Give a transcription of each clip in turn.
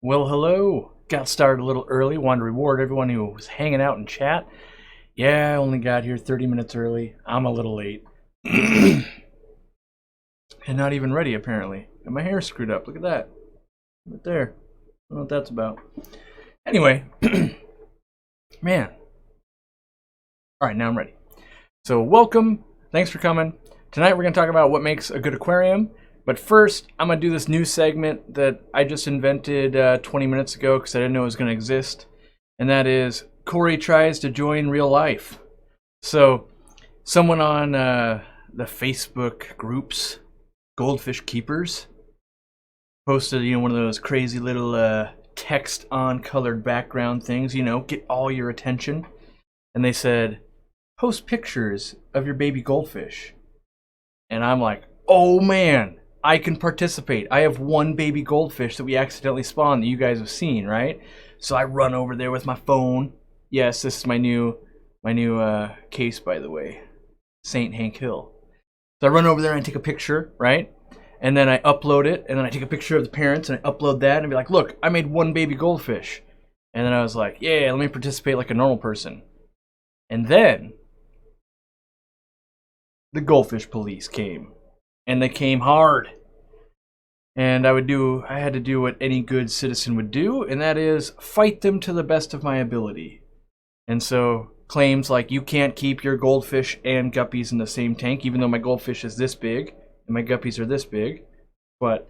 Well, hello. Got started a little early. Wanted to reward everyone who was hanging out in chat. Yeah, I only got here 30 minutes early. I'm a little late. And not even ready, apparently. And my hair's screwed up. Look at that. Right there. I don't know what that's about. Anyway. Man. Alright, now I'm ready. So, welcome. Thanks for coming. Tonight we're going to talk about what makes a good aquarium. But first, I'm going to do this new segment that I just invented 20 minutes ago because I didn't know it was going to exist. And that is, Corey tries to join real life. So, someone on the Facebook groups, Goldfish Keepers, posted, one of those crazy little text on colored background things, get all your attention. And they said, post pictures of your baby goldfish. And I'm like, oh man, I can participate. I have one baby goldfish that we accidentally spawned that you guys have seen, right? So I run over there with my phone. Yes, this is my new case, by the way. Saint Hank Hill. So I run over there and I take a picture, right? And then I upload it, and then I take a picture of the parents and I upload that and be like, look, I made one baby goldfish. And then I was like, yeah, let me participate like a normal person. And then the goldfish police came. And they came hard. And I had to do what any good citizen would do, and that is fight them to the best of my ability. And so claims like you can't keep your goldfish and guppies in the same tank, even though my goldfish is this big and my guppies are this big. But,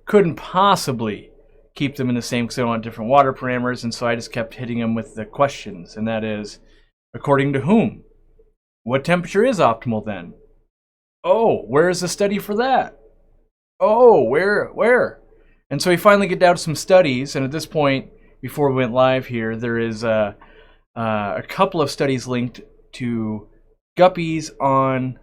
couldn't possibly keep them in the same because they don't want different water parameters, and so I just kept hitting them with the questions, and that is, according to whom? What temperature is optimal then? Oh, where is the study for that? Oh, where? And so we finally get down to some studies, and at this point, before we went live here, there is a couple of studies linked to guppies on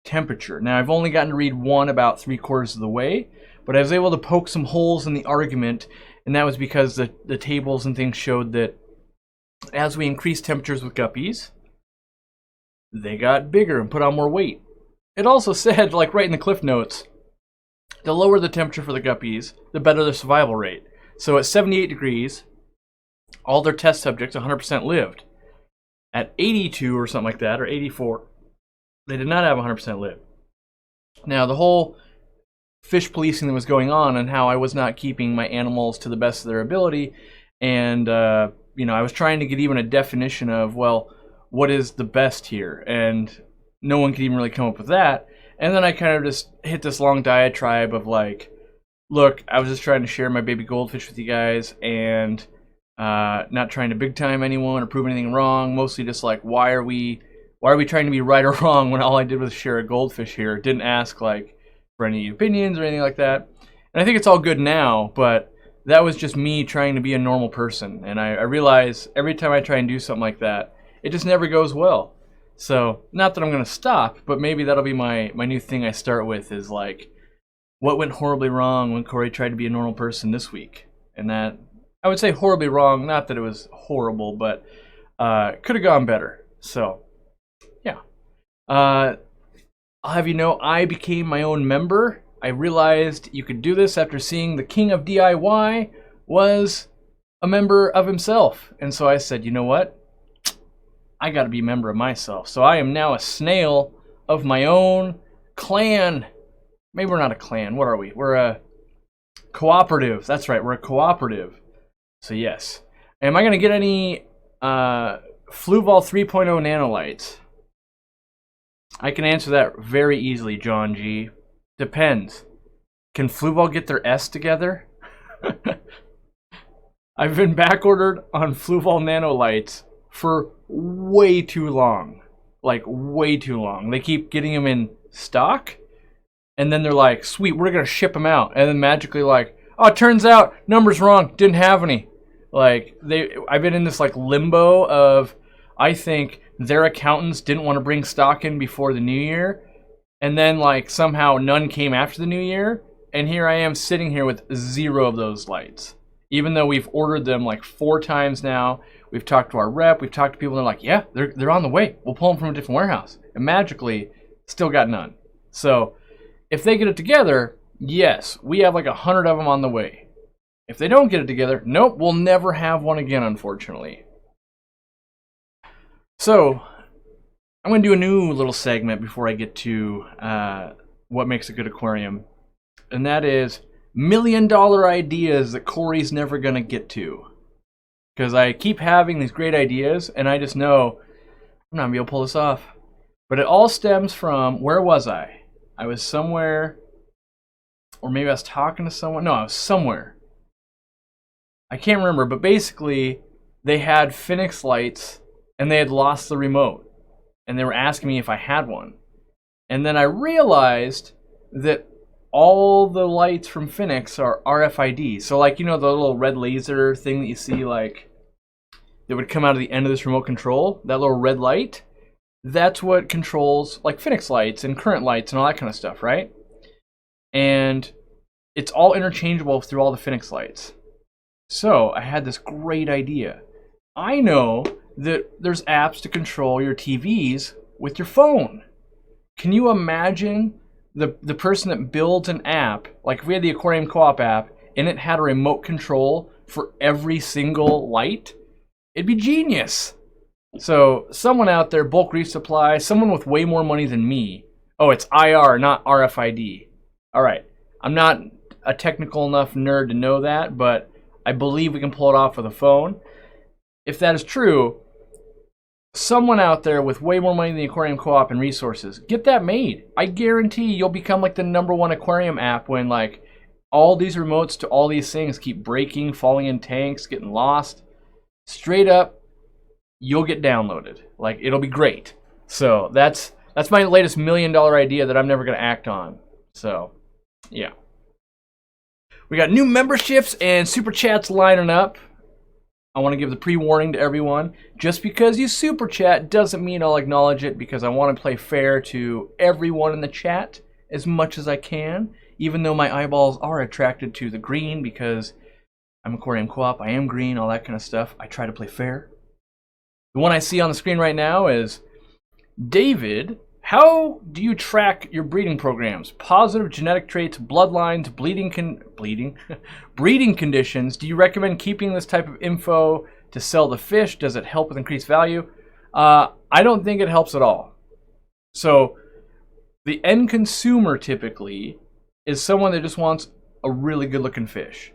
temperature. Now, I've only gotten to read one about 3/4 of the way, but I was able to poke some holes in the argument, and that was because the tables and things showed that as we increased temperatures with guppies, they got bigger and put on more weight. It also said, like right in the cliff notes, the lower the temperature for the guppies, the better their survival rate. So at 78 degrees, all their test subjects, 100%, lived. At 82 or something like that, or 84, they did not have 100% live. Now, the whole fish policing that was going on and how I was not keeping my animals to the best of their ability, and, I was trying to get even a definition of, well, what is the best here? And no one could even really come up with that. And then I kind of just hit this long diatribe of like, look, I was just trying to share my baby goldfish with you guys and not trying to big time anyone or prove anything wrong. Mostly just like, why are we trying to be right or wrong when all I did was share a goldfish here? Didn't ask like for any opinions or anything like that. And I think it's all good now, but that was just me trying to be a normal person. And I realize every time I try and do something like that, it just never goes well. So, not that I'm going to stop, but maybe that'll be my new thing I start with is like, what went horribly wrong when Corey tried to be a normal person this week? And that, I would say horribly wrong, not that it was horrible, but could have gone better. So, yeah. I'll have you know, I became my own member. I realized you could do this after seeing the king of DIY was a member of himself. And so I said, you know what? I gotta be a member of myself. So I am now a snail of my own clan. Maybe we're not a clan. What are we? We're a cooperative. That's right. We're a cooperative. So yes. Am I gonna get any Fluval 3.0 nanolights? I can answer that very easily, John G. Depends. Can Fluval get their S together? I've been backordered on Fluval nanolights for way too long. Like, way too long. They keep getting them in stock, and then they're like, sweet, we're gonna ship them out. And then magically like, oh, it turns out, number's wrong, didn't have any. Like, I've been in this like limbo of, I think their accountants didn't want to bring stock in before the new year, and then like somehow none came after the new year, and here I am sitting here with 0 of those lights. Even though we've ordered them like 4 times now, we've talked to our rep, we've talked to people, and they're like, yeah, they're on the way. We'll pull them from a different warehouse. And magically, still got none. So, if they get it together, yes, we have like 100 of them on the way. If they don't get it together, nope, we'll never have one again, unfortunately. So, I'm going to do a new little segment before I get to what makes a good aquarium. And that is $1 million ideas that Corey's never going to get to. Because I keep having these great ideas, and I just know I'm not going to be able to pull this off. But it all stems from, where was I? I was somewhere, or maybe I was talking to someone. No, I was somewhere. I can't remember, but basically, they had Phoenix lights, and they had lost the remote. And they were asking me if I had one. And then I realized that all the lights from Phoenix are RFID. So like, you know, the little red laser thing that you see, like, that would come out of the end of this remote control, that little red light, that's what controls like Phoenix lights and current lights and all that kind of stuff, right? And it's all interchangeable through all the Phoenix lights. So I had this great idea. I know that there's apps to control your TVs with your phone. Can you imagine the person that builds an app, like if we had the Aquarium Co-op app and it had a remote control for every single light? It'd be genius. So someone out there, bulk resupply, someone with way more money than me. Oh, it's IR, not RFID. All right. I'm not a technical enough nerd to know that, but I believe we can pull it off with a phone. If that is true, someone out there with way more money than the Aquarium Co-op and resources, get that made. I guarantee you'll become like the #1 aquarium app when like all these remotes to all these things keep breaking, falling in tanks, getting lost. Straight up, you'll get downloaded. Like, it'll be great. So that's my latest $1 million idea that I'm never going to act on. So, yeah. We got new memberships and super chats lining up. I want to give the pre-warning to everyone. Just because you super chat doesn't mean I'll acknowledge it, because I want to play fair to everyone in the chat as much as I can, even though my eyeballs are attracted to the green because I'm Aquarium Co-op, I am green, all that kind of stuff. I try to play fair. The one I see on the screen right now is David. How do you track your breeding programs? Positive genetic traits, bloodlines, breeding conditions. Do you recommend keeping this type of info to sell the fish? Does it help with increased value? I don't think it helps at all. So the end consumer typically is someone that just wants a really good looking fish.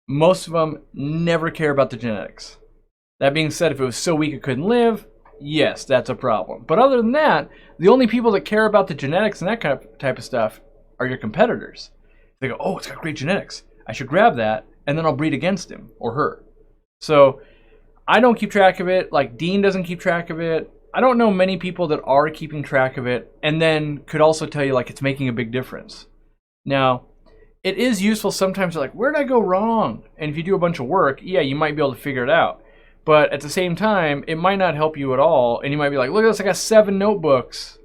Most of them never care about the genetics. That being said, if it was so weak it couldn't live, yes, that's a problem. But other than that, the only people that care about the genetics and that kind of type of stuff are your competitors. They go, oh, it's got great genetics. I should grab that, and then I'll breed against him or her. So I don't keep track of it. Like Dean doesn't keep track of it. I don't know many people that are keeping track of it and then could also tell you like it's making a big difference. Now, it is useful sometimes. You're like, where did I go wrong? And if you do a bunch of work, yeah, you might be able to figure it out. But at the same time, it might not help you at all. And you might be like, look at this, I got 7 notebooks.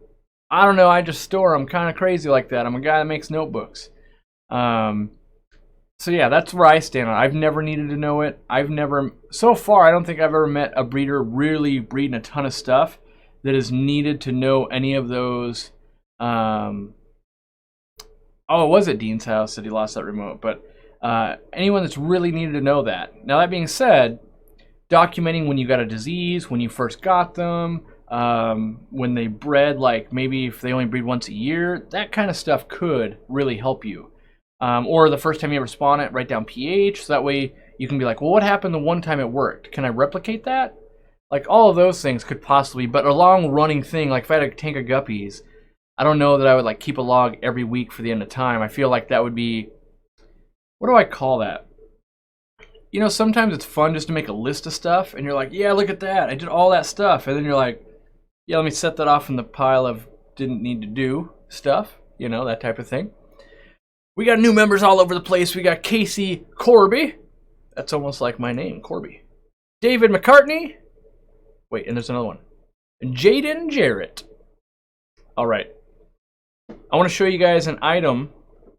I don't know, I just store them. Kind of crazy like that. I'm a guy that makes notebooks. So yeah, that's where I stand on it. I've never needed to know it. So far, I don't think I've ever met a breeder really breeding a ton of stuff that is needed to know any of those. Oh, it was at Dean's house that he lost that remote. But anyone that's really needed to know that. Now, that being said, documenting when you got a disease, when you first got them, when they bred, like maybe if they only breed once a year, that kind of stuff could really help you. Or the first time you ever spawn it, write down pH, so that way you can be like, well, what happened the one time it worked? Can I replicate that? Like, all of those things could possibly, but a long running thing, like if I had a tank of guppies, I don't know that I would like keep a log every week for the end of time. I feel like that would be, what do I call that? You know, sometimes it's fun just to make a list of stuff, and you're like, yeah, look at that, I did all that stuff, and then you're like, yeah, let me set that off in the pile of didn't need to do stuff, you know, that type of thing. We got new members all over the place. We got Casey Corby. That's almost like my name, Corby. David McCartney. Wait, and there's another one. Jaden Jarrett. All right. I want to show you guys an item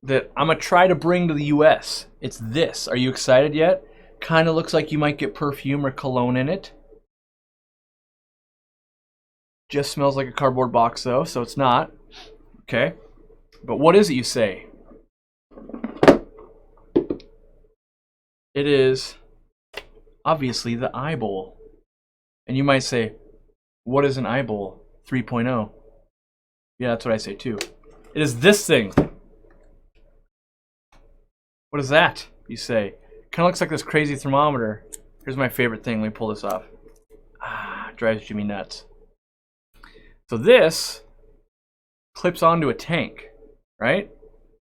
that I'm going to try to bring to the US. It's this. Are you excited yet? Kind of looks like you might get perfume or cologne in it. Just smells like a cardboard box though, so it's not. Okay. But what is it, you say? It is obviously the eyeball. And you might say, what is an eyeball 3.0? Yeah, that's what I say too. It is this thing. What is that, you say? Kind of looks like this crazy thermometer. Here's my favorite thing. Let me pull this off. Ah, drives Jimmy nuts. So this clips onto a tank, right?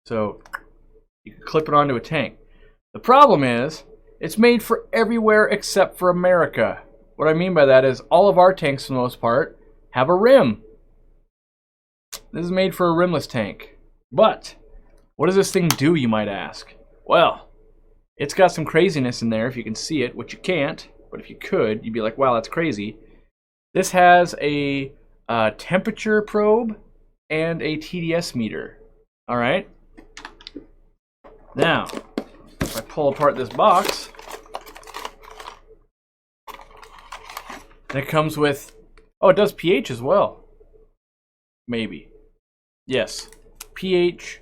So you can clip it onto a tank. The problem is, it's made for everywhere except for America. What I mean by that is all of our tanks, for the most part, have a rim. This is made for a rimless tank. But what does this thing do, you might ask? Well, it's got some craziness in there if you can see it, which you can't. But if you could, you'd be like, wow, that's crazy. This has a temperature probe and a TDS meter. All right. Now, if I pull apart this box, and it comes with, oh, it does pH as well. Maybe. Yes. pH,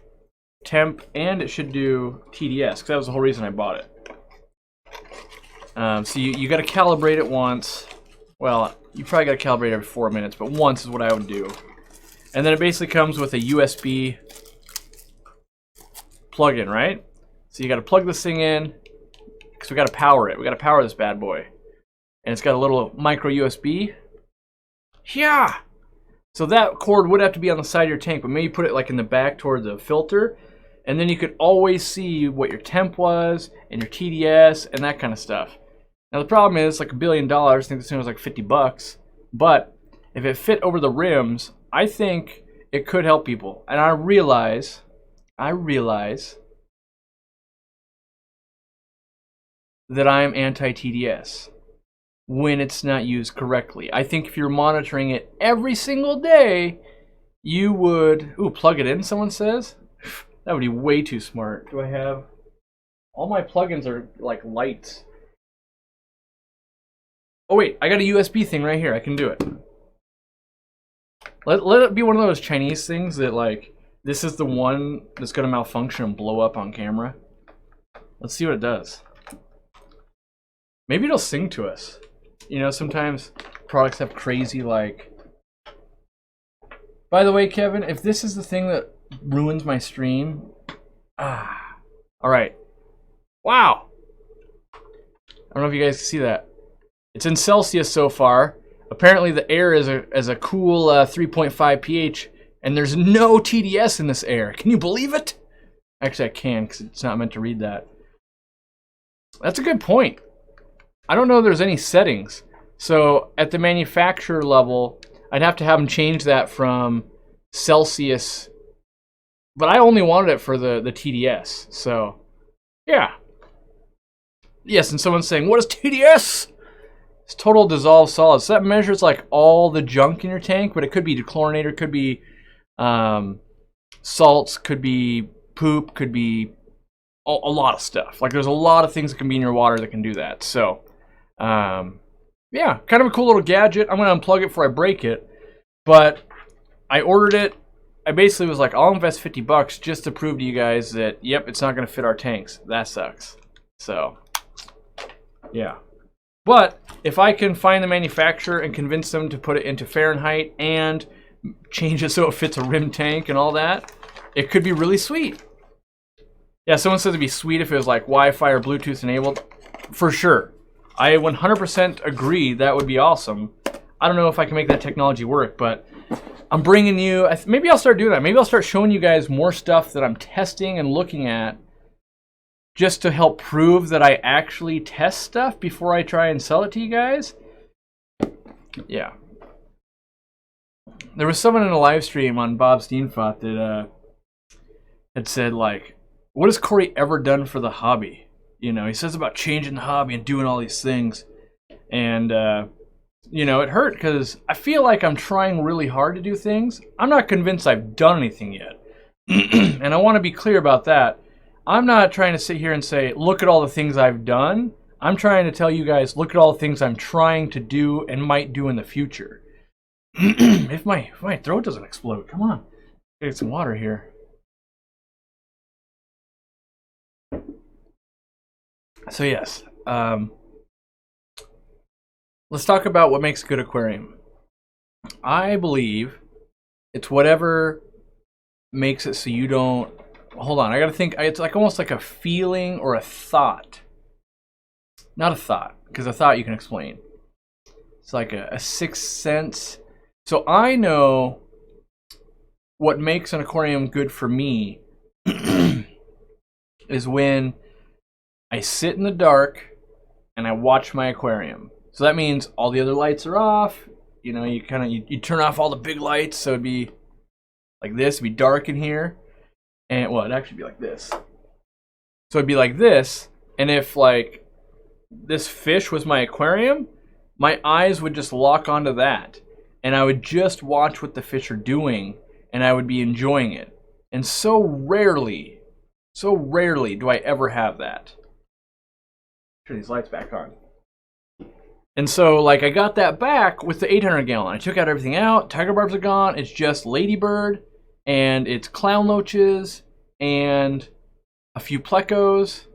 temp, and it should do TDS, because that was the whole reason I bought it. So you got to calibrate it once. Well, you probably got to calibrate every 4 minutes, but once is what I would do. And then it basically comes with a USB plug-in, right? So you got to plug this thing in, because we got to power it. We got to power this bad boy. And it's got a little micro USB. Yeah! So that cord would have to be on the side of your tank, but maybe put it like in the back toward the filter. And then you could always see what your temp was, and your TDS, and that kind of stuff. Now the problem is, like $1 billion, I think this thing was like 50 bucks. But if it fit over the rims, I think it could help people. And I realize that I'm anti-TDS when it's not used correctly. I think if you're monitoring it every single day, you would... Ooh, plug it in, someone says? That would be way too smart. Do I have... All my plugins are like lights. Oh wait, I got a USB thing right here. I can do it. Let it be one of those Chinese things that like, this is the one that's going to malfunction and blow up on camera. Let's see what it does. Maybe it'll sing to us. You know, sometimes products have crazy like... By the way, Kevin, if this is the thing that ruins my stream... Alright. Wow! I don't know if you guys can see that. It's in Celsius so far. Apparently the air is a cool 3.5 pH, and there's no TDS in this air. Can you believe it? Actually, I can, because it's not meant to read that. That's a good point. I don't know if there's any settings. So at the manufacturer level, I'd have to have them change that from Celsius. But I only wanted it for the TDS. So, yeah. Yes, and someone's saying, what is TDS? It's total dissolved solids. So that measures like all the junk in your tank, but it could be dechlorinator, could be salts, could be poop, could be a lot of stuff. Like there's a lot of things that can be in your water that can do that. So, yeah, kind of a cool little gadget. I'm going to unplug it before I break it. But I ordered it. I basically was like, I'll invest 50 bucks just to prove to you guys that, yep, it's not going to fit our tanks. That sucks. So, yeah. But if I can find the manufacturer and convince them to put it into Fahrenheit and change it so it fits a rim tank and all that, it could be really sweet. Yeah, someone says it'd be sweet if it was like Wi-Fi or Bluetooth enabled. For sure. I 100% agree that would be awesome. I don't know if I can make that technology work, but I'm bringing you... Maybe I'll start doing that. Maybe I'll start showing you guys more stuff that I'm testing and looking at just to help prove that I actually test stuff before I try and sell it to you guys. Yeah. There was someone in a live stream on Bob Steenfot that had said, like, what has Corey ever done for the hobby? You know, he says about changing the hobby and doing all these things. And, you know, it hurt because I feel like I'm trying really hard to do things. I'm not convinced I've done anything yet. And I want to be clear about that. I'm not trying to sit here and say, look at all the things I've done. I'm trying to tell you guys, look at all the things I'm trying to do and might do in the future. if my throat doesn't explode, come on. Get some water here. So yes, let's talk about what makes a good aquarium. I believe it's whatever makes it so you don't. Hold on, I gotta think. It's like almost like a feeling or a thought. Not a thought, because a thought you can explain. It's like a sixth sense. So I know what makes an aquarium good for me is when I sit in the dark and I watch my aquarium. So that means all the other lights are off. You know, you turn off all the big lights, so it'd be like this. It'd be dark in here, and well, it'd actually be like this. So it'd be like this, and if like this fish was my aquarium, my eyes would just lock onto that, and I would just watch what the fish are doing, and I would be enjoying it. And so rarely do I ever have that. Turn these lights back on. And so, like, I got that back with the 800 gallon. I took out everything out. Tiger barbs are gone. It's just ladybird, and it's clown loaches, and a few plecos.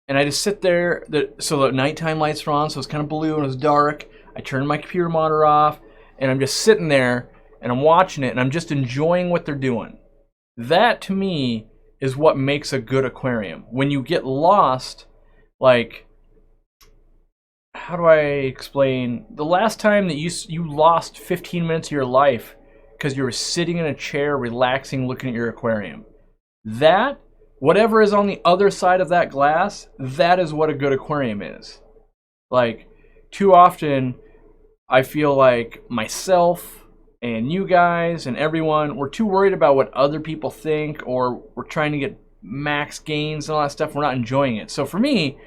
And I just sit there. So the nighttime lights are on, so it's kind of blue and it's dark. I turn my computer monitor off, and I'm just sitting there, and I'm watching it, and I'm just enjoying what they're doing. That, to me, is what makes a good aquarium. When you get lost, like, how do I explain? The last time that you lost 15 minutes of your life because you were sitting in a chair, relaxing, looking at your aquarium. That, whatever is on the other side of that glass, that is what a good aquarium is. Like, too often, I feel like myself and you guys and everyone, we're too worried about what other people think, or we're trying to get max gains and all that stuff. We're not enjoying it. So for me,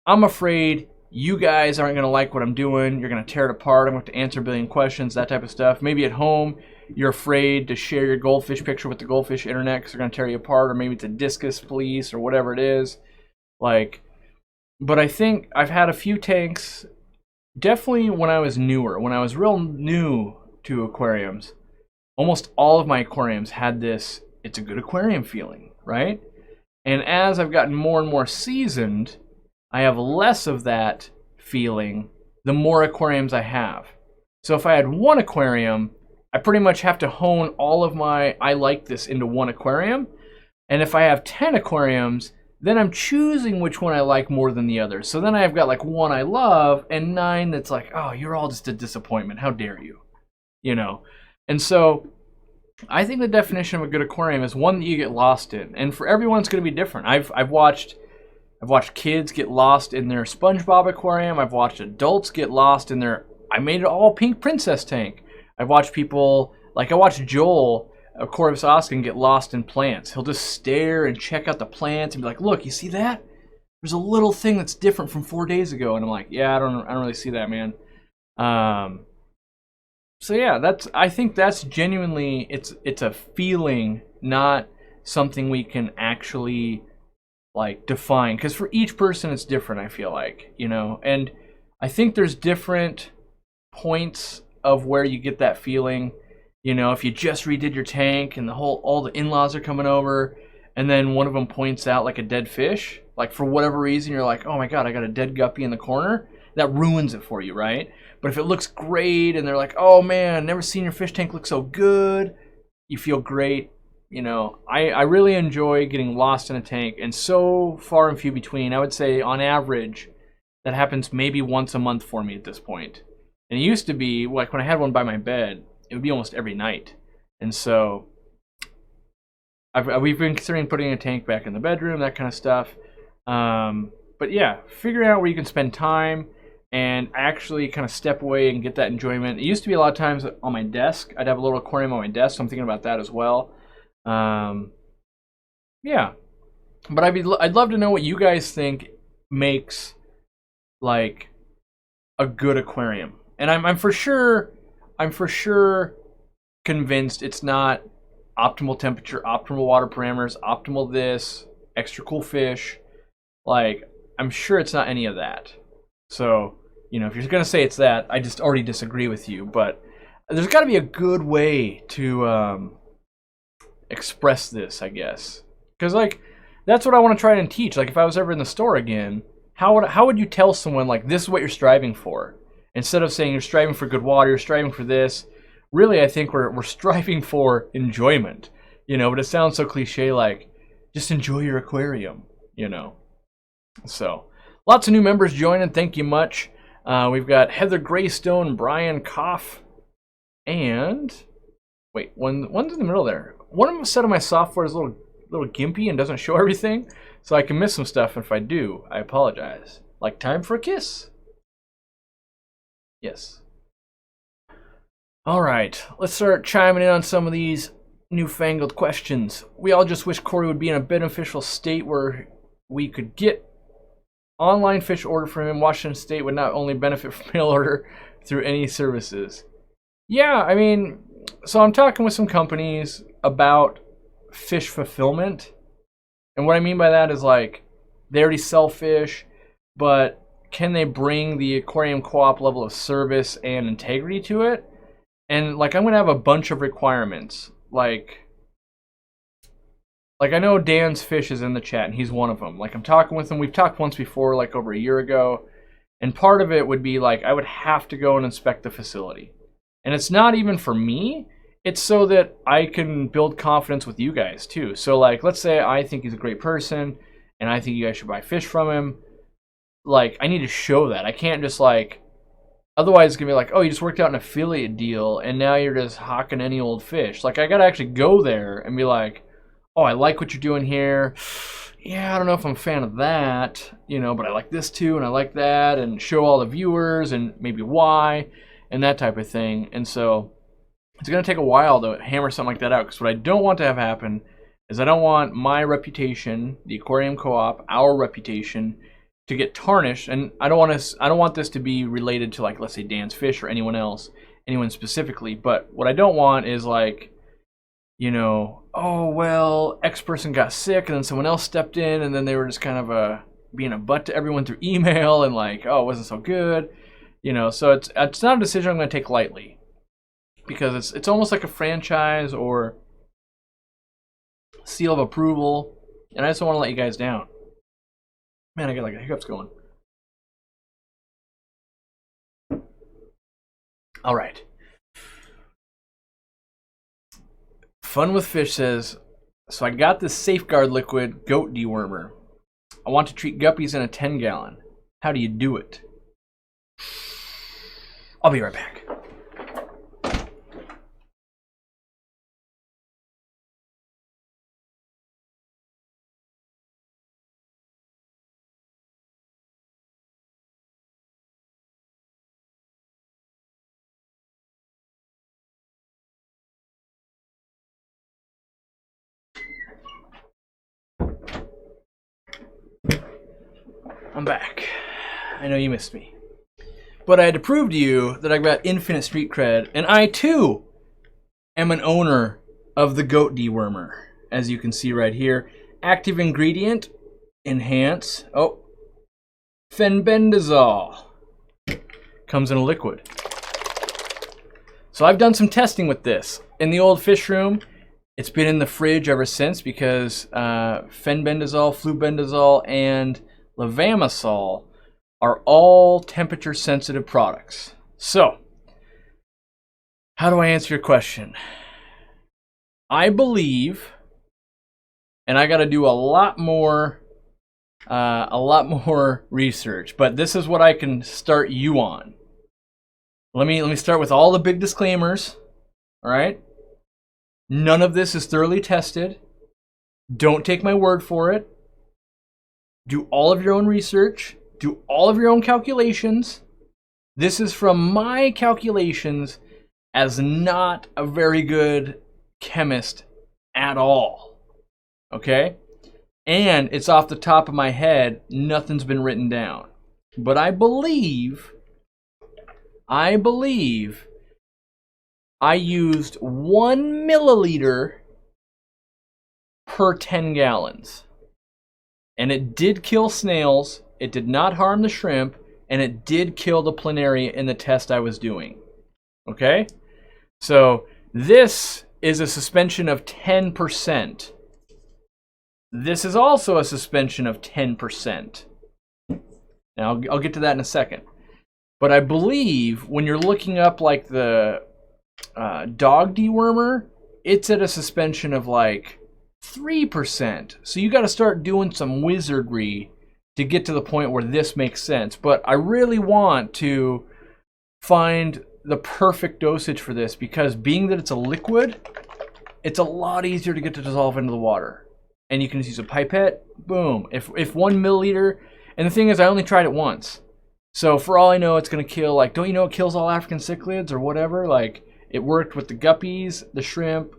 I'm afraid you guys aren't going to like what I'm doing. You're going to tear it apart. I'm going to have to answer a billion questions, that type of stuff. Maybe at home, you're afraid to share your goldfish picture with the goldfish internet because they're going to tear you apart, or maybe it's a discus police or whatever it is. Like, but I think I've had a few tanks, definitely when I was newer, when I was real new to aquariums. Almost all of my aquariums had this, it's a good aquarium feeling, right? And as I've gotten more and more seasoned, I have less of that feeling the more aquariums I have. So if I had one aquarium, I pretty much have to hone all of my I like this into one aquarium. And if I have 10 aquariums, then I'm choosing which one I like more than the other. So then I've got like one I love and 9 that's like, oh, you're all just a disappointment. How dare you? You know? And so I think the definition of a good aquarium is one that you get lost in. And for everyone, it's going to be different. I've watched kids get lost in their SpongeBob aquarium. I've watched adults get lost in their, I made it all pink princess tank. I've watched people, like I watched Joel, Aquarius Oskin, get lost in plants. He'll just stare and check out the plants and be like, look, you see that? There's a little thing that's different from 4 days ago. And I'm like, yeah, I don't really see that, man. So yeah, I think that's genuinely, it's a feeling, not something we can actually like define, because for each person it's different, I feel like, you know. And I think there's different points of where you get that feeling. You know, if you just redid your tank and all the in-laws are coming over, and then one of them points out like a dead fish, like for whatever reason you're like, oh my god, I got a dead guppy in the corner, that ruins it for you, right? But if it looks great and they're like, oh man, never seen your fish tank look so good, you feel great. You know, I really enjoy getting lost in a tank, and so far and few between. I would say on average that happens maybe once a month for me at this point. And it used to be, like when I had one by my bed, it would be almost every night. And so we've been considering putting a tank back in the bedroom, that kind of stuff. But yeah, figuring out where you can spend time and actually kind of step away and get that enjoyment. It used to be a lot of times on my desk. I'd have a little aquarium on my desk, so I'm thinking about that as well. Yeah, but I'd love to know what you guys think makes like a good aquarium. And I'm for sure convinced it's not optimal temperature, optimal water parameters, optimal this, extra cool fish. Like, I'm sure it's not any of that. So, you know, if you're gonna say it's that, I just already disagree with you. But there's got to be a good way to express this, I guess, because like that's what I want to try and teach. Like if I was ever in the store again, how would you tell someone like this is what you're striving for? Instead of saying you're striving for good water, you're striving for this. Really, I think we're striving for enjoyment, you know. But it sounds so cliche, like just enjoy your aquarium, you know. So lots of new members joining. Thank you much. We've got Heather Greystone, Brian Koff, and wait, one's in the middle there. One of them said my software is a little gimpy and doesn't show everything, so I can miss some stuff. And if I do, I apologize. Like time for a kiss. Yes. All right, let's start chiming in on some of these newfangled questions. We all just wish Corey would be in a beneficial state where we could get online fish order from him. Washington State would not only benefit from mail order through any services. Yeah, I mean, so I'm talking with some companies about fish fulfillment. And what I mean by that is like they already sell fish, but can they bring the aquarium co-op level of service and integrity to it? And like I'm going to have a bunch of requirements. Like I know Dan's Fish is in the chat, and he's one of them. Like, I'm talking with him. We've talked once before, like over a year ago. And part of it would be, like, I would have to go and inspect the facility. And it's not even for me. It's so that I can build confidence with you guys, too. So, like, let's say I think he's a great person, and I think you guys should buy fish from him. Like, I need to show that. I can't just, like... Otherwise, it's going to be like, oh, you just worked out an affiliate deal, and now you're just hawking any old fish. Like, I got to actually go there and be like... Oh, I like what you're doing here. Yeah, I don't know if I'm a fan of that, you know, but I like this too, and I like that, and show all the viewers, and maybe why, and that type of thing. And so it's going to take a while to hammer something like that out, because what I don't want to have happen is I don't want my reputation, the Aquarium Co-op, our reputation, to get tarnished, and I don't want this to be related to, like, let's say Dan's Fish or anyone else, anyone specifically. But what I don't want is like, you know, oh, well, X person got sick and then someone else stepped in and then they were just kind of being a butt to everyone through email and like, oh, it wasn't so good. You know, so it's not a decision I'm going to take lightly because it's almost like a franchise or seal of approval, and I just don't want to let you guys down. Man, I got like a hiccups going. All right. Fun with Fish says, so I got this Safeguard liquid goat dewormer. I want to treat guppies in a 10-gallon. How do you do it? I'll be right back. I'm back. I know you missed me. But I had to prove to you that I've got infinite street cred, and I too am an owner of the goat dewormer. As you can see right here. Active ingredient, enhance, fenbendazole. Comes in a liquid. So I've done some testing with this. In the old fish room, it's been in the fridge ever since because fenbendazole, flubendazole, and levamisole are all temperature sensitive products. So, how do I answer your question? I believe, and I got to do a lot more research, but this is what I can start you on. Let me start with all the big disclaimers. All right? None of this is thoroughly tested. Don't take my word for it. Do all of your own research. Do all of your own calculations. This is from my calculations as not a very good chemist at all. Okay? And it's off the top of my head. Nothing's been written down. But I believe I used 1 milliliter per 10 gallons. And it did kill snails, it did not harm the shrimp, and it did kill the planaria in the test I was doing. Okay? So this is a suspension of 10%. This is also a suspension of 10%. Now, I'll get to that in a second. But I believe when you're looking up like the dog dewormer, it's at a suspension of like 3%. So you got to start doing some wizardry to get to the point where this makes sense. But I really want to find the perfect dosage for this, because being that it's a liquid, it's a lot easier to get to dissolve into the water. And you can just use a pipette, boom. If 1 milliliter, and the thing is, I only tried it once. So for all I know, it's going to kill, like, don't you know it kills all African cichlids or whatever? Like, it worked with the guppies, the shrimp,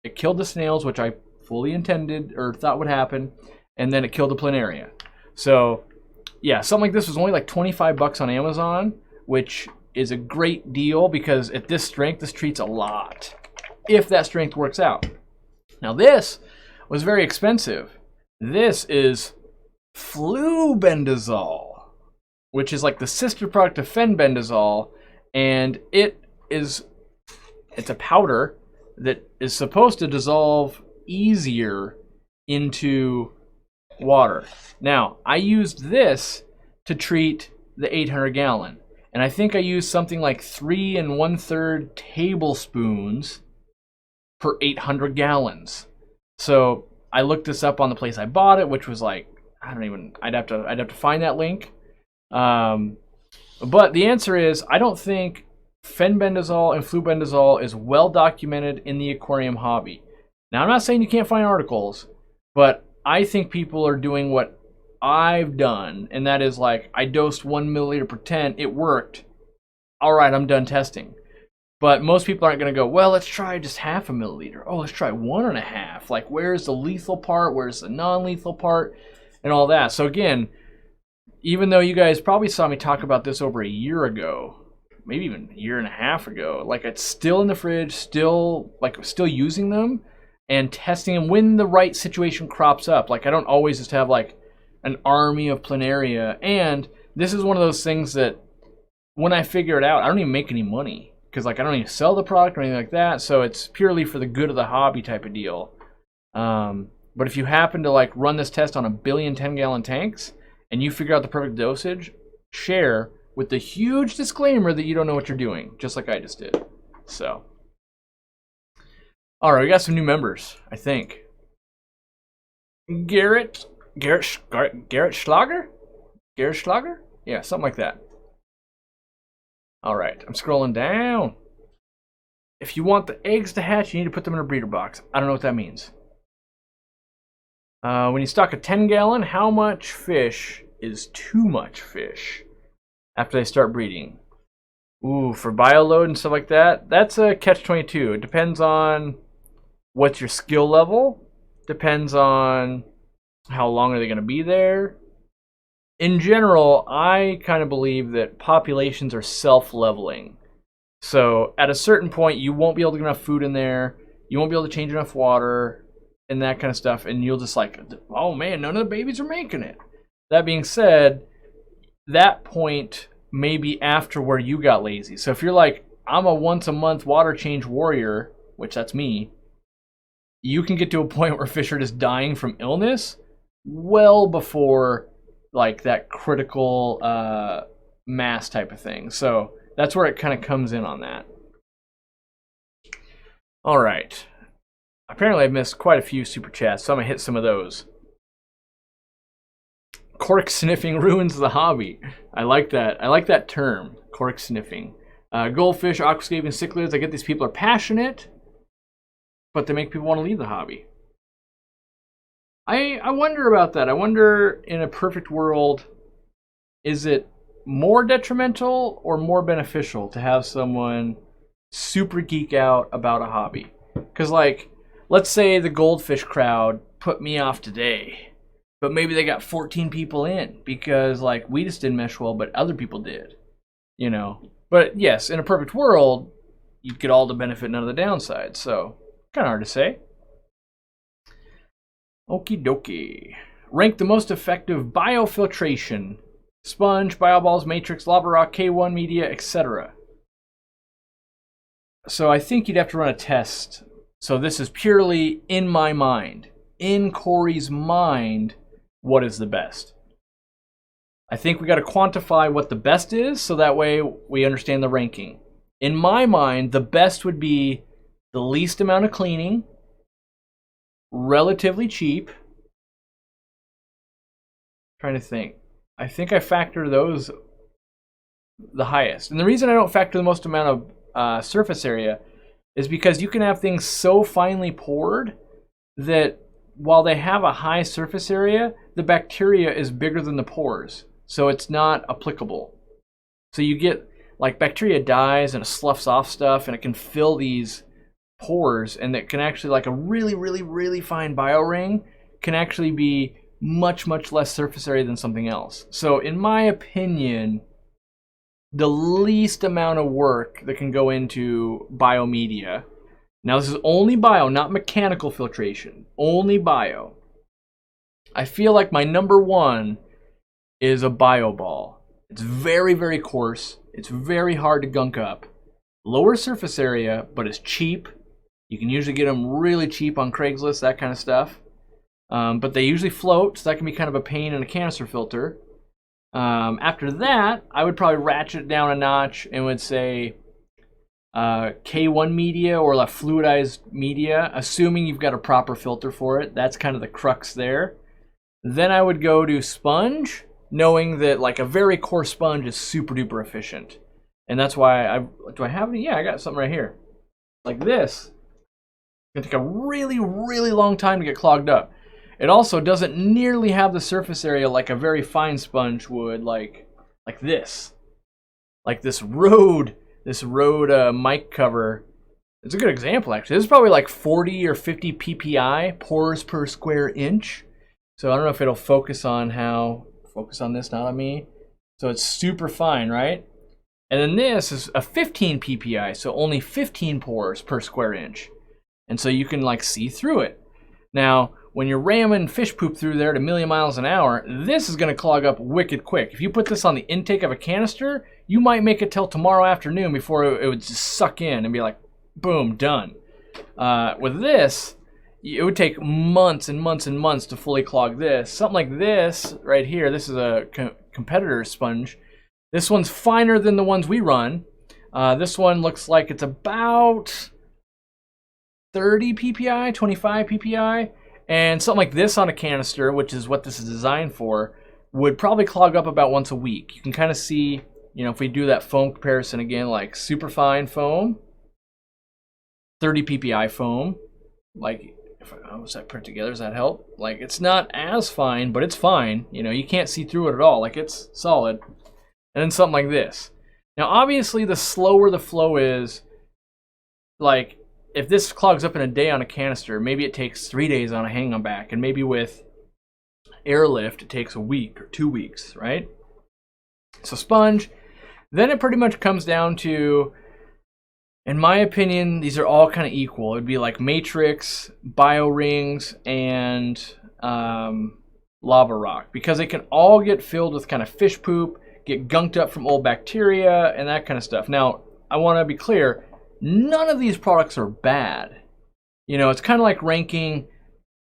it killed the snails, which I fully intended or thought would happen, and then it killed the planaria. So, yeah, something like this was only like 25 bucks on Amazon, which is a great deal because at this strength, this treats a lot, if that strength works out. Now, this was very expensive. This is flubendazole, which is like the sister product of fenbendazole, and it's a powder that is supposed to dissolve easier into water. Now, I used this to treat the 800 gallon, and I think I used something like 3 1/3 tablespoons per 800 gallons. So I looked this up on the place I bought it, which was like, I'd have to find that link. But the answer is, I don't think fenbendazole and flubendazole is well documented in the aquarium hobby. Now, I'm not saying you can't find articles, but I think people are doing what I've done, and that is like, I dosed 1 milliliter per 10, it worked. All right, I'm done testing. But most people aren't going to go, well, let's try just half a milliliter. Oh, let's try 1.5. Like, where's the lethal part? Where's the non-lethal part? And all that. So again, even though you guys probably saw me talk about this over a year ago, maybe even a year and a half ago, like, it's still in the fridge, still using them and testing them when the right situation crops up. Like, I don't always just have like an army of planaria. And this is one of those things that when I figure it out, I don't even make any money, because like I don't even sell the product or anything like that. So it's purely for the good of the hobby type of deal. But if you happen to like run this test on 1 billion 10-gallon tanks and you figure out the perfect dosage, share with the huge disclaimer that you don't know what you're doing, just like I just did. So, all right, we got some new members, I think. Garrett Schlager? Garrett Schlager? Yeah, something like that. All right, I'm scrolling down. If you want the eggs to hatch, you need to put them in a breeder box. I don't know what that means. When you stock a 10-gallon, how much fish is too much fish after they start breeding? Ooh, for bioload and stuff like that, that's a catch-22. It depends on what's your skill level, depends on how long are they going to be there. In general, I kind of believe that populations are self-leveling. So at a certain point, you won't be able to get enough food in there, you won't be able to change enough water, and that kind of stuff, and you'll just like, oh man, none of the babies are making it. That being said, that point may be after where you got lazy. So if you're like, I'm a once-a-month water change warrior, which that's me, you can get to a point where fish are just dying from illness well before like that critical mass type of thing. So that's where it kind of comes in on that. All right. Apparently I've missed quite a few super chats, so I'm gonna hit some of those. Cork sniffing ruins the hobby. I like that. I like that term, cork sniffing. Goldfish, aquascaping, cichlids. I get these people are passionate, but they make people want to leave the hobby. I wonder about that. I wonder, in a perfect world, is it more detrimental or more beneficial to have someone super geek out about a hobby? Because, like, let's say the goldfish crowd put me off today, but maybe they got 14 people in because, like, we just didn't mesh well, but other people did, you know? But yes, in a perfect world, you'd get all the benefit, none of the downside. So, kind of hard to say. Okie dokie. Rank the most effective biofiltration. Sponge, bioballs, matrix, lava rock, K1 media, etc. So I think you'd have to run a test. So this is purely in my mind. In Corey's mind, what is the best? I think we got to quantify what the best is so that way we understand the ranking. In my mind, the best would be the least amount of cleaning, relatively cheap. Trying to think. I think I factor those the highest. And the reason I don't factor the most amount of surface area is because you can have things so finely poured that while they have a high surface area, the bacteria is bigger than the pores. So it's not applicable. So you get, like, bacteria dies and it sloughs off stuff and it can fill these pores, and it can actually, like a really, really, really fine bioring can actually be much, much less surface area than something else. So in my opinion, the least amount of work that can go into biomedia. Now this is only bio, not mechanical filtration, only bio. I feel like my number one is a bio ball. It's very, very coarse. It's very hard to gunk up. Lower surface area, but it's cheap. You can usually get them really cheap on Craigslist, that kind of stuff. But they usually float, so that can be kind of a pain in a canister filter. After that, I would probably ratchet it down a notch and would say K1 media or like fluidized media, assuming you've got a proper filter for it. That's kind of the crux there. Then I would go to sponge, knowing that like a very coarse sponge is super duper efficient. And that's why do I have any? Yeah, I got something right here. Like this. It's gonna take a really, really long time to get clogged up. It also doesn't nearly have the surface area like a very fine sponge would, like this. Like this Rode mic cover. It's a good example, actually. This is probably like 40 or 50 ppi, pores per square inch. So I don't know if it'll focus on this, not on me. So it's super fine, right? And then this is a 15 ppi, so only 15 pores per square inch. And so you can like see through it. Now, when you're ramming fish poop through there at 1,000,000 miles an hour, this is going to clog up wicked quick. If you put this on the intake of a canister, you might make it till tomorrow afternoon before it would just suck in and be like, boom, done. With this, it would take months and months and months to fully clog this. Something like this right here, this is a competitor sponge. This one's finer than the ones we run. This one looks like it's about 30 ppi, 25 ppi. And something like this on a canister, which is what this is designed for, would probably clog up about once a week. You can kind of see, if we do that foam comparison again, like super fine foam, 30 ppi foam. Like, if I put it together, does that help? Like, it's not as fine, but it's fine. You can't see through it at all. Like, it's solid. And then something like this. Now, obviously, the slower the flow is, like, if this clogs up in a day on a canister, maybe it takes 3 days on a hang-on back, and maybe with airlift it takes a week or 2 weeks, right? So sponge, then it pretty much comes down to, in my opinion, these are all kind of equal. It'd be like matrix, bio rings, and lava rock, because they can all get filled with kind of fish poop, get gunked up from old bacteria, and that kind of stuff. Now, I want to be clear, none of these products are bad. It's kind of like ranking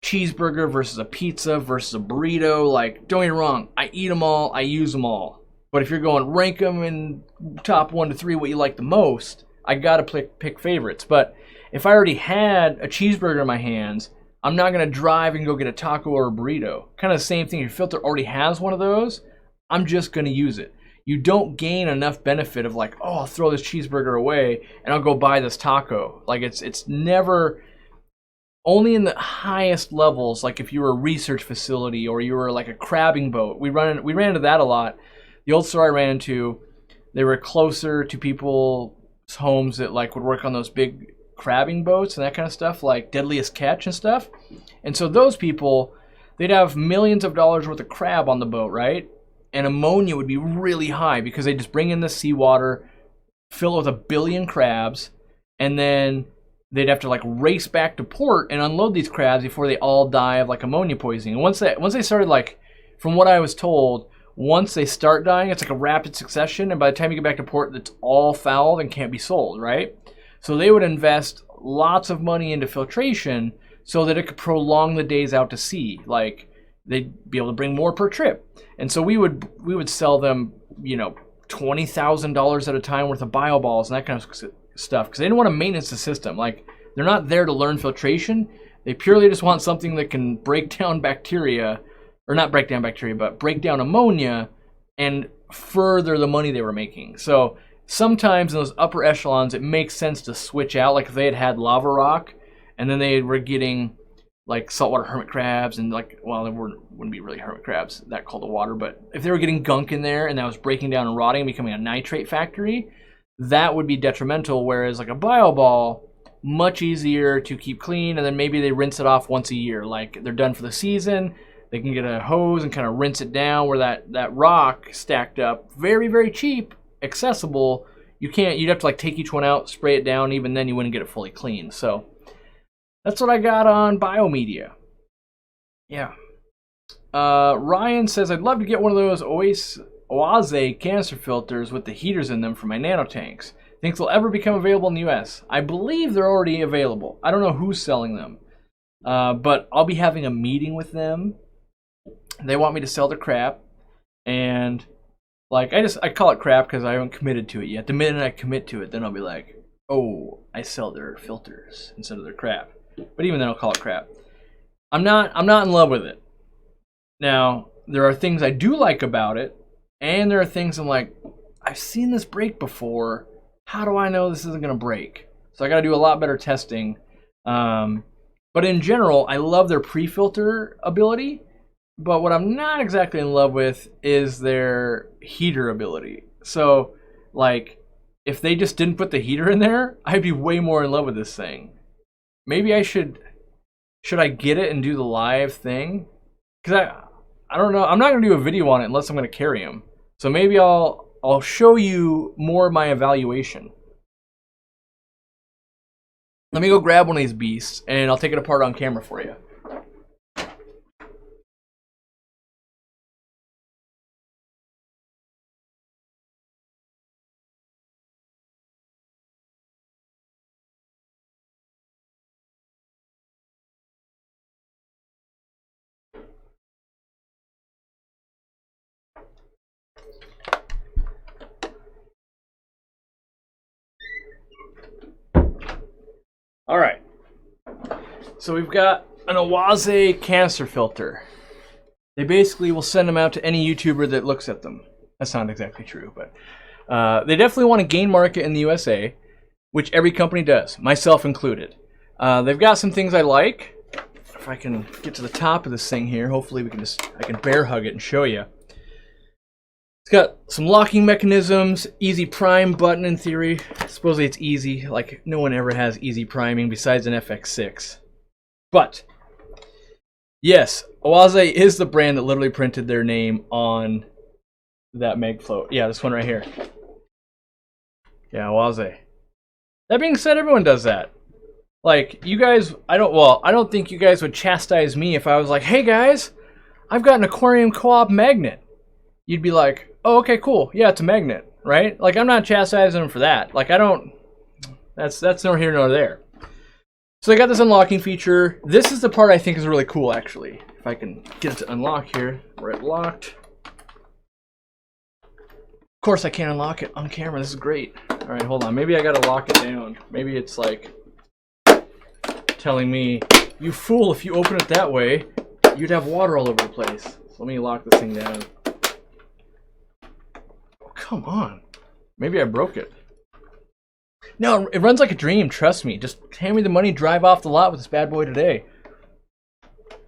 cheeseburger versus a pizza versus a burrito. Like, don't get me wrong, I eat them all, I use them all. But if you're going rank them in top 1 to 3 what you like the most, I gotta pick favorites. But if I already had a cheeseburger in my hands, I'm not gonna drive and go get a taco or a burrito. Kind of the same thing. If your filter already has one of those, I'm just gonna use it. You don't gain enough benefit of like, oh, I'll throw this cheeseburger away and I'll go buy this taco. Like, it's never, only in the highest levels, like if you were a research facility or you were like a crabbing boat. We ran into that a lot. The old store I ran into, they were closer to people's homes that like would work on those big crabbing boats and that kind of stuff, like Deadliest Catch and stuff. And so those people, they'd have millions of dollars worth of crab on the boat, right? And ammonia would be really high because they just bring in the seawater, fill it with 1 billion crabs, and then they'd have to like race back to port and unload these crabs before they all die of like ammonia poisoning. And once they started, like, from what I was told, once they start dying, it's like a rapid succession, and by the time you get back to port, it's all fouled and can't be sold, right? So they would invest lots of money into filtration so that it could prolong the days out to sea. Like, they'd be able to bring more per trip. And so we would sell them, you know, $20,000 at a time worth of bio balls and that kind of stuff, because they didn't want to maintenance the system. Like, they're not there to learn filtration. They purely just want something that can break down bacteria, or not break down bacteria, but break down ammonia and further the money they were making. So sometimes in those upper echelons, it makes sense to switch out. Like if they had lava rock and then they were getting like saltwater hermit crabs and like, well, they wouldn't be really hermit crabs that cold of water, but if they were getting gunk in there and that was breaking down and rotting and becoming a nitrate factory, that would be detrimental. Whereas like a bio ball, much easier to keep clean, and then maybe they rinse it off once a year. Like they're done for the season, they can get a hose and kind of rinse it down where that rock stacked up. Very, very cheap, accessible. You'd have to like take each one out, spray it down, even then you wouldn't get it fully clean. So that's what I got on biomedia. Yeah. Ryan says, I'd love to get one of those Oase canister filters with the heaters in them for my nanotanks. Think they'll ever become available in the US? I believe they're already available. I don't know who's selling them. But I'll be having a meeting with them. They want me to sell their crap. And like I call it crap because I haven't committed to it yet. The minute I commit to it, then I'll be like, oh, I sell their filters instead of their crap. But even then I'll call it crap. I'm not in love with it. Now, there are things I do like about it, and there are things I'm like, I've seen this break before. How do I know this isn't going to break? So I got to do a lot better testing. But in general, I love their pre-filter ability. But what I'm not exactly in love with is their heater ability. So, like, if they just didn't put the heater in there, I'd be way more in love with this thing. Maybe I should I get it and do the live thing? Because I don't know. I'm not going to do a video on it unless I'm going to carry them. So maybe I'll show you more of my evaluation. Let me go grab one of these beasts and I'll take it apart on camera for you. All right, so we've got an Oase canister filter. They basically will send them out to any YouTuber that looks at them. That's not exactly true, but they definitely want to gain market in the USA, which every company does, myself included. They've got some things I like. If I can get to the top of this thing here, hopefully I can bear hug it and show you. It's got some locking mechanisms, easy prime button in theory. Supposedly it's easy, like no one ever has easy priming besides an FX6. But, yes, Oase is the brand that literally printed their name on that Meg float. Yeah, this one right here. Yeah, Oase. That being said, everyone does that. Like, you guys, I don't think you guys would chastise me if I was like, hey guys, I've got an aquarium co-op magnet. You'd be like, oh, okay, cool. Yeah, it's a magnet, right? Like, I'm not chastising them for that. Like, that's nor here nor there. So they got this unlocking feature. This is the part I think is really cool, actually. If I can get it to unlock here, where it locked. Of course, I can't unlock it on camera. This is great. All right, hold on. Maybe I gotta lock it down. Maybe it's like telling me, you fool, if you open it that way, you'd have water all over the place. So let me lock this thing down. Come on. Maybe I broke it. No, it runs like a dream, trust me. Just hand me the money, drive off the lot with this bad boy today.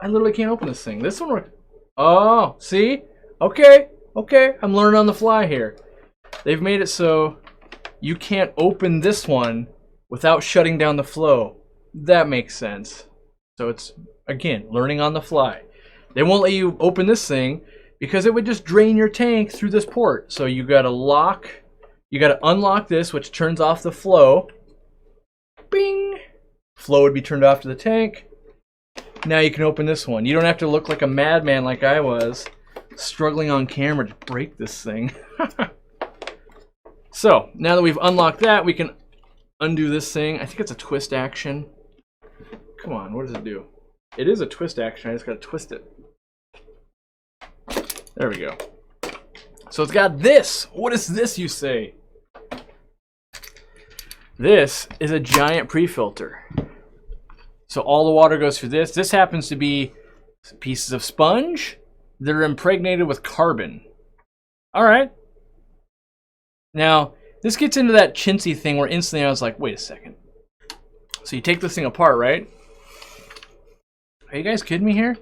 I literally can't open this thing. This one worked. Oh, see? Okay, I'm learning on the fly here. They've made it so you can't open this one without shutting down the flow. That makes sense. So it's, again, learning on the fly. They won't let you open this thing because it would just drain your tank through this port. So you gotta unlock this, which turns off the flow. Bing! Flow would be turned off to the tank. Now you can open this one. You don't have to look like a madman like I was, struggling on camera to break this thing. So, now that we've unlocked that, we can undo this thing. I think it's a twist action. Come on, what does it do? It is a twist action, I just gotta twist it. There we go. So it's got this. What is this, you say? This is a giant pre-filter. So all the water goes through this. This happens to be pieces of sponge that are impregnated with carbon. All right. Now, this gets into that chintzy thing where instantly I was like, wait a second. So you take this thing apart, right? Are you guys kidding me here?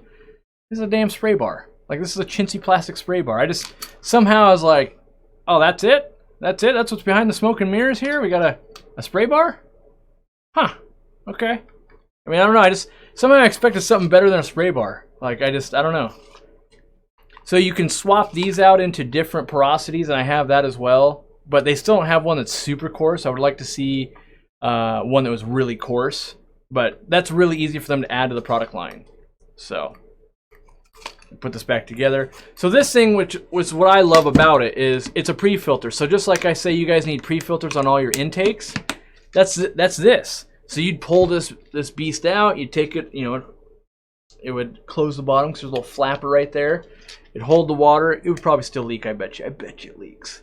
This is a damn spray bar. Like, this is a chintzy plastic spray bar. I just, somehow I was like, oh, that's it? That's it? That's what's behind the smoke and mirrors here? We got a spray bar? Huh. Okay. I mean, I don't know. I just, somehow I expected something better than a spray bar. Like, I don't know. So you can swap these out into different porosities, and I have that as well. But they still don't have one that's super coarse. I would like to see one that was really coarse. But that's really easy for them to add to the product line. So, put this back together. So this thing, which was what I love about it, is it's a pre-filter. So just like I say, you guys need pre-filters on all your intakes. That's this. So you'd pull this beast out. You'd take it, you know, it would close the bottom because there's a little flapper right there. It'd hold the water. It would probably still leak, I bet you. I bet you it leaks.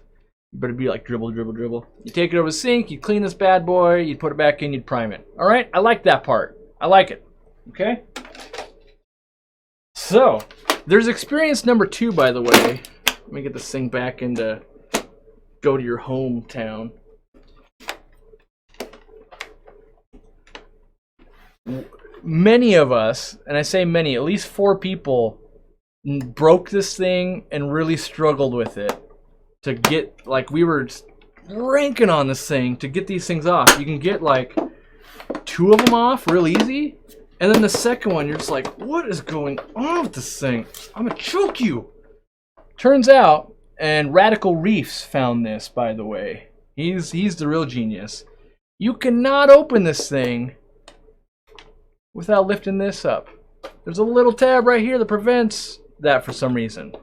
You better be like dribble, dribble, dribble. You take it over the sink, you clean this bad boy, you'd put it back in, you'd prime it. All right? I like that part. I like it. Okay? So, there's experience number 2, by the way. Let me get this thing back into go to your hometown. Many of us, and I say many, at least 4 people, broke this thing and really struggled with it. To get, like, we were ranking on this thing to get these things off. You can get, like, 2 of them off real easy. And then the second one, you're just like, what is going on with this thing? I'm gonna choke you. Turns out, and Radical Reefs found this, by the way. He's the real genius. You cannot open this thing without lifting this up. There's a little tab right here that prevents that for some reason.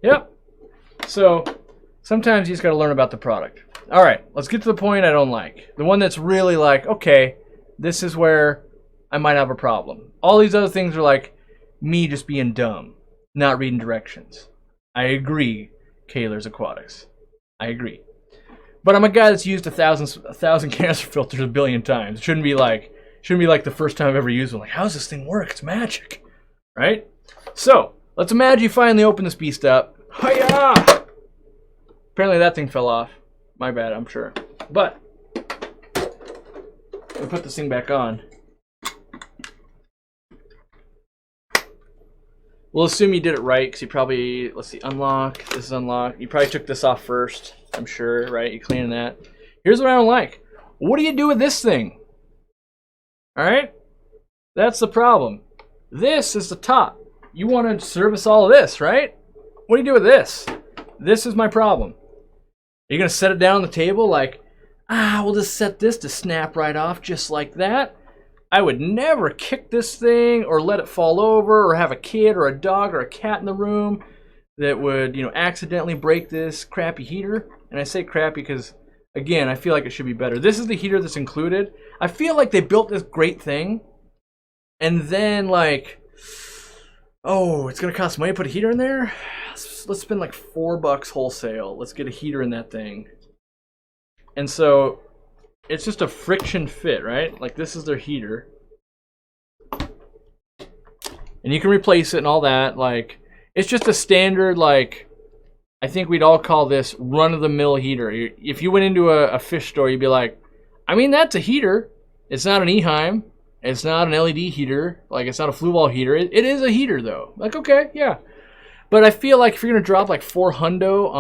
Yep. So, sometimes you just got to learn about the product. All right, let's get to the point I don't like. The one that's really like, okay, this is where I might have a problem. All these other things are like me just being dumb, not reading directions. I agree, Kaler's Aquatics. I agree. But I'm a guy that's used a thousand canister filters a billion times. It shouldn't be like the first time I've ever used one. Like, how does this thing work? It's magic, right? So, let's imagine you finally open this beast up. Hiya! Apparently that thing fell off. My bad, I'm sure. But we'll put this thing back on. We'll assume you did it right, because you probably, let's see, unlock. This is unlocked. You probably took this off first, I'm sure, right? You're cleaning that. Here's what I don't like. What do you do with this thing? Alright? That's the problem. This is the top. You want to service all of this, right? What do you do with this? This is my problem. Are you going to set it down on the table like, we'll just set this to snap right off just like that? I would never kick this thing or let it fall over or have a kid or a dog or a cat in the room that would, you know, accidentally break this crappy heater. And I say crappy because, again, I feel like it should be better. This is the heater that's included. I feel like they built this great thing and then like, oh, it's going to cost money to put a heater in there? Let's spend like $4 wholesale. Let's get a heater in that thing. And so it's just a friction fit, right? Like this is their heater. And you can replace it and all that. Like, it's just a standard, like, I think we'd all call this run-of-the-mill heater. If you went into a fish store, you'd be like, I mean, that's a heater. It's not an Eheim. It's not an LED heater. Like, it's not a flue ball heater. It is a heater, though. Like, okay, yeah. But I feel like if you're going to drop like $400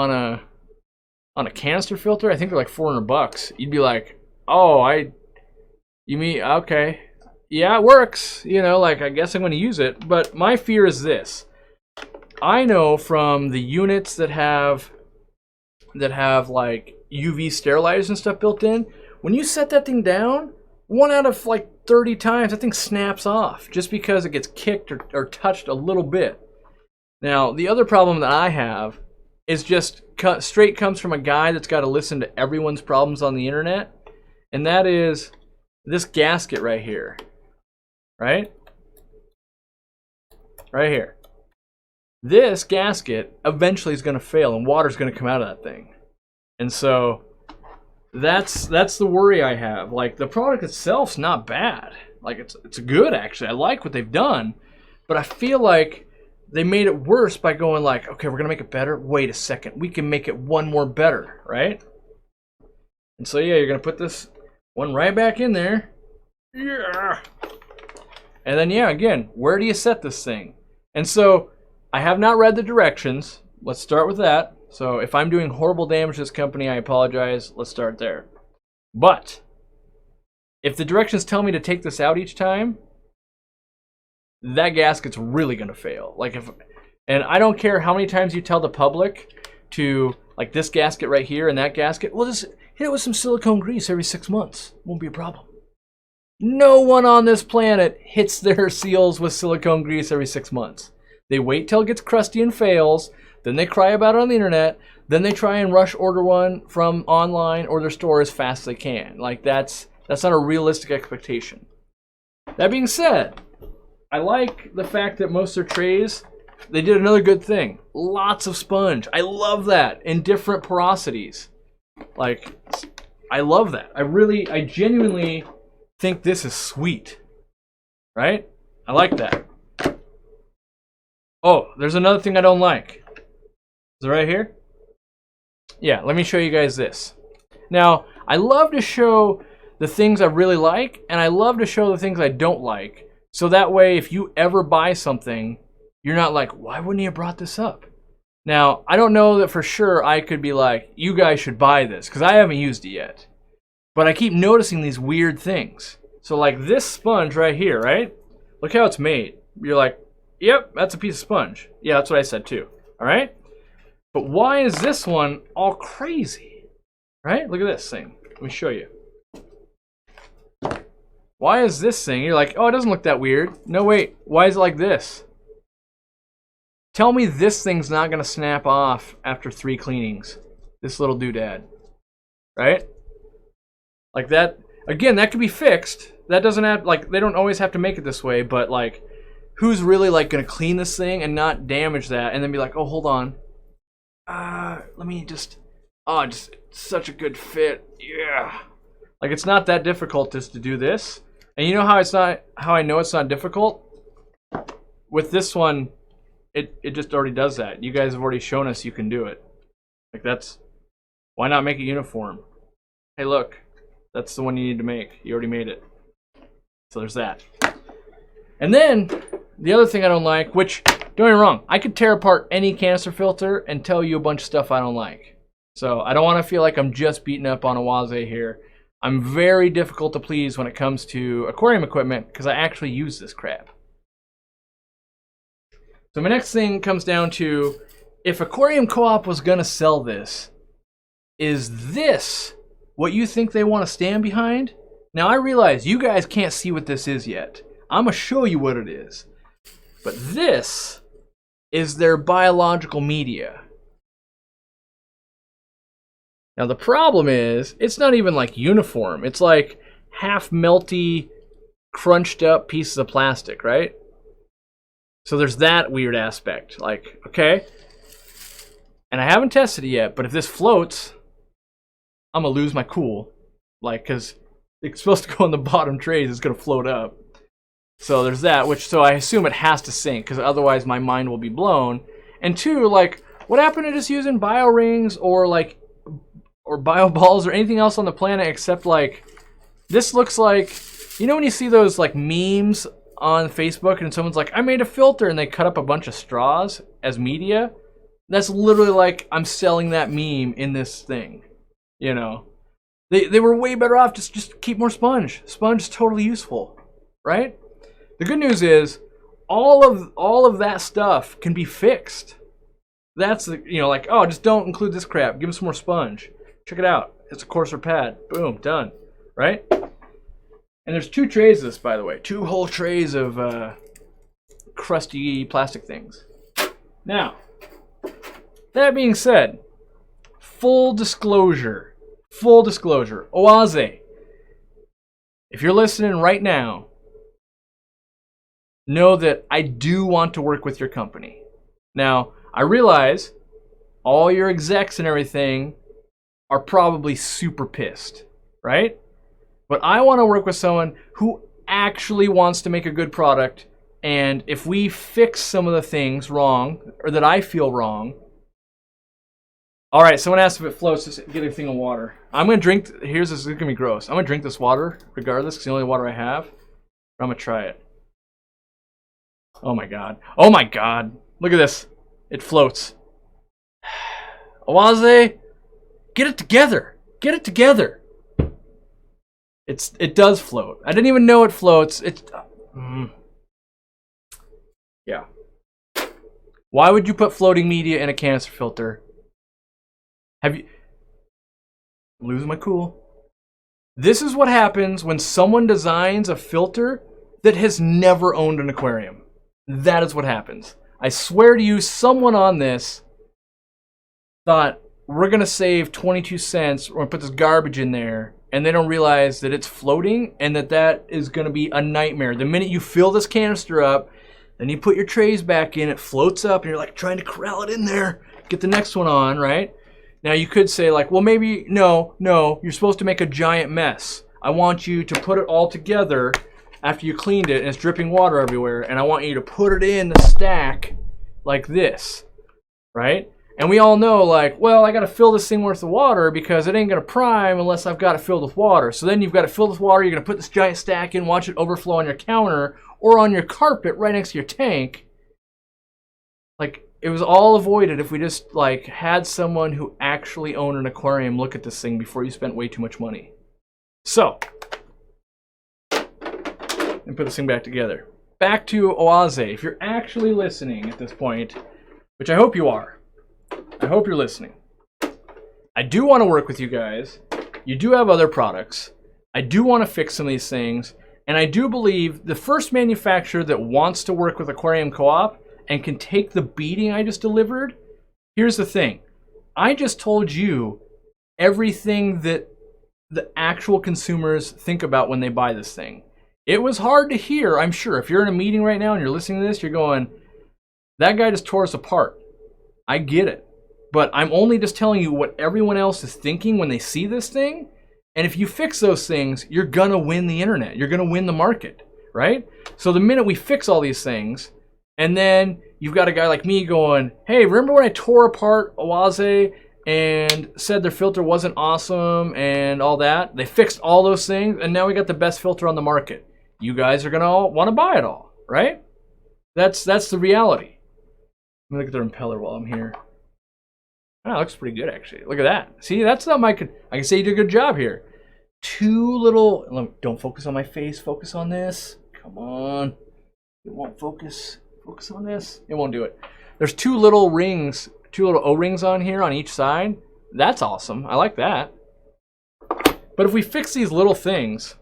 on a canister filter, I think they're like $400. You'd be like, oh, you mean, okay. Yeah, it works. You know, like, I guess I'm going to use it. But my fear is this. I know from the units that have like UV sterilizers and stuff built in, when you set that thing down, 1 out of like 30 times, that thing snaps off just because it gets kicked or touched a little bit. Now, the other problem that I have is just straight comes from a guy that's got to listen to everyone's problems on the internet, and that is this gasket right here, right? Right here. This gasket eventually is going to fail and water's going to come out of that thing. And so that's the worry I have. Like, the product itself's not bad. Like, it's good, actually. I like what they've done. But I feel like they made it worse by going like, okay, we're going to make it better. Wait a second. We can make it one more better, right? And so, yeah, you're going to put this one right back in there. Yeah. And then, yeah, again, where do you set this thing? And so I have not read the directions. Let's start with that. So if I'm doing horrible damage to this company, I apologize. Let's start there. But if the directions tell me to take this out each time, that gasket's really going to fail. And I don't care how many times you tell the public to, like, this gasket right here and that gasket, well, just hit it with some silicone grease every 6 months. Won't be a problem. No one on this planet hits their seals with silicone grease every 6 months. They wait till it gets crusty and fails, then they cry about it on the internet, then they try and rush order one from online or their store as fast as they can. Like, that's not a realistic expectation. That being said, I like the fact that most of their trays, they did another good thing. Lots of sponge. I love that in different porosities. Like, I love that. I genuinely think this is sweet. Right? I like that. Oh, there's another thing I don't like. Is it right here? Yeah, let me show you guys this. Now, I love to show the things I really like, and I love to show the things I don't like. So that way, if you ever buy something, you're not like, why wouldn't you have brought this up? Now, I don't know that for sure I could be like, you guys should buy this, because I haven't used it yet. But I keep noticing these weird things. So like this sponge right here, right? Look how it's made. You're like, yep, that's a piece of sponge. Yeah, that's what I said too. All right? But why is this one all crazy? Right? Look at this thing. Let me show you. Why is this thing? You're like, oh, it doesn't look that weird. No, wait. Why is it like this? Tell me this thing's not going to snap off after 3 cleanings. This little doodad. Right? Like that. Again, that could be fixed. That doesn't have, like, they don't always have to make it this way, but like, who's really like going to clean this thing and not damage that and then be like, oh, hold on. Let me just such a good fit. Yeah. Like, it's not that difficult just to do this. And you know how I know it's not difficult? With this one, it just already does that. You guys have already shown us you can do it. Like, why not make it uniform? Hey, look, that's the one you need to make. You already made it. So there's that. And then, the other thing I don't like, which, don't get me wrong, I could tear apart any canister filter and tell you a bunch of stuff I don't like. So I don't want to feel like I'm just beating up on Oase here. I'm very difficult to please when it comes to aquarium equipment because I actually use this crap. So my next thing comes down to, if Aquarium Co-op was going to sell this, is this what you think they want to stand behind? Now I realize you guys can't see what this is yet. I'm going to show you what it is. But this is their biological media. Now the problem is, it's not even like uniform. It's like half melty, crunched up pieces of plastic, right? So there's that weird aspect. Like, okay. And I haven't tested it yet, but if this floats, I'm going to lose my cool. Like, because it's supposed to go in the bottom trays, it's going to float up. So there's that, so I assume it has to sink, because otherwise my mind will be blown. And 2, like, what happened to just using bio rings or bio balls or anything else on the planet except, like, this looks like, you know when you see those, like, memes on Facebook and someone's like, I made a filter, and they cut up a bunch of straws as media? That's literally like, I'm selling that meme in this thing, you know? They were way better off just keep more sponge. Sponge is totally useful, right? The good news is, all of that stuff can be fixed. That's the, like, oh, just don't include this crap. Give them some more sponge. Check it out. It's a coarser pad. Boom, done. Right? And there's 2 trays of this, by the way. 2 whole trays of crusty plastic things. Now, that being said, full disclosure. Oase, if you're listening right now, know that I do want to work with your company. Now, I realize all your execs and everything are probably super pissed, right? But I want to work with someone who actually wants to make a good product, and if we fix some of the things wrong, or that I feel wrong... All right, someone asked if it floats, just get a thing of water. I'm going to drink... This is going to be gross. I'm going to drink this water, regardless, because it's the only water I have. I'm going to try it. Oh my god. Oh my god. Look at this. It floats. Oase, get it together. Get it together. It does float. I didn't even know it floats. Yeah. Why would you put floating media in a canister filter? Have you... I'm losing my cool. This is what happens when someone designs a filter that has never owned an aquarium. That is what happens. I swear to you, someone on this thought, we're going to save 22 cents, we're going to put this garbage in there, and they don't realize that it's floating and that is going to be a nightmare. The minute you fill this canister up, then you put your trays back in, it floats up, and you're like trying to corral it in there, get the next one on, right? Now you could say like, well maybe, no, you're supposed to make a giant mess. I want you to put it all together after you cleaned it and it's dripping water everywhere, and I want you to put it in the stack like this, right? And we all know like, well, I got to fill this thing worth of water because it ain't going to prime unless I've got it filled with water. So then you've got to fill with water, you're going to put this giant stack in, watch it overflow on your counter or on your carpet right next to your tank. Like, it was all avoided if we just like had someone who actually owned an aquarium look at this thing before you spent way too much money. So, and put this thing back together. Back to Oase. If you're actually listening at this point, which I hope you are, I hope you're listening. I do want to work with you guys. You do have other products. I do want to fix some of these things. And I do believe the first manufacturer that wants to work with Aquarium Co-op and can take the beating I just delivered, here's the thing. I just told you everything that the actual consumers think about when they buy this thing. It was hard to hear, I'm sure. If you're in a meeting right now and you're listening to this, you're going, that guy just tore us apart. I get it. But I'm only just telling you what everyone else is thinking when they see this thing. And if you fix those things, you're going to win the internet. You're going to win the market, right? So the minute we fix all these things, and then you've got a guy like me going, hey, remember when I tore apart Oase and said their filter wasn't awesome and all that? They fixed all those things, and now we got the best filter on the market. You guys are going to want to buy it all, right? That's the reality. Let me look at the impeller while I'm here. Oh, it looks pretty good, actually. Look at that. See, that's something I can say you did a good job here. Two little... Don't focus on my face. Focus on this. Come on. It won't focus. Focus on this. It won't do it. There's two little rings, two little O-rings on here on each side. That's awesome. I like that. But if we fix these little things,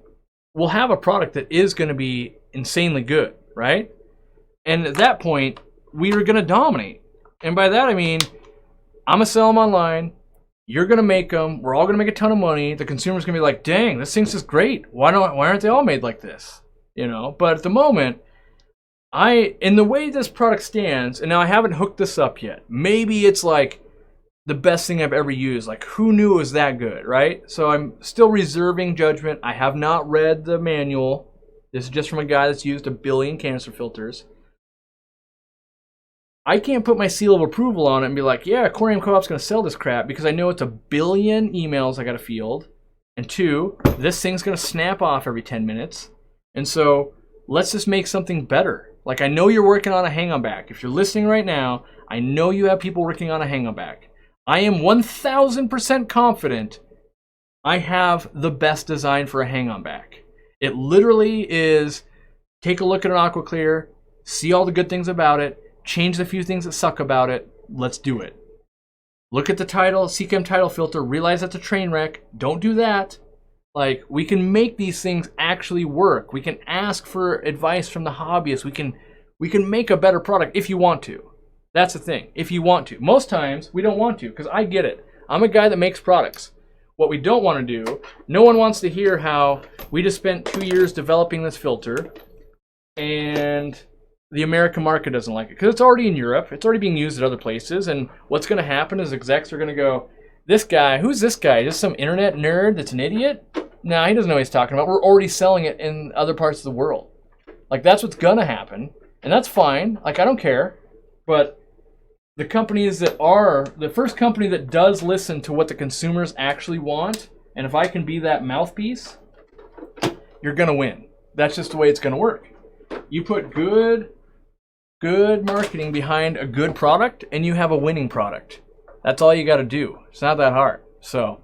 we'll have a product that is going to be insanely good, right? And at that point, we are going to dominate. And by that, I mean, I'm going to sell them online. You're going to make them. We're all going to make a ton of money. The consumer's going to be like, dang, this thing's just great. Why aren't they all made like this? You know, but at the moment, in the way this product stands, and now I haven't hooked this up yet, maybe it's like the best thing I've ever used. Like, who knew it was that good, right? So I'm still reserving judgment. I have not read the manual. This is just from a guy that's used 1 billion canister filters. I can't put my seal of approval on it and be like, yeah, Aquarium Co-op's going to sell this crap, because I know it's 1 billion emails I got to field. And 2, this thing's going to snap off every 10 minutes. And so let's just make something better. Like, I know you're working on a hang-on back. If you're listening right now, I know you have people working on a hang-on back. I am 1000% confident I have the best design for a hang-on back. It literally is take a look at an AquaClear, see all the good things about it, change the few things that suck about it, let's do it. Look at the title, CChem title filter, realize that's a train wreck, don't do that. Like, we can make these things actually work. We can ask for advice from the hobbyists. We can make a better product if you want to. That's the thing, if you want to. Most times, we don't want to, because I get it. I'm a guy that makes products. What we don't want to do, no one wants to hear how we just spent 2 years developing this filter, and the American market doesn't like it because it's already in Europe. It's already being used at other places. And what's going to happen is execs are going to go, this guy, who's this guy? Just some internet nerd that's an idiot? Nah, he doesn't know what he's talking about. We're already selling it in other parts of the world. Like, that's what's going to happen. And that's fine. Like, I don't care. But the companies that are, the first company that does listen to what the consumers actually want, and if I can be that mouthpiece, you're going to win. That's just the way it's going to work. You put good marketing behind a good product, and you have a winning product. That's all you got to do. It's not that hard. So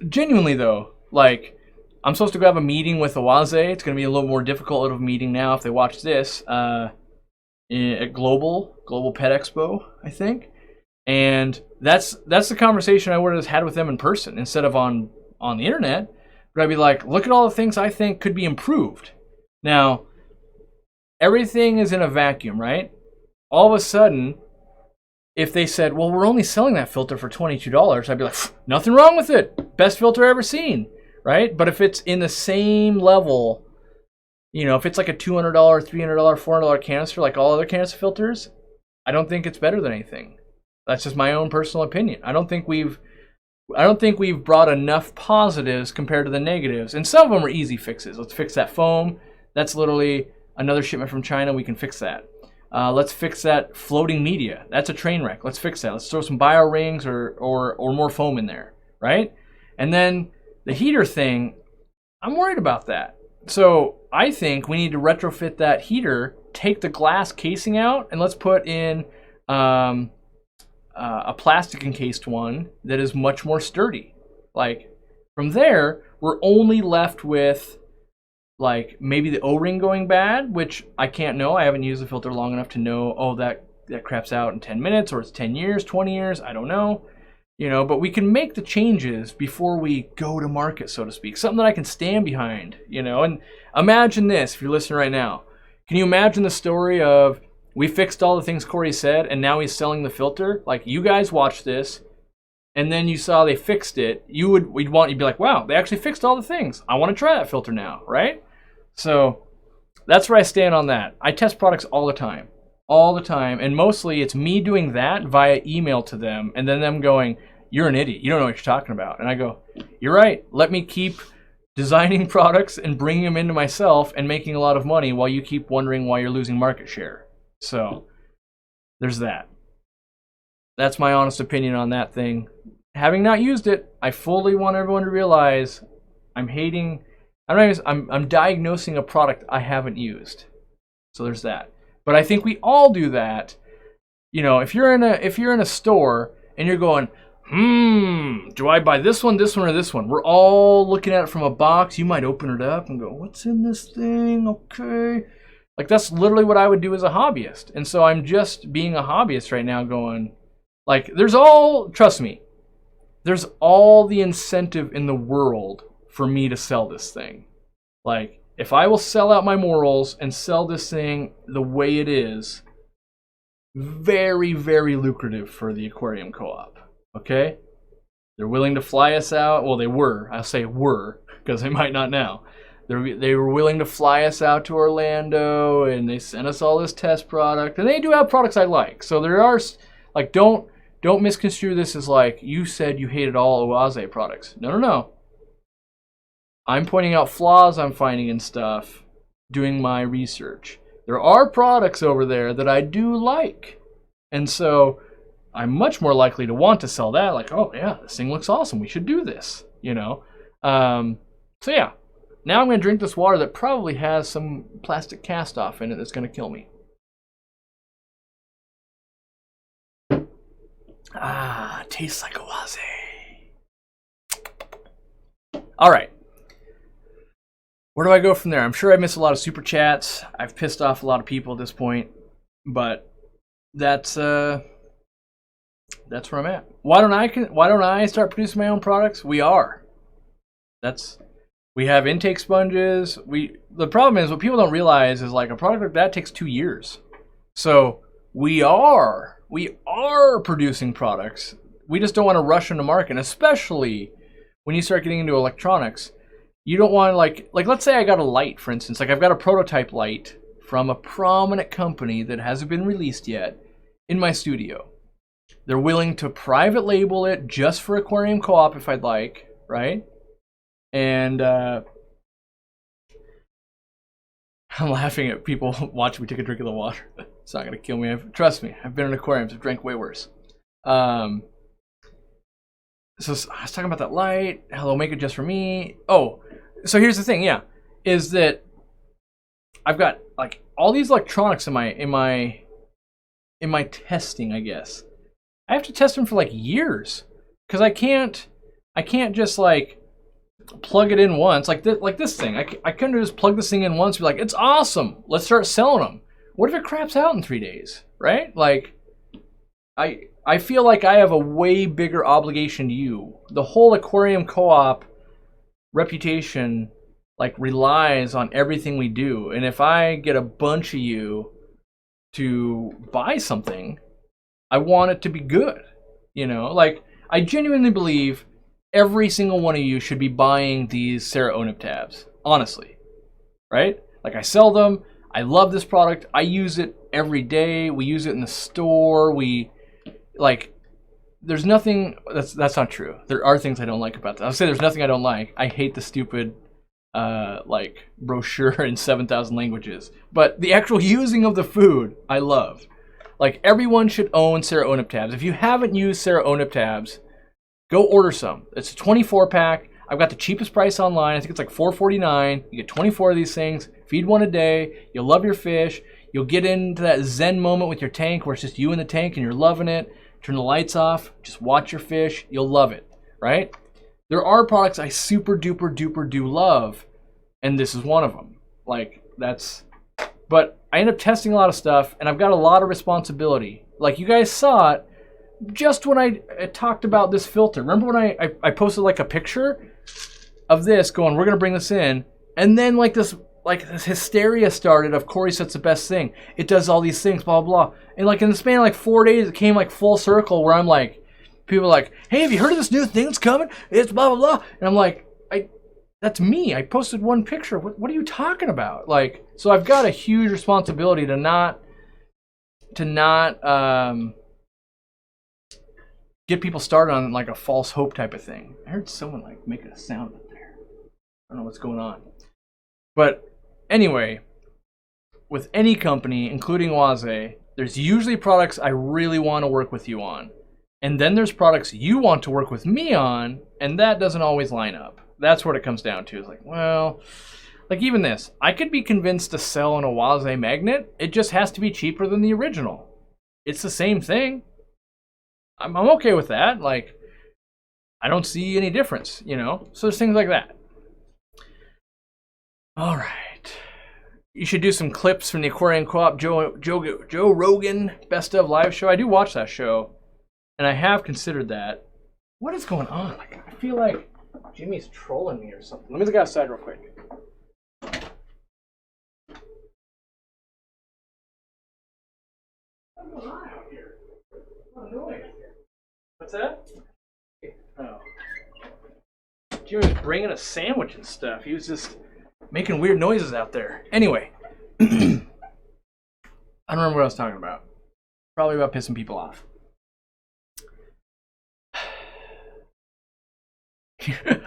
genuinely though, like, I'm supposed to go have a meeting with Oase. It's going to be a little more difficult of a meeting now if they watch this at Global Pet Expo, I think. And that's the conversation I would have had with them in person instead of on the internet. But I'd be like, look at all the things I think could be improved. Now, everything is in a vacuum, right? All of a sudden, if they said, well, we're only selling that filter for $22, I'd be like, nothing wrong with it. Best filter I've ever seen, right? But if it's in the same level, you know, if it's like a $200, $300, $400 canister, like all other canister filters, I don't think it's better than anything. That's just my own personal opinion. I don't think we've brought enough positives compared to the negatives. And some of them are easy fixes. Let's fix that foam. That's literally another shipment from China. We can fix that. Let's fix that floating media. That's a train wreck. Let's fix that. Let's throw some bio rings or more foam in there, right? And then the heater thing, I'm worried about that. So I think we need to retrofit that heater, take the glass casing out, and let's put in a plastic encased one that is much more sturdy. Like, from there, we're only left with like maybe the O-ring going bad, which I can't know. I haven't used the filter long enough to know, oh, that craps out in 10 minutes or it's 10 years, 20 years, I don't know. You know, but we can make the changes before we go to market, so to speak. Something that I can stand behind, you know. And imagine this, if you're listening right now. Can you imagine the story of, we fixed all the things Corey said, and now he's selling the filter? Like, you guys watched this, and then you saw they fixed it. You'd be like, wow, they actually fixed all the things. I want to try that filter now, right? So that's where I stand on that. I test products all the time. And mostly it's me doing that via email to them, and then them going, you're an idiot. You don't know what you're talking about. And I go, you're right. Let me keep designing products and bringing them into myself and making a lot of money while you keep wondering why you're losing market share. So there's that. That's my honest opinion on that thing. Having not used it, I fully want everyone to realize I'm diagnosing a product I haven't used. So there's that. But I think we all do that. You know, if you're in a store and you're going, do I buy this one, or this one? We're all looking at it from a box. You might open it up and go, what's in this thing? Okay. Like, that's literally what I would do as a hobbyist. And so I'm just being a hobbyist right now going, like, trust me, there's all the incentive in the world for me to sell this thing. Like, if I will sell out my morals and sell this thing the way it is, very, very lucrative for the aquarium co-op. Okay? They're willing to fly us out. Well, they were. I'll say were, because they might not now. They were willing to fly us out to Orlando, and they sent us all this test product. And they do have products I like. So there are, like, don't misconstrue this as like, you said you hated all Oase products. No. I'm pointing out flaws I'm finding in stuff, doing my research. There are products over there that I do like. And so I'm much more likely to want to sell that. Like, oh yeah, this thing looks awesome. We should do this, you know? So yeah. Now I'm going to drink this water that probably has some plastic cast off in it that's going to kill me. Tastes like Oase. All right. Where do I go from there? I'm sure I missed a lot of super chats. I've pissed off a lot of people at this point, but that's where I'm at. Why don't I start producing my own products? We have intake sponges. The problem is, what people don't realize is, like, a product like that takes 2 years. So we are producing products. We just don't want to rush into market, and especially when you start getting into electronics. You don't want to, like let's say I got a light, for instance. Like, I've got a prototype light from a prominent company that hasn't been released yet in my studio. They're willing to private label it just for Aquarium Co-op if I'd like, right? And I'm laughing at people watching me take a drink of the water. It's not going to kill me. Trust me, I've been in aquariums. I've drank way worse. So I was talking about that light, how they'll make it just for me. Oh, so here's the thing, yeah, is that I've got like all these electronics in my testing, I guess. I have to test them for like years because I can't just like plug it in once like this thing. I couldn't just plug this thing in once and be like, it's awesome, let's start selling them. What if it craps out in 3 days, right? Like, I feel like I have a way bigger obligation to you. The whole Aquarium Co-op reputation like relies on everything we do, and if I get a bunch of you to buy something, I want it to be good. You know, like I genuinely believe every single one of you should be buying these Sarah Onip tabs, honestly, right? Like I sell them. I love this product. I use it every day. We use it in the store. There's nothing, that's not true. There are things I don't like about that. I'll say there's nothing I don't like. I hate the stupid, brochure in 7,000 languages. But the actual using of the food, I love. Like, everyone should own Sarah Onip tabs. If you haven't used Sarah Onip tabs, go order some. It's a 24-pack. I've got the cheapest price online. I think it's like $4.49. You get 24 of these things. Feed one a day. You'll love your fish. You'll get into that zen moment with your tank where it's just you in the tank and you're loving it. Turn the lights off. Just watch your fish. You'll love it, right? There are products I super duper duper do love, and this is one of them. But I end up testing a lot of stuff, and I've got a lot of responsibility. Like you guys saw it just when I talked about this filter. Remember when I posted like a picture of this going, we're going to bring this in, and then this hysteria started of Corey said it's the best thing. It does all these things, blah, blah, blah. And in the span of 4 days, it came full circle where I'm like, people are like, hey, have you heard of this new thing that's coming? It's blah, blah, blah. And I'm like, that's me. I posted one picture. What are you talking about? So I've got a huge responsibility to not get people started on a false hope type of thing. I heard someone making a sound up there. I don't know what's going on. But anyway, with any company, including Oase, there's usually products I really want to work with you on. And then there's products you want to work with me on, and that doesn't always line up. That's what it comes down to. It's even this. I could be convinced to sell an Oase magnet. It just has to be cheaper than the original. It's the same thing. I'm okay with that. I don't see any difference, So there's things like that. All right. You should do some clips from the Aquarium Co-op Joe Rogan Best of Live show. I do watch that show, and I have considered that. What is going on? I feel like Jimmy's trolling me or something. Let me look outside real quick. What's going on out here? What noise? What's that? Oh. Jimmy was bringing a sandwich and stuff. He was just making weird noises out there. Anyway. I don't remember what I was talking about. Probably about pissing people off.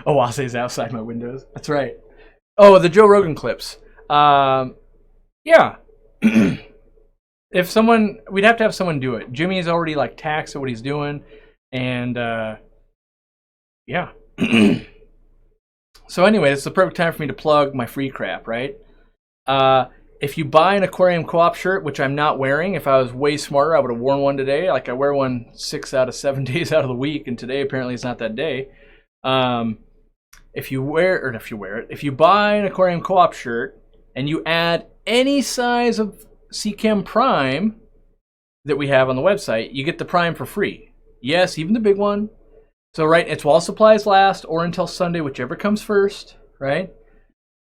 Oase's outside my windows. That's right. Oh, the Joe Rogan clips. Yeah. If someone, we'd have to have someone do it. Jimmy's already taxed at what he's doing, and yeah. So anyway, it's the perfect time for me to plug my free crap, right? If you buy an Aquarium Co-op shirt, which I'm not wearing, if I was way smarter, I would have worn one today. I wear one 6 out of 7 days out of the week, and today apparently is not that day. If you buy an Aquarium Co-op shirt and you add any size of Seachem Prime that we have on the website, you get the Prime for free. Yes, even the big one. So, right, it's while supplies last or until Sunday, whichever comes first, right?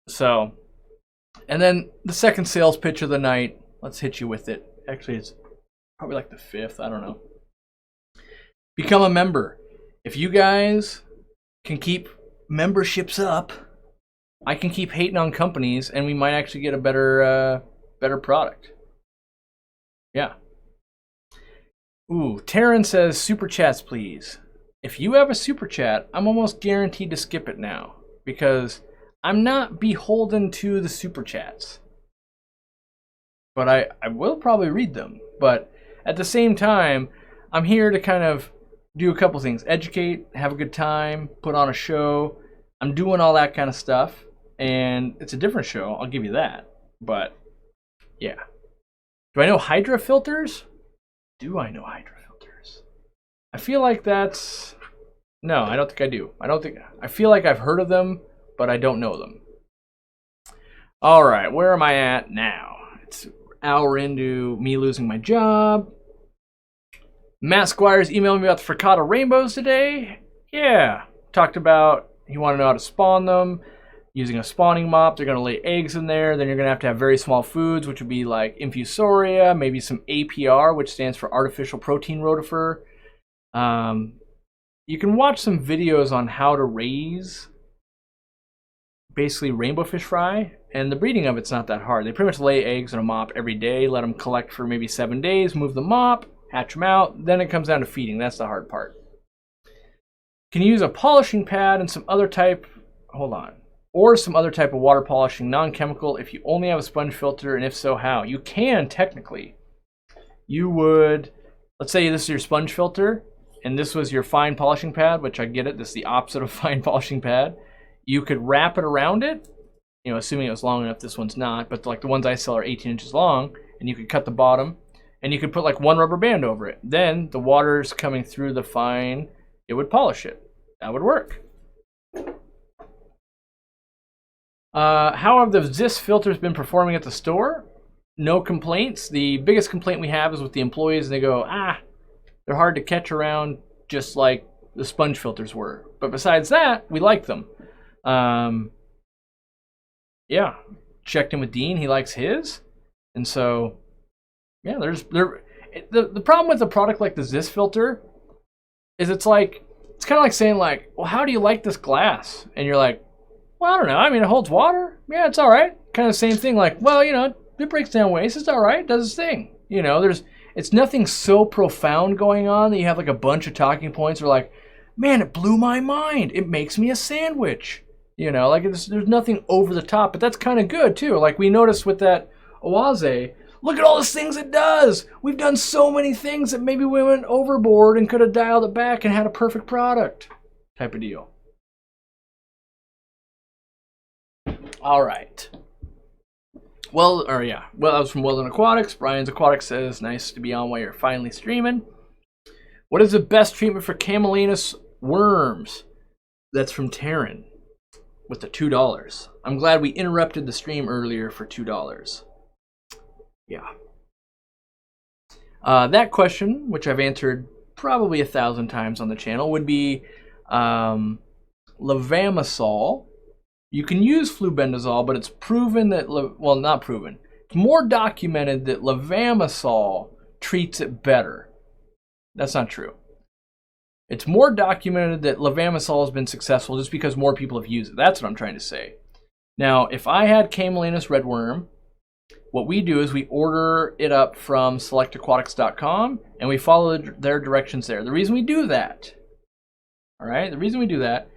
So, and then the second sales pitch of the night, let's hit you with it. Actually, it's probably the 5th, I don't know. Become a member. If you guys can keep memberships up, I can keep hating on companies, and we might actually get a better better product. Yeah. Ooh, Taryn says, super chats, please. If you have a super chat, I'm almost guaranteed to skip it now because I'm not beholden to the super chats. But I will probably read them. But at the same time, I'm here to kind of do a couple things. Educate, have a good time, put on a show. I'm doing all that kind of stuff. And it's a different show, I'll give you that. But, yeah. Do I know Hydra filters? Do I know Hydra filters? I feel like that's... No, I don't think I do. I feel like I've heard of them, but I don't know them. Alright, where am I at now? It's an hour into me losing my job. Matt Squires emailed me about the Frittata rainbows today. Yeah, talked about he wanted to know how to spawn them. Using a spawning mop, they're going to lay eggs in there. Then you're going to have very small foods, which would be like infusoria, maybe some APR, which stands for artificial protein rotifer. You can watch some videos on how to raise basically rainbow fish fry, and the breeding of it's not that hard. They pretty much lay eggs in a mop every day, let them collect for maybe 7 days, move the mop, hatch them out, then it comes down to feeding. That's the hard part. Can you use a polishing pad and some other type, or some other type of water polishing, non-chemical, if you only have a sponge filter, and if so, how? You can, technically. You would, let's say this is your sponge filter, and this was your fine polishing pad, which I get it, this is the opposite of fine polishing pad. You could wrap it around it, you know, assuming it was long enough. This one's not, but like the ones I sell are 18 inches long, and you could cut the bottom, and you could put like one rubber band over it. Then the water's coming through the fine, it would polish it. That would work. How have the Zis filters been performing at the store? No complaints. The biggest complaint we have is with the employees, and they go, they're hard to catch around, just like the sponge filters were. But besides that, we like them. Yeah, checked in with Dean. He likes his, and so yeah. The problem with a product like the Zis filter is it's kind of like saying like, well, how do you like this glass? And you're like, well, I don't know. I mean, it holds water. Yeah, it's all right. Kind of same thing. Like, well, you know, it breaks down waste. It's all right. It does its thing. You know, it's nothing so profound going on that you have like a bunch of talking points or like, man, it blew my mind. It makes me a sandwich. You know, like there's nothing over the top, but that's kind of good too. Like we noticed with that Oase, look at all the things it does. We've done so many things that maybe we went overboard and could have dialed it back and had a perfect product type of deal. All right. Well, that was from Weldon Aquatics. Brian's Aquatics says, nice to be on while you're finally streaming. What is the best treatment for Camellinus worms? That's from Taryn with the $2. I'm glad we interrupted the stream earlier for $2. Yeah. That question, which I've answered probably 1,000 times on the channel, would be levamisole. You can use flubendazole, but it's proven that, well, not proven. It's more documented that levamisole treats it better. That's not true. It's more documented that levamisole has been successful just because more people have used it. That's what I'm trying to say. Now, if I had Camellinus redworm, what we do is we order it up from selectaquatics.com and we follow their directions there. The reason we do that, all right, the reason we do that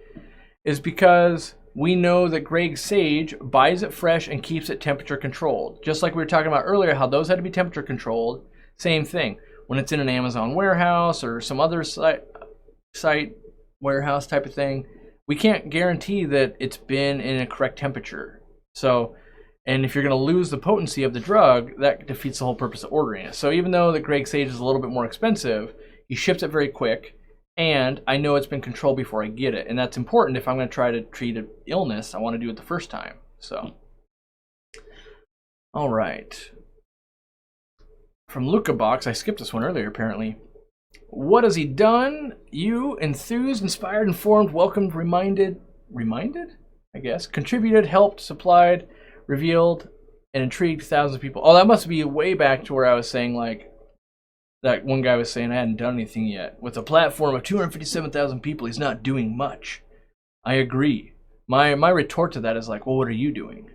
is because we know that Greg Sage buys it fresh and keeps it temperature controlled. Just like we were talking about earlier, how those had to be temperature controlled. Same thing. When it's in an Amazon warehouse or some other site warehouse type of thing, we can't guarantee that it's been in a correct temperature. So, and if you're going to lose the potency of the drug, that defeats the whole purpose of ordering it. So even though the Greg Sage is a little bit more expensive, he ships it very quick. And I know it's been controlled before I get it. And that's important if I'm going to try to treat an illness. I want to do it the first time. So, all right. From Luca Box, I skipped this one earlier apparently. What has he done? You, enthused, inspired, informed, welcomed, reminded, I guess, contributed, helped, supplied, revealed, and intrigued thousands of people. Oh, that must be way back to where I was saying like, that one guy was saying I hadn't done anything yet. With a platform of 257,000 people, he's not doing much. I agree. My retort to that is like, well, what are you doing?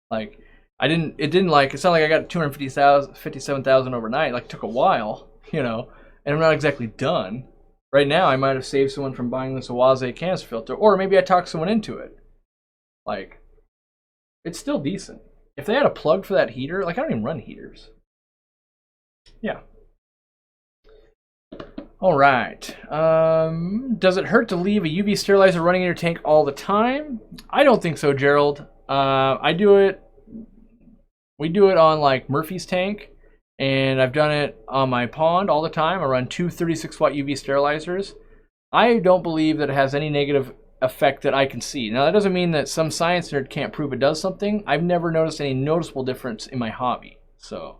Like, It didn't like, it's not like I got 57,000 overnight. Like, it took a while, you know, and I'm not exactly done. Right now, I might have saved someone from buying this Oase canister filter, or maybe I talked someone into it. Like, it's still decent. If they had a plug for that heater, like, I don't even run heaters. Yeah. All right. Does it hurt to leave a UV sterilizer running in your tank all the time? I don't think so, Gerald. I do it. We do it on like Murphy's tank, and I've done it on my pond all the time. I run two 36-watt UV sterilizers. I don't believe that it has any negative effect that I can see. Now, that doesn't mean that some science nerd can't prove it does something. I've never noticed any noticeable difference in my hobby. So,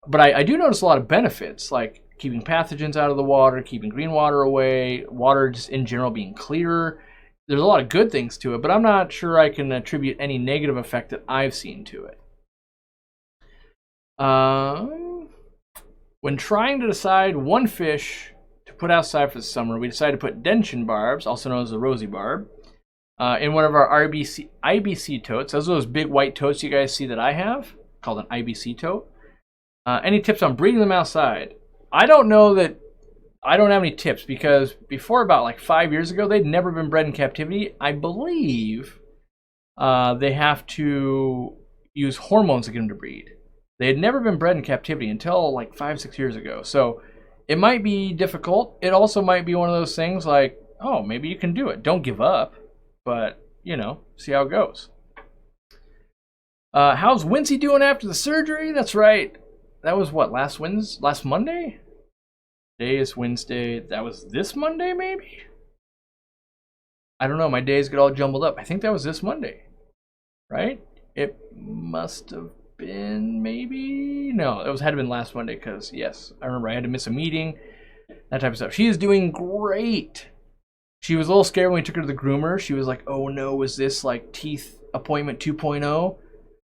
but I do notice a lot of benefits, like keeping pathogens out of the water, keeping green water away, water just in general being clearer. There's a lot of good things to it, but I'm not sure I can attribute any negative effect that I've seen to it. When trying to decide one fish to put outside for the summer, we decided to put Dention barbs, also known as the rosy barb, in one of our IBC totes. Those are those big white totes you guys see that I have, called an IBC tote. Any tips on breeding them outside? I don't know that. I don't have any tips, because before about like 5 years ago, they'd never been bred in captivity. I believe they have to use hormones to get them to breed. They had never been bred in captivity until like 5-6 years ago. So it might be difficult. It also might be one of those things like, oh, maybe you can do it. Don't give up, but, you know, see how it goes. How's Wincy doing after the surgery? That's right. That was what, last Monday? Today is Wednesday. That was this Monday, maybe? I don't know. My days get all jumbled up. I think that was this Monday, right? It must have been, maybe? No, it had to been last Monday, because, yes, I remember I had to miss a meeting, that type of stuff. She is doing great. She was a little scared when we took her to the groomer. She was like, oh no, is this like teeth appointment 2.0?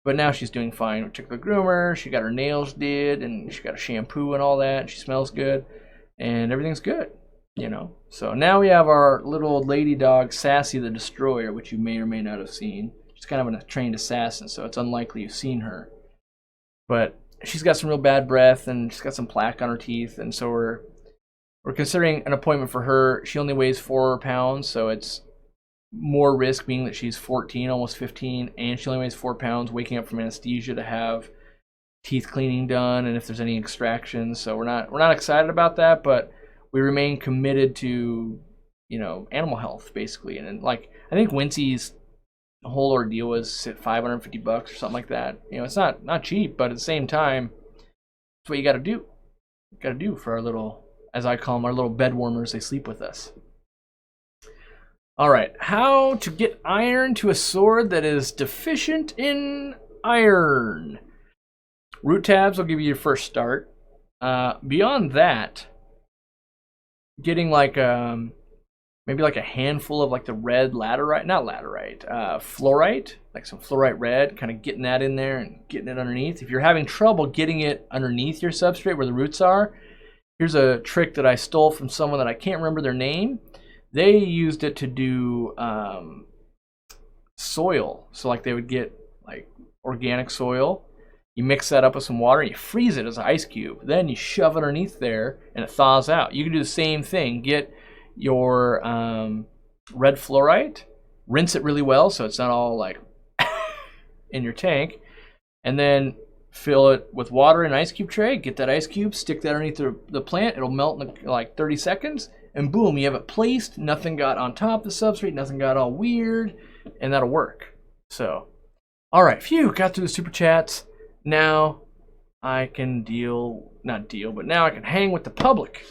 But now she's doing fine. We took the groomer, she got her nails did, and she got a shampoo and all that, and she smells good, and everything's good, you know. So now we have our little old lady dog, Sassy the Destroyer, which you may or may not have seen. She's kind of a trained assassin, so it's unlikely you've seen her. But she's got some real bad breath, and she's got some plaque on her teeth, and so we're considering an appointment for her. She only weighs 4 pounds, so it's more risk, being that she's 14, almost 15, and she only weighs 4 pounds, waking up from anesthesia to have teeth cleaning done, and if there's any extractions. So we're not excited about that, but we remain committed to, you know, animal health basically. And like, I think Wincy's whole ordeal was $550 or something like that. You know, it's not cheap, but at the same time, it's what you got to do. You got to do for our little, as I call them, our little bed warmers. They sleep with us. All right, how to get iron to a sword that is deficient in iron. Root tabs will give you your first start. Beyond that, getting like maybe like a handful of like the red laterite, not laterite, fluorite, like some fluorite red, kind of getting that in there and getting it underneath. If you're having trouble getting it underneath your substrate where the roots are, here's a trick that I stole from someone that I can't remember their name. They used it to do soil. So like they would get like organic soil. You mix that up with some water, and you freeze it as an ice cube. Then you shove it underneath there, and it thaws out. You can do the same thing. Get your red fluorite, rinse it really well so it's not all like in your tank, and then fill it with water in an ice cube tray. Get that ice cube, stick that underneath the plant. It'll melt in like 30 seconds, and boom, you have it placed. Nothing got on top of the substrate, nothing got all weird, and that'll work. So, all right, phew, got through the super chats. Now I can now I can hang with the public.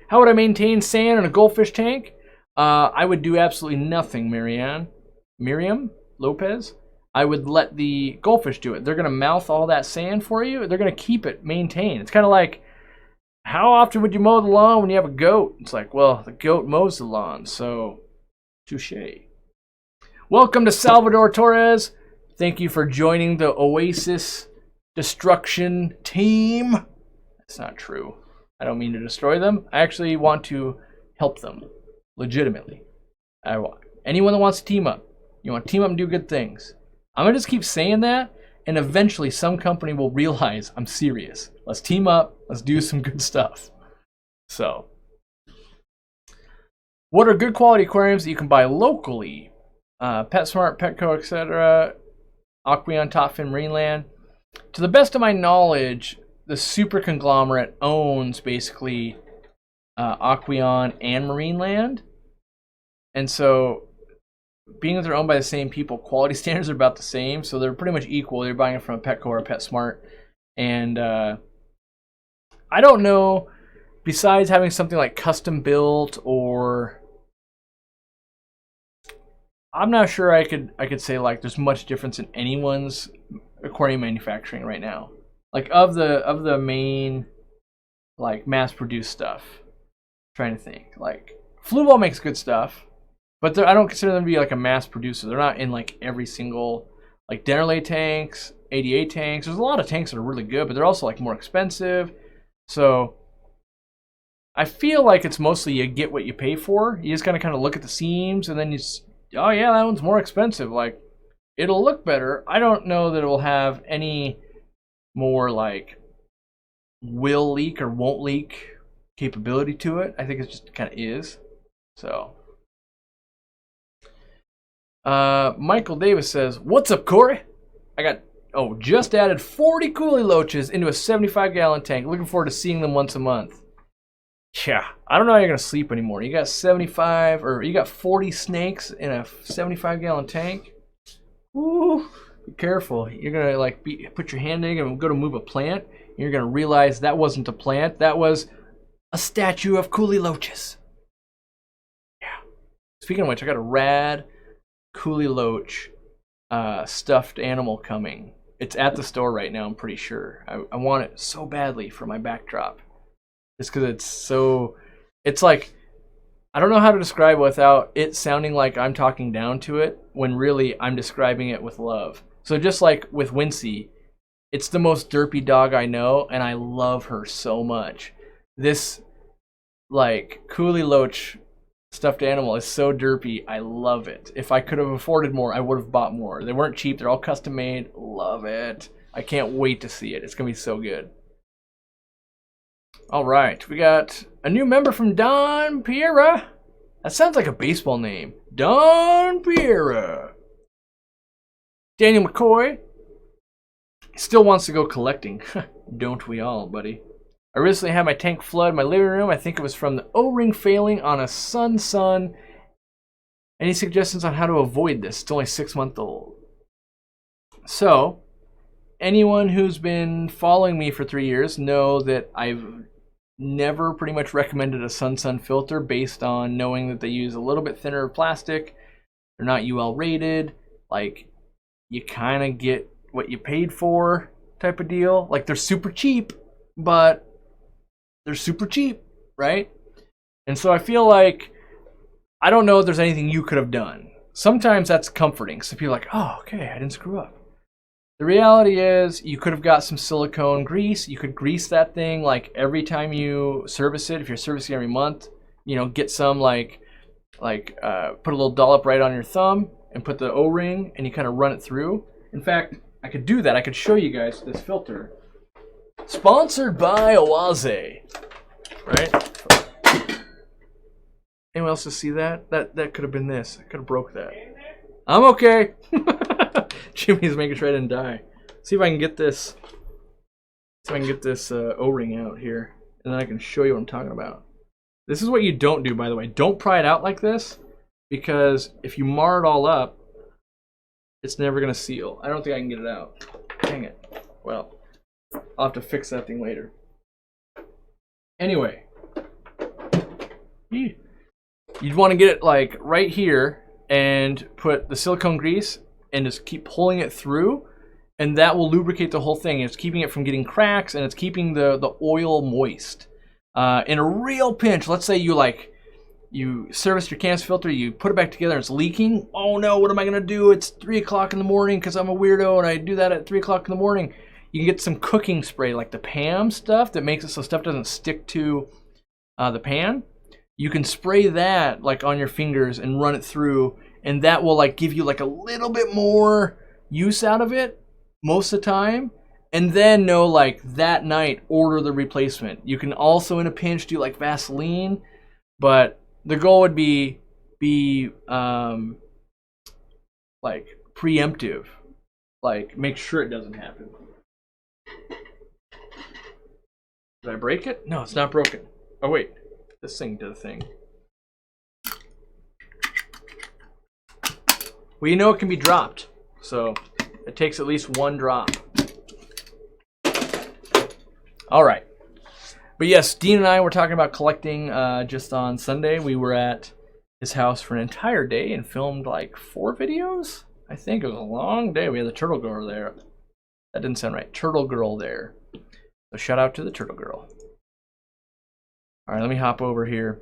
How would I maintain sand in a goldfish tank? I would do absolutely nothing, Miriam Lopez. I would let the goldfish do it. They're going to mouth all that sand for you. They're going to keep it maintained. It's kind of like, how often would you mow the lawn when you have a goat? It's like, well, the goat mows the lawn, so touche. Welcome to Salvador Torres. Thank you for joining the Oasis destruction team. That's not true. I don't mean to destroy them. I actually want to help them, legitimately. Anyone that wants to team up, you want to team up and do good things. I'm going to just keep saying that and eventually some company will realize I'm serious. Let's team up. Let's do some good stuff. So, what are good quality aquariums that you can buy locally? PetSmart, Petco, etc. Aquarium, Topfin, Marineland. To the best of my knowledge, the super conglomerate owns basically Aquarium and Marineland. And so, being that they're owned by the same people, quality standards are about the same. So they're pretty much equal. You're buying it from a Petco or a PetSmart. And I don't know, besides having something like custom built, or I'm not sure I could say like there's much difference in anyone's aquarium manufacturing right now. Like of the main like mass produced stuff. I'm trying to think. Like Fluval makes good stuff, but I don't consider them to be like a mass producer. They're not in like every single like Dennerley tanks, ADA tanks. There's a lot of tanks that are really good, but they're also like more expensive. So I feel like it's mostly you get what you pay for. You just gotta kind of look at the seams, and then you just, oh yeah, that one's more expensive. Like, it'll look better. I don't know that it will have any more like will leak or won't leak capability to it. I think it just kind of is. So, Michael Davis says, "What's up, Corey? I got just added 40 coolie loaches into a 75-gallon tank. Looking forward to seeing them once a month." Yeah, I don't know how you're gonna sleep anymore. You got 75 or you got 40 snakes in a 75-gallon tank. Ooh, be careful. You're gonna like put your hand in and go to move a plant. And you're gonna realize that wasn't a plant. That was a statue of coolie loaches. Yeah. Speaking of which, I got a rad coolie loach stuffed animal coming. It's at the store right now. I'm pretty sure. I want it so badly for my backdrop. Just because it's like, I don't know how to describe it without it sounding like I'm talking down to it, when really I'm describing it with love. So just like with Wincy, it's the most derpy dog I know, and I love her so much. This like coolie loach stuffed animal is so derpy, I love it. If I could have afforded more, I would have bought more. They weren't cheap, they're all custom made. Love it. I can't wait to see it. It's gonna be so good. All right, we got a new member from Don Piera. That sounds like a baseball name. Don Piera. Daniel McCoy still wants to go collecting. Don't we all, buddy? I recently had my tank flood my living room. I think it was from the O-ring failing on a Sun. Any suggestions on how to avoid this? It's only 6 months old. So, anyone who's been following me for 3 years know that I've never pretty much recommended a Sun filter based on knowing that they use a little bit thinner plastic. They're not UL rated. Like, you kind of get what you paid for type of deal. Like, they're super cheap, but they're super cheap, right? And so I feel like, I don't know if there's anything you could have done. Sometimes that's comforting. So people are like, oh, okay, I didn't screw up. The reality is, you could have got some silicone grease. You could grease that thing like every time you service it. If you're servicing every month, you know, get some put a little dollop right on your thumb and put the O-ring, and you kind of run it through. In fact, I could do that. I could show you guys this filter. Sponsored by Oase, right? Anyone else to see that? That could have been this. I could have broke that. I'm okay. Jimmy's making sure I didn't die. See if I can get this. See if I can get this O-ring out here, and then I can show you what I'm talking about. This is what you don't do, by the way. Don't pry it out like this, because if you mar it all up, it's never gonna seal. I don't think I can get it out. Dang it. Well, I'll have to fix that thing later. Anyway, you'd want to get it like right here and put the silicone grease and just keep pulling it through, and that will lubricate the whole thing. It's keeping it from getting cracks, and it's keeping the oil moist. In a real pinch, let's say you serviced your canister filter, you put it back together and it's leaking. Oh no, what am I gonna do? It's 3 o'clock in the morning because I'm a weirdo and I do that at 3 o'clock in the morning. You can get some cooking spray, like the Pam stuff that makes it so stuff doesn't stick to the pan. You can spray that like on your fingers and run it through, and that will like give you like a little bit more use out of it. most of the time, and then know like that night order the replacement. You can also in a pinch do like Vaseline, but the goal would be like preemptive, like make sure it doesn't happen. Did I break it? No, it's not broken. Oh wait, this thing did a thing. Well, you know it can be dropped, so it takes at least one drop. All right. But yes, Dean and I were talking about collecting just on Sunday. We were at his house for an entire day and filmed like 4 videos. I think it was a long day. We had the turtle girl there. That didn't sound right. Turtle girl there. So shout out to the turtle girl. All right, let me hop over here.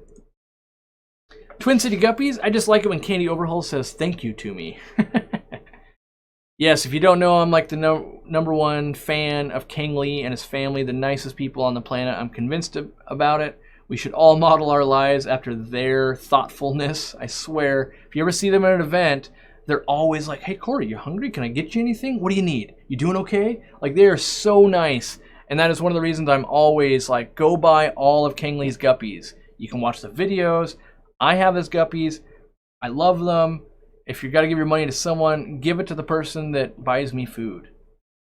Twin City Guppies, I just like it when Candy Overhaul says thank you to me. Yes, if you don't know, I'm like the number one fan of Kang Lee and his family, the nicest people on the planet. I'm convinced about it. We should all model our lives after their thoughtfulness. I swear, if you ever see them at an event, they're always like, hey, Corey, you hungry? Can I get you anything? What do you need? You doing okay? Like, they are so nice. And that is one of the reasons I'm always like, go buy all of Kang Lee's guppies. You can watch the videos. I have his guppies. I love them. If you got to give your money to someone, give it to the person that buys me food.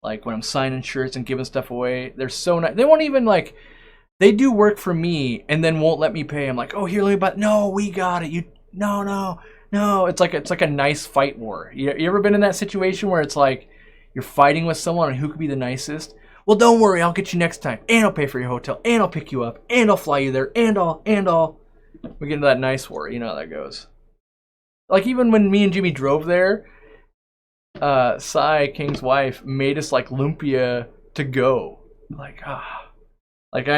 Like when I'm signing shirts and giving stuff away, they're so nice. They won't even like, they do work for me and then won't let me pay. I'm like, oh, here, let me buy. No, we got it. No. It's like a nice fight war. You ever been in that situation where it's like you're fighting with someone and who could be the nicest? Well, don't worry, I'll get you next time, and I'll pay for your hotel, and I'll pick you up, and I'll fly you there, and all. We get into that nice war. You know how that goes. Like, even when me and Jimmy drove there, Sai, King's wife, made us, like, lumpia to go. Like, Like,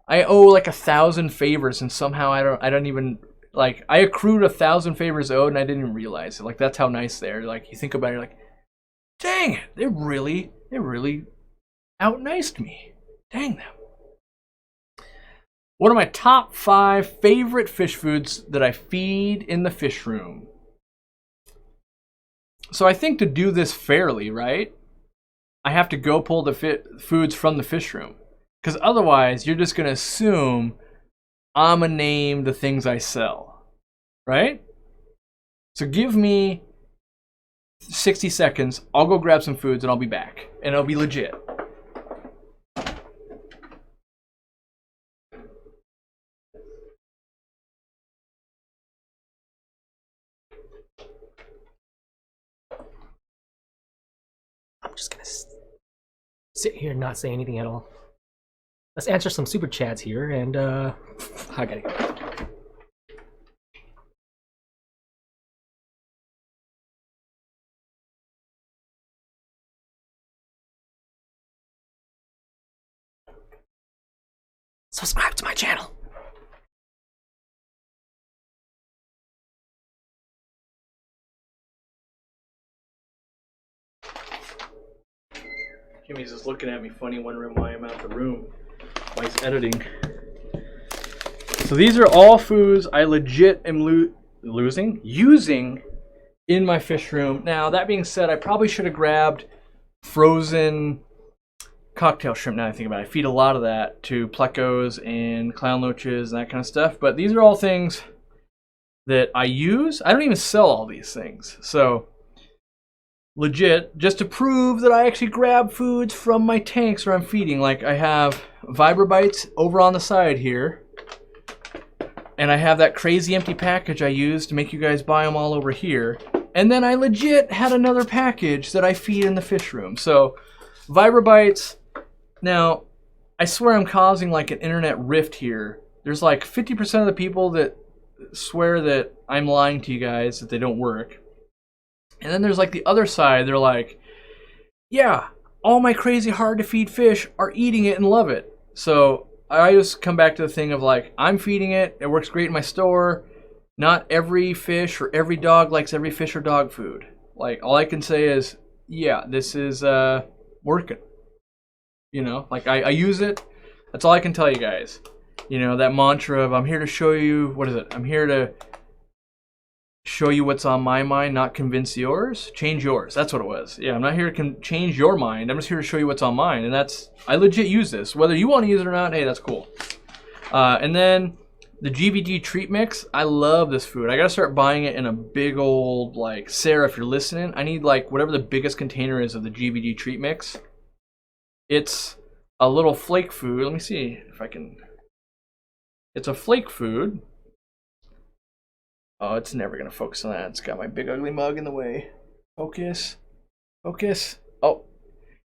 I owe, like, 1,000 favors, and somehow I don't even, like, I accrued 1,000 favors owed, and I didn't even realize it. Like, that's how nice they are. Like, you think about it, you're like, dang it, they really out-niced me. Dang them. One of my top 5 favorite fish foods that I feed in the fish room. So I think to do this fairly, right, I have to go pull the foods from the fish room. Because otherwise, you're just going to assume I'm going to name the things I sell. Right? So give me 60 seconds. I'll go grab some foods and I'll be back. And it'll be legit. I'm just gonna sit here and not say anything at all. Let's answer some super chats here, and I gotta go. Subscribe to my channel. Jimmy's just looking at me funny, wondering why I'm out the room while he's editing. So these are all foods I legit am using in my fish room. Now, that being said, I probably should have grabbed frozen cocktail shrimp now that I think about it. I feed a lot of that to plecos and clown loaches and that kind of stuff. But these are all things that I use. I don't even sell all these things. So legit, just to prove that I actually grab foods from my tanks where I'm feeding. Like I have Vibra-Bites over on the side here. And I have that crazy empty package I use to make you guys buy them all over here. And then I legit had another package that I feed in the fish room. So Vibra-Bites. Now, I swear I'm causing like an internet rift here. There's like 50% of the people that swear that I'm lying to you guys, that they don't work. And then there's like the other side. They're like, yeah, all my crazy hard to feed fish are eating it and love it. So I just come back to the thing of like, I'm feeding it. It works great in my store. Not every fish or every dog likes every fish or dog food. Like all I can say is, yeah, this is working. You know, like I use it. That's all I can tell you guys. You know, that mantra of I'm here to show you, what is it? I'm here to show you what's on my mind, not convince yours. Change yours. That's what it was. Yeah, I'm not here to change your mind. I'm just here to show you what's on mine. And that's, I legit use this. Whether you want to use it or not, hey, that's cool. And then the GVG treat mix. I love this food. I gotta start buying it in a big old, like, Sarah, if you're listening, I need like whatever the biggest container is of the GVG treat mix. It's a little flake food. Let me see if I can. It's a flake food. Oh, it's never going to focus on that. It's got my big ugly mug in the way. Focus. Focus. Oh.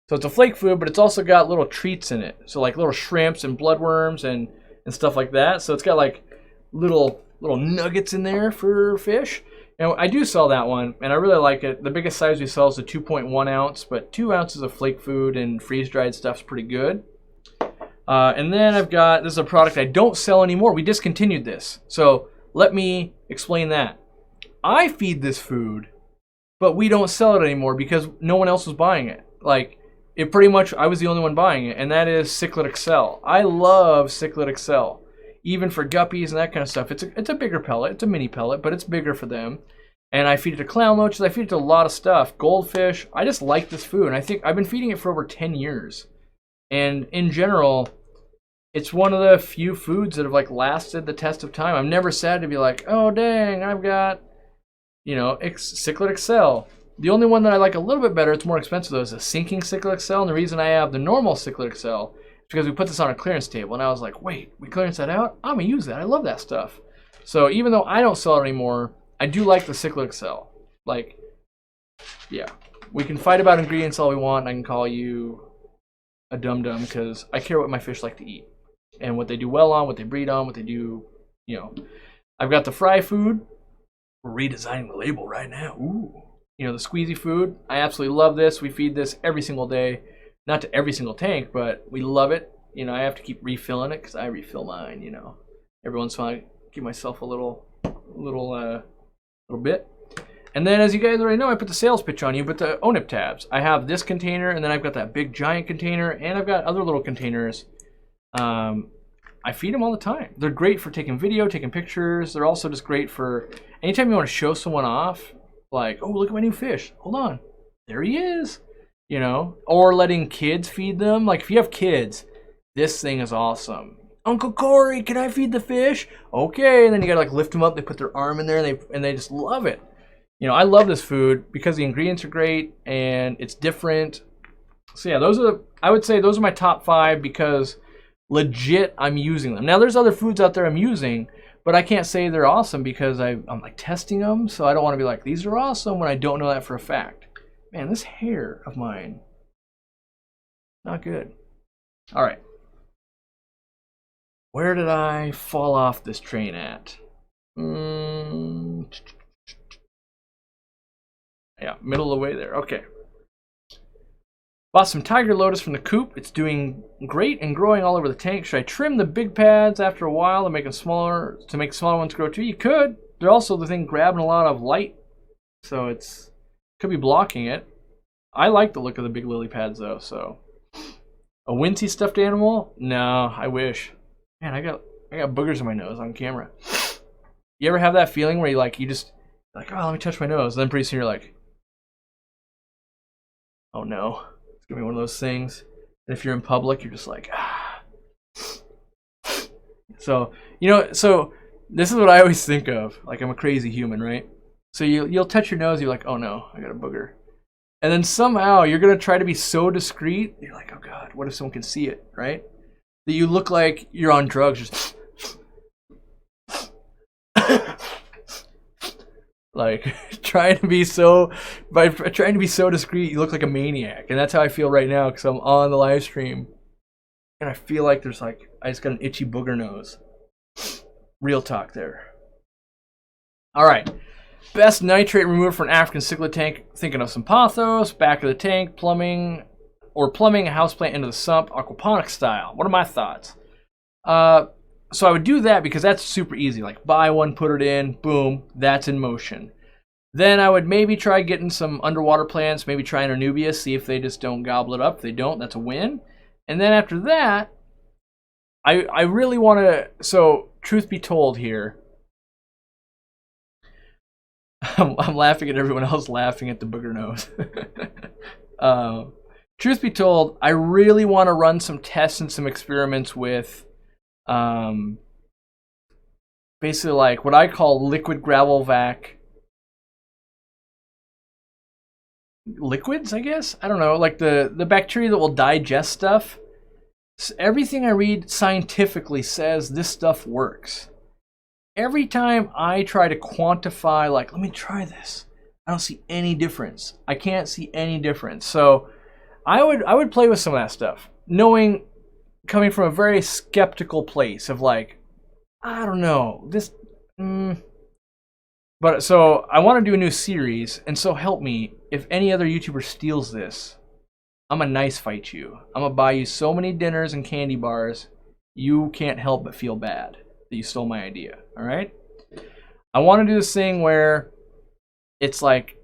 So it's a flake food, but it's also got little treats in it. So like little shrimps and bloodworms and stuff like that. So it's got like little nuggets in there for fish. And I do sell that one, and I really like it. The biggest size we sell is a 2.1 ounce, but 2 ounces of flake food and freeze-dried stuff's pretty good. And then I've got, this is a product I don't sell anymore. We discontinued this. So let me explain that. I feed this food, but we don't sell it anymore because no one else was buying it. Like, it pretty much, I was the only one buying it, and that is Cichlid Excel. I love Cichlid Excel, even for guppies and that kind of stuff. It's a bigger pellet, it's a mini pellet, but it's bigger for them. And I feed it to clown loaches, I feed it to a lot of stuff. Goldfish, I just like this food, and I think I've been feeding it for over 10 years. And in general, it's one of the few foods that have like lasted the test of time. I'm never sad to be like, oh dang, I've got, you know, Cichlid Excel. The only one that I like a little bit better, it's more expensive though, is a sinking Cichlid Excel. And the reason I have the normal Cichlid Excel is because we put this on a clearance table. And I was like, wait, we clearance that out? I'm gonna use that. I love that stuff. So even though I don't sell it anymore, I do like the Cichlid Excel. Like, yeah, we can fight about ingredients all we want, and I can call you a dum-dum because I care what my fish like to eat. And what they do well on, what they breed on, what they do, you know. I've got the fry food. We're redesigning the label right now. Ooh. You know, the squeezy food. I absolutely love this. We feed this every single day. Not to every single tank, but we love it. You know, I have to keep refilling it because I refill mine, you know. Every once in a while, I give myself a little bit. And then, as you guys already know, I put the sales pitch on you, but the ONIP tabs. I have this container, and then I've got that big giant container, and I've got other little containers. I feed them all the time. They're great for taking video, taking pictures. They're also just great for anytime you want to show someone off, like, oh, look at my new fish. Hold on. There he is. You know, or letting kids feed them. Like, if you have kids, this thing is awesome. Uncle Corey, can I feed the fish? Okay. And then you got to like lift them up. They put their arm in there and they just love it. You know, I love this food because the ingredients are great and it's different. So yeah, I would say those are my top 5 because legit I'm using them. Now there's other foods out there I'm using, but I can't say they're awesome because I'm like testing them, so I don't want to be like, these are awesome when I don't know that for a fact. Man, this hair of mine, not good. All right. Where did I fall off this train at? Yeah, middle of the way there. Okay. Bought some Tiger Lotus from the coop. It's doing great and growing all over the tank. Should I trim the big pads after a while and make them smaller to make smaller ones grow too? You could. They're also the thing grabbing a lot of light, so it's could be blocking it. I like the look of the big lily pads though. So a Wincy stuffed animal? No, I wish. Man, I got boogers in my nose on camera. You ever have that feeling where you just like, oh, let me touch my nose, and then pretty soon you're like, oh no. It's gonna be one of those things. And if you're in public, you're just like, ah. So, you know, so this is what I always think of. Like, I'm a crazy human, right? So you'll touch your nose, you're like, oh no, I got a booger. And then somehow you're gonna try to be so discreet, you're like, oh God, what if someone can see it, right? That you look like you're on drugs, just like trying to be so discreet, you look like a maniac. And that's how I feel right now because I'm on the live stream and I feel like there's like I just got an itchy booger nose. Real talk there. All right, best nitrate remover for an African cichlid tank. Thinking of some pothos, back of the tank, plumbing a houseplant into the sump, aquaponics style. What are my thoughts? So I would do that because that's super easy. Like buy one, put it in, boom, that's in motion. Then I would maybe try getting some underwater plants, maybe try an Anubias, see if they just don't gobble it up. If they don't, that's a win. And then after that, I really want to, so truth be told here, I'm laughing at everyone else laughing at the booger nose. Truth be told, I really want to run some tests and some experiments with basically like what I call liquid gravel vac liquids, I guess. I don't know, like the bacteria that will digest stuff. So everything I read scientifically says this stuff works. Every time I try to quantify, like, let me try this, I don't see any difference. I can't see any difference. So I would play with some of that stuff, knowing, coming from a very skeptical place of like, I don't know, this. But so I want to do a new series, and so help me, if any other YouTuber steals this, I'm gonna nice fight you. I'm gonna buy you so many dinners and candy bars, you can't help but feel bad that you stole my idea. All right? I want to do this thing where it's like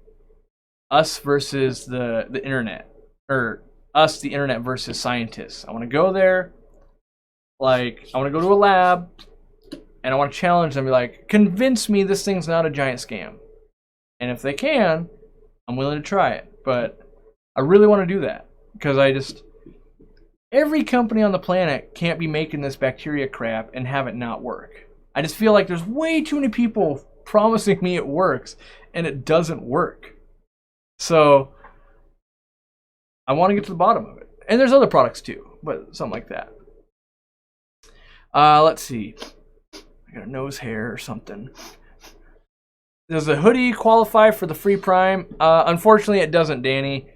us versus the internet, or us, the internet, versus scientists. I want to go there, like I want to go to a lab, and I want to challenge them, be like, convince me this thing's not a giant scam. And if they can, I'm willing to try it. But I really want to do that because every company on the planet can't be making this bacteria crap and have it not work. I just feel like there's way too many people promising me it works and it doesn't work. So I want to get to the bottom of it. And there's other products too, but something like that. Let's see. I got a nose hair or something. Does the hoodie qualify for the free Prime? Unfortunately, it doesn't, Danny.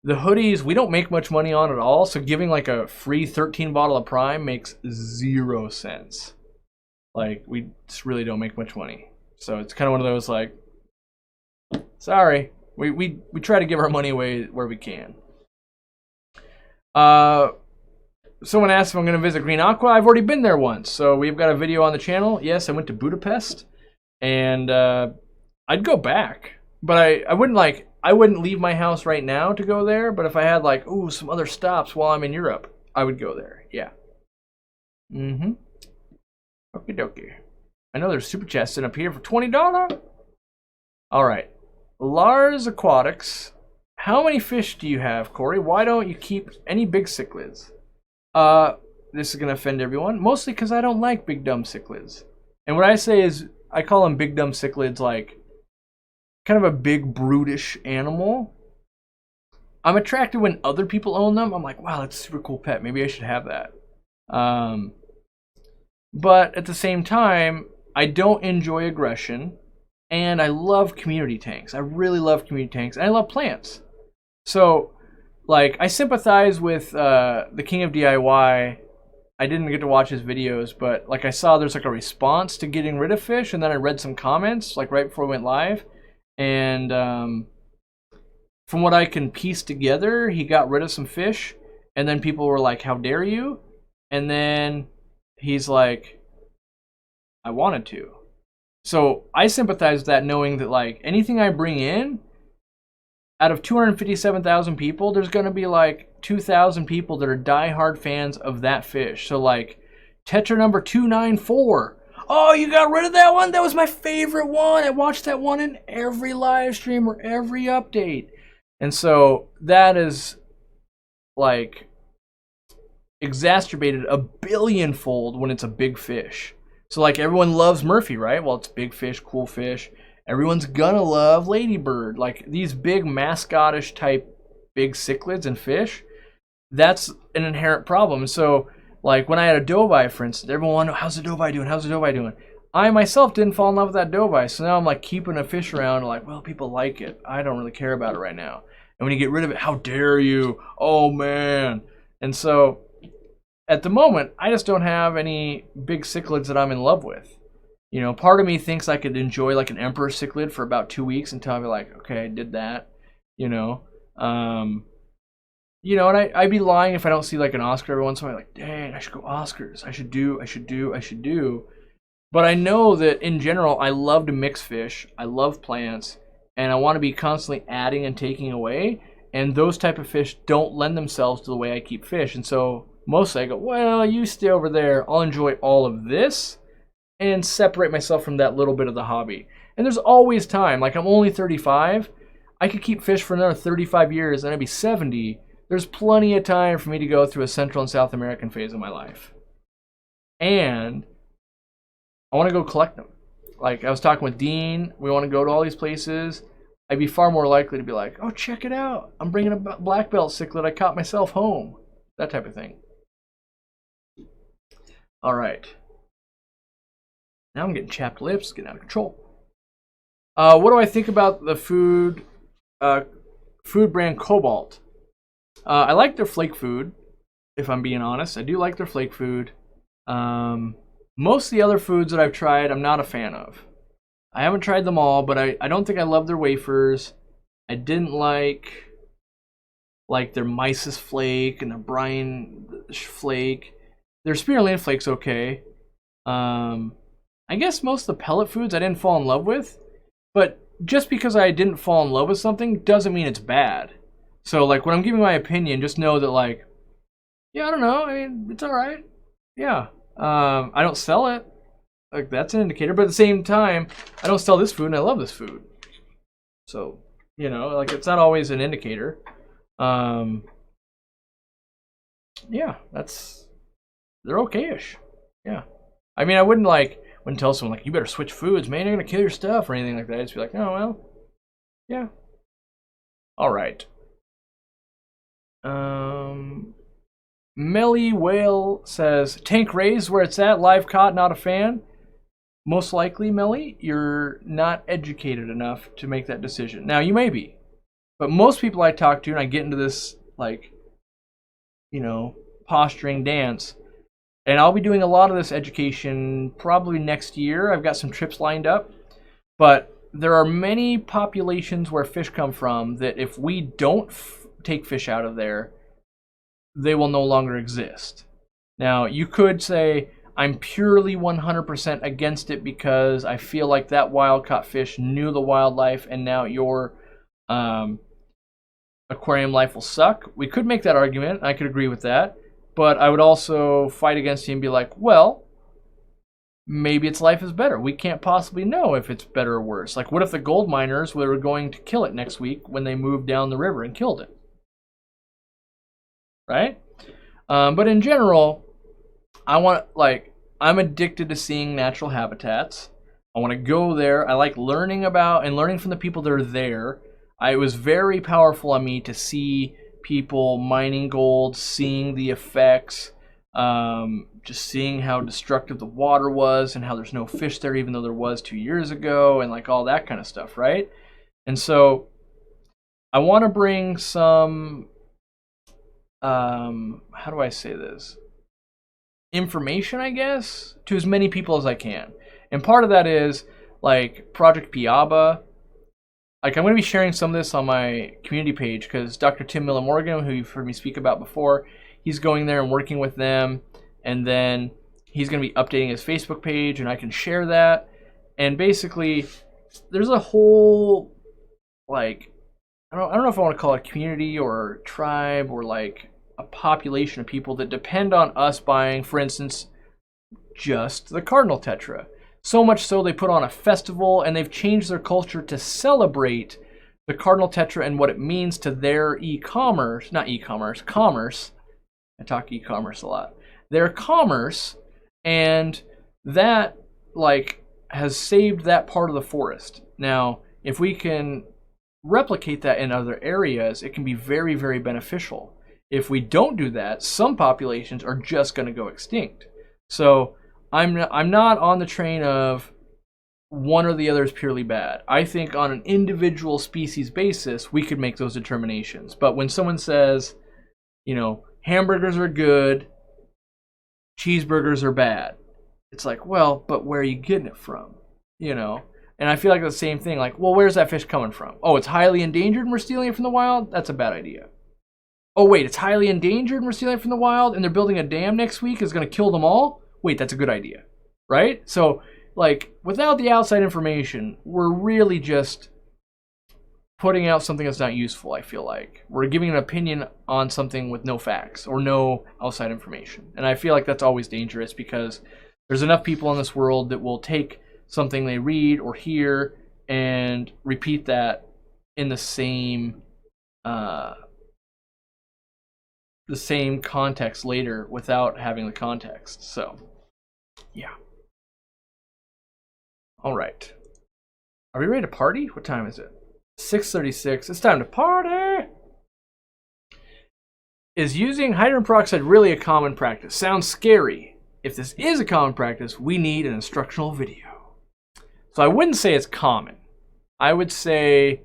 The hoodies, we don't make much money on at all, so giving like a free 13 bottle of Prime makes 0 sense. Like, we just really don't make much money. So it's kind of one of those like, sorry. We try to give our money away where we can. Someone asked if I'm going to visit Green Aqua. I've already been there once, so we've got a video on the channel. Yes, I went to Budapest, and I'd go back, but I wouldn't leave my house right now to go there. But if I had like, some other stops while I'm in Europe, I would go there. Yeah. Okie dokie. I know there's super chats sitting up here for $20. All right, Lars Aquatics. How many fish do you have, Corey? Why don't you keep any big cichlids? This is going to offend everyone, mostly because I don't like big dumb cichlids. And what I say is, I call them big dumb cichlids, like, kind of a big brutish animal. I'm attracted when other people own them. I'm like, wow, that's a super cool pet. Maybe I should have that. But at the same time, I don't enjoy aggression, and I love community tanks. I really love community tanks, and I love plants. So, like, I sympathize with the King of DIY. I didn't get to watch his videos, but like I saw there's like a response to getting rid of fish, and then I read some comments like right before we went live, and from what I can piece together, he got rid of some fish, and then people were like, how dare you? And then he's like, I wanted to. So I sympathize with that, knowing that like anything I bring in, out of 257,000 people, there's going to be like 2,000 people that are diehard fans of that fish. So like Tetra number 294. Oh, you got rid of that one? That was my favorite one. I watched that one in every live stream or every update. And so that is like exacerbated a billionfold when it's a big fish. So like everyone loves Murphy, right? Well, it's big fish, cool fish. Everyone's gonna love Ladybird. Like these big mascotish type big cichlids and fish, that's an inherent problem. So like when I had a doveye, for instance, everyone wanted, how's the doveye doing? How's the doveye doing? I myself didn't fall in love with that doveye. So now I'm like keeping a fish around like, well, people like it. I don't really care about it right now. And when you get rid of it, how dare you? Oh man. And so at the moment, I just don't have any big cichlids that I'm in love with. You know, part of me thinks I could enjoy like an emperor cichlid for about 2 weeks until I'd be like, okay, I did that, and I'd be lying if I don't see like an Oscar every once in a while, like, dang, I should go Oscars. I should do. But I know that in general, I love to mix fish. I love plants, and I want to be constantly adding and taking away. And those type of fish don't lend themselves to the way I keep fish. And so mostly I go, well, you stay over there. I'll enjoy all of this and separate myself from that little bit of the hobby. And there's always time. Like, I'm only 35. I could keep fish for another 35 years and I'd be 70. There's plenty of time for me to go through a Central and South American phase of my life. And I want to go collect them. Like, I was talking with Dean. We want to go to all these places. I'd be far more likely to be like, oh, check it out. I'm bringing a black belt cichlid I caught myself home. That type of thing. All right. Now I'm getting chapped lips, getting out of control. What do I think about the food brand Cobalt? I like their flake food, if I'm being honest. I do like their flake food. Most of the other foods that I've tried, I'm not a fan of. I haven't tried them all, but I don't think I love their wafers. I didn't like their Mises flake and their brine flake. Their spirulina flake's okay. I guess most of the pellet foods I didn't fall in love with, but just because I didn't fall in love with something doesn't mean it's bad. So, like, when I'm giving my opinion, just know that, like, yeah, I don't know. I mean, it's all right. Yeah. I don't sell it. Like, that's an indicator. But at the same time, I don't sell this food and I love this food. So, you know, like, it's not always an indicator. Yeah, they're okay-ish. Yeah. I mean, I wouldn't tell someone, like, you better switch foods, man, you're gonna kill your stuff or anything like that. I'd just be like, oh, well, yeah. All right. Melly Whale says, tank raised where it's at, live caught, not a fan. Most likely, Melly, you're not educated enough to make that decision. Now, you may be, but most people I talk to, and I get into this, like, you know, posturing dance, and I'll be doing a lot of this education probably next year. I've got some trips lined up, but there are many populations where fish come from that if we don't take fish out of there, they will no longer exist. Now, you could say, I'm purely 100% against it because I feel like that wild-caught fish knew the wildlife and now your aquarium life will suck. We could make that argument. I could agree with that. But I would also fight against you and be like, well, maybe its life is better. We can't possibly know if it's better or worse. Like, what if the gold miners were going to kill it next week when they moved down the river and killed it? Right? But in general, I'm addicted to seeing natural habitats. I want to go there. I like learning about and learning from the people that are there. It was very powerful on me to see people mining gold, seeing the effects, just seeing how destructive the water was and how there's no fish there even though there was 2 years ago and like all that kind of stuff, right? And so I want to bring some, how do I say this? Information, I guess, to as many people as I can. And part of that is like Project Piaba. Like, I'm going to be sharing some of this on my community page because Dr. Tim Miller-Morgan, who you've heard me speak about before, he's going there and working with them, and then he's going to be updating his Facebook page, and I can share that. And basically, there's a whole, like, I don't know if I want to call it a community or a tribe or like a population of people that depend on us buying, for instance, just the Cardinal Tetra. So much so they put on a festival and they've changed their culture to celebrate the Cardinal Tetra and what it means to their commerce. I talk e-commerce a lot. Their commerce, and that like has saved that part of the forest. Now, if we can replicate that in other areas, it can be very, very beneficial. If we don't do that, some populations are just going to go extinct. So I'm not on the train of one or the other is purely bad. I think on an individual species basis, we could make those determinations. But when someone says, you know, hamburgers are good, cheeseburgers are bad, it's like, well, but where are you getting it from? You know? And I feel like the same thing. Like, well, where's that fish coming from? Oh, it's highly endangered and we're stealing it from the wild? That's a bad idea. Oh, wait, it's highly endangered and we're stealing it from the wild and they're building a dam next week is going to kill them all? Wait, that's a good idea, right? So, like, without the outside information, we're really just putting out something that's not useful, I feel like. We're giving an opinion on something with no facts or no outside information. And I feel like that's always dangerous because there's enough people in this world that will take something they read or hear and repeat that in the same context later without having the context. So, yeah. All right. Are we ready to party? What time is it? 6:36. It's time to party. Is using hydrogen peroxide really a common practice? Sounds scary. If this is a common practice, we need an instructional video. So I wouldn't say it's common. I would say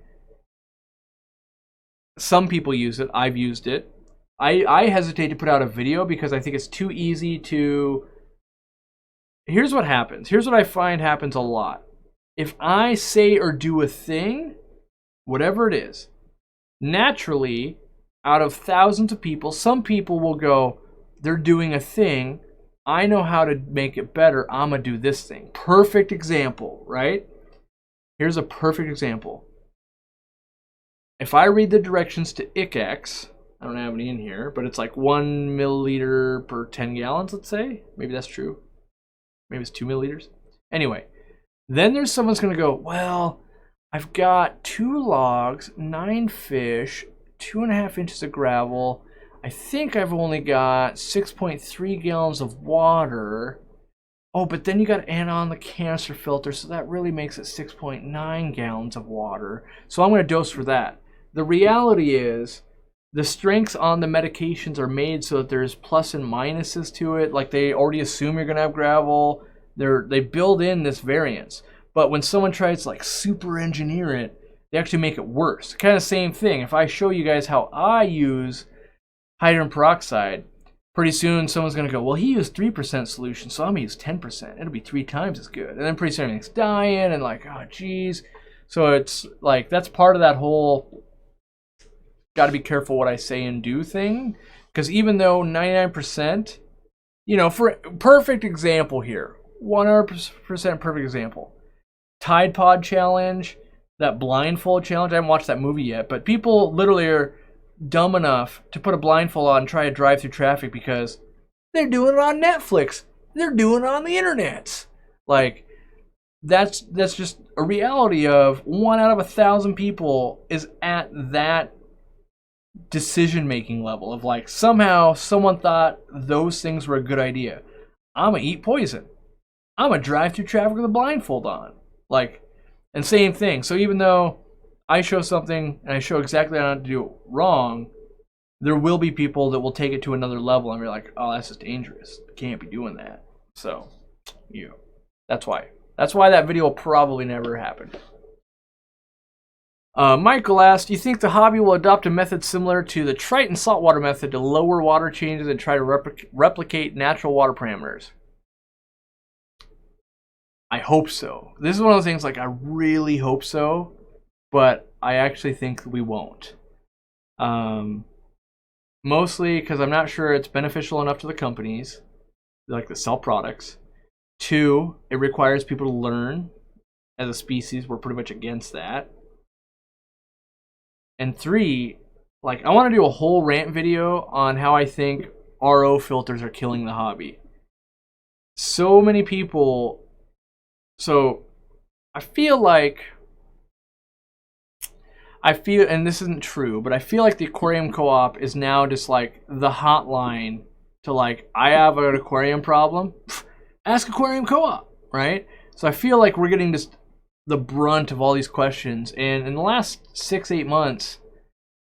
some people use it. I've used it. I hesitate to put out a video because I think it's too easy to... Here's what happens. Here's what I find happens a lot. If I say or do a thing, whatever it is, naturally, out of thousands of people, some people will go, they're doing a thing, I know how to make it better, I'm going to do this thing. Perfect example, right? Here's a perfect example. If I read the directions to ICX, I don't have any in here, but it's like 1 milliliter per 10 gallons, let's say. Maybe that's true. Maybe it's 2 milliliters. Anyway, then there's someone's going to go, well, I've got 2 logs, 9 fish, 2.5 inches of gravel. I think I've only got 6.3 gallons of water. Oh, but then you got to add on the canister filter, so that really makes it 6.9 gallons of water. So I'm going to dose for that. The reality is the strengths on the medications are made so that there's plus and minuses to it. Like they already assume you're going to have gravel. They build in this variance. But when someone tries to like super engineer it, they actually make it worse. Kind of same thing. If I show you guys how I use hydrogen peroxide, pretty soon someone's going to go, well, he used 3% solution, so I'm going to use 10%. It'll be 3 times as good. And then pretty soon everything's dying and like, oh, geez. So it's like, that's part of that whole got to be careful what I say and do thing. Because even though 99%, you know, for perfect example here, 100% perfect example. Tide Pod Challenge, that blindfold challenge. I haven't watched that movie yet, but people literally are dumb enough to put a blindfold on and try to drive through traffic because they're doing it on Netflix. They're doing it on the internet. Like, that's just a reality of 1 out of 1,000 people is at that decision-making level of like, somehow someone thought those things were a good idea. I'm going to eat poison. I'm going to drive through traffic with a blindfold on. Like, and same thing. So even though I show something and I show exactly how to do it wrong, there will be people that will take it to another level and be like, oh, that's just dangerous. You can't be doing that. So, that's why. That's why that video will probably never happen. Michael asked, do you think the hobby will adopt a method similar to the Triton saltwater method to lower water changes and try to replicate natural water parameters? I hope so. This is one of those things, like, I really hope so, but I actually think we won't. Mostly because I'm not sure it's beneficial enough to the companies, like, that sell products. 2, it requires people to learn. As a species, we're pretty much against that. And 3, like, I want to do a whole rant video on how I think RO filters are killing the hobby. So many people... So, I feel, and this isn't true, but I feel like the Aquarium Co-op is now just like the hotline to like, I have an aquarium problem, ask Aquarium Co-op, right? So I feel like we're getting just the brunt of all these questions. And in the last 6-8 months,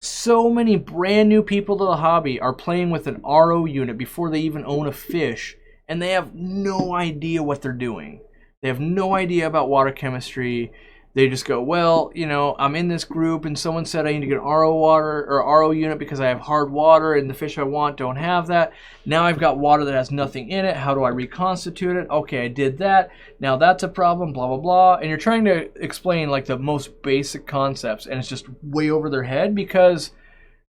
so many brand new people to the hobby are playing with an RO unit before they even own a fish, and they have no idea what they're doing. They have no idea about water chemistry. They just go, well, you know, I'm in this group and someone said I need to get an RO water or RO unit because I have hard water and the fish I want don't have that. Now I've got water that has nothing in it. How do I reconstitute it? Okay, I did that. Now that's a problem, blah, blah, blah. And you're trying to explain like the most basic concepts and it's just way over their head because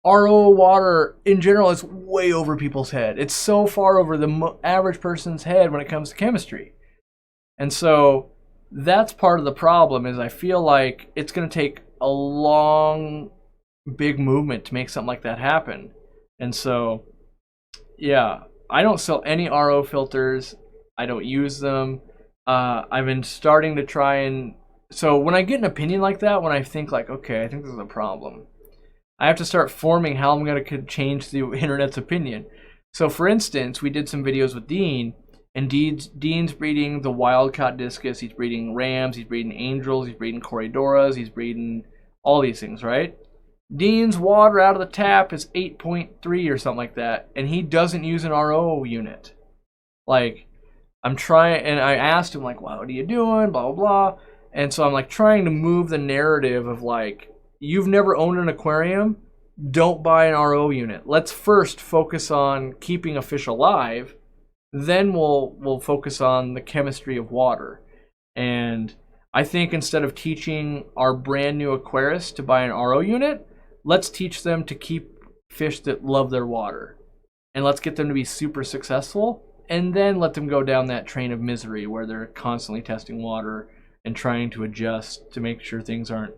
RO water in general is way over people's head. It's so far over the average person's head when it comes to chemistry. And so that's part of the problem is I feel like it's going to take a long, big movement to make something like that happen. And so, yeah, I don't sell any RO filters. I don't use them. I've been starting to try and So when I get an opinion like that, when I think like, okay, I think this is a problem, I have to start forming how I'm going to change the internet's opinion. So for instance, we did some videos with Dean, and Dean's breeding the wild-caught discus, he's breeding rams, he's breeding angels, he's breeding corridoras, he's breeding all these things, right? Dean's water out of the tap is 8.3 or something like that, and he doesn't use an RO unit. Like, I'm trying, and I asked him, like, well, what are you doing, blah, blah, blah. And so I'm, like, trying to move the narrative of, like, you've never owned an aquarium, don't buy an RO unit. Let's first focus on keeping a fish alive, then we'll focus on the chemistry of water. And I think instead of teaching our brand new aquarists to buy an RO unit, let's teach them to keep fish that love their water. And let's get them to be super successful, and then let them go down that train of misery where they're constantly testing water and trying to adjust to make sure things aren't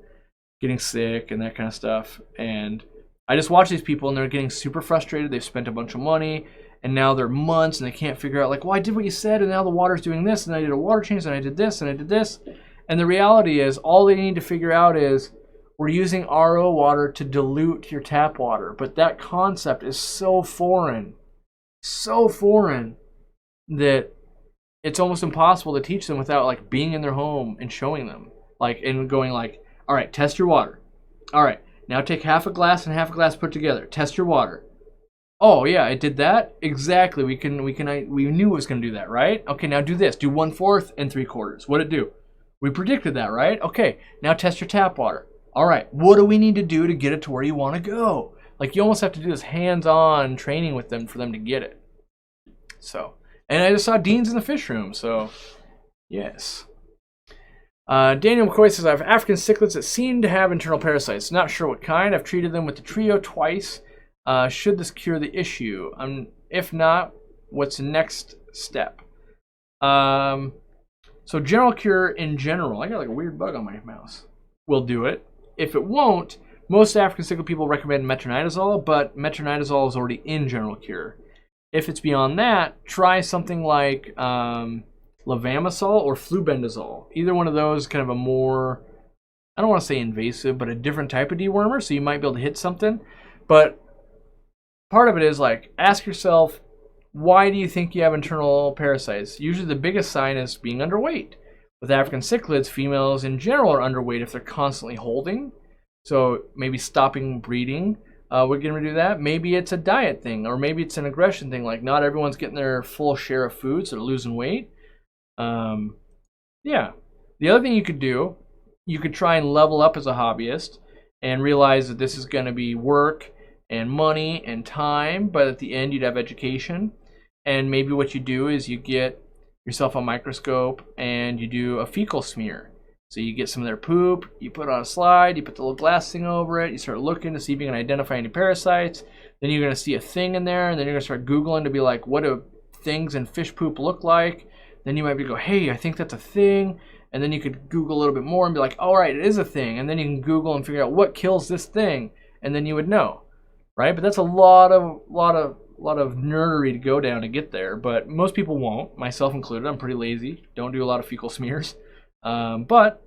getting sick and that kind of stuff. And I just watch these people and they're getting super frustrated. They've spent a bunch of money and now they're months and they can't figure out, like, well, I did what you said and now the water's doing this and I did a water change and I did this and I did this. And the reality is all they need to figure out is we're using RO water to dilute your tap water. But that concept is so foreign that it's almost impossible to teach them without, like, being in their home and showing them, like, and going like, all right, test your water. All right, now take half a glass and half a glass put together. Test your water. Oh yeah, it did that? Exactly. We knew it was going to do that, right? Okay, now do this. Do 1/4 and 3/4. What'd it do? We predicted that, right? Okay, now test your tap water. All right, what do we need to do to get it to where you want to go? Like, you almost have to do this hands-on training with them for them to get it. So, and I just saw Dean's in the fish room, so yes. Daniel McCoy says, I have African cichlids that seem to have internal parasites. Not sure what kind. I've treated them with the trio twice. Should this cure the issue? If not, what's the next step? So general cure in general, I got like a weird bug on my mouse, will do it. If it won't, most African cichlid people recommend metronidazole, but metronidazole is already in general cure. If it's beyond that, try something like levamisole or flubendazole. Either one of those, kind of a more, I don't want to say invasive, but a different type of dewormer, so you might be able to hit something. But part of it is, like, ask yourself, why do you think you have internal parasites? Usually the biggest sign is being underweight. With African cichlids, females in general are underweight if they're constantly holding. So maybe stopping breeding. We're going to do that. Maybe it's a diet thing, or maybe it's an aggression thing. Like, not everyone's getting their full share of food, so they're losing weight. Yeah. The other thing you could do, you could try and level up as a hobbyist and realize that this is going to be work and money and time, but at the end you'd have education. And maybe what you do is you get yourself a microscope and you do a fecal smear. So you get some of their poop, you put it on a slide, you put the little glass thing over it, you start looking to see if you can identify any parasites. Then you're going to see a thing in there, and then you're going to start Googling to be like, what do things in fish poop look like? Then you might be go, hey, I think that's a thing. And then you could Google a little bit more and be like, all right, it is a thing. And then you can Google and figure out what kills this thing, and then you would know, right? But that's a lot of nerdery to go down to get there. But most people won't, myself included. I'm pretty lazy. Don't do a lot of fecal smears. But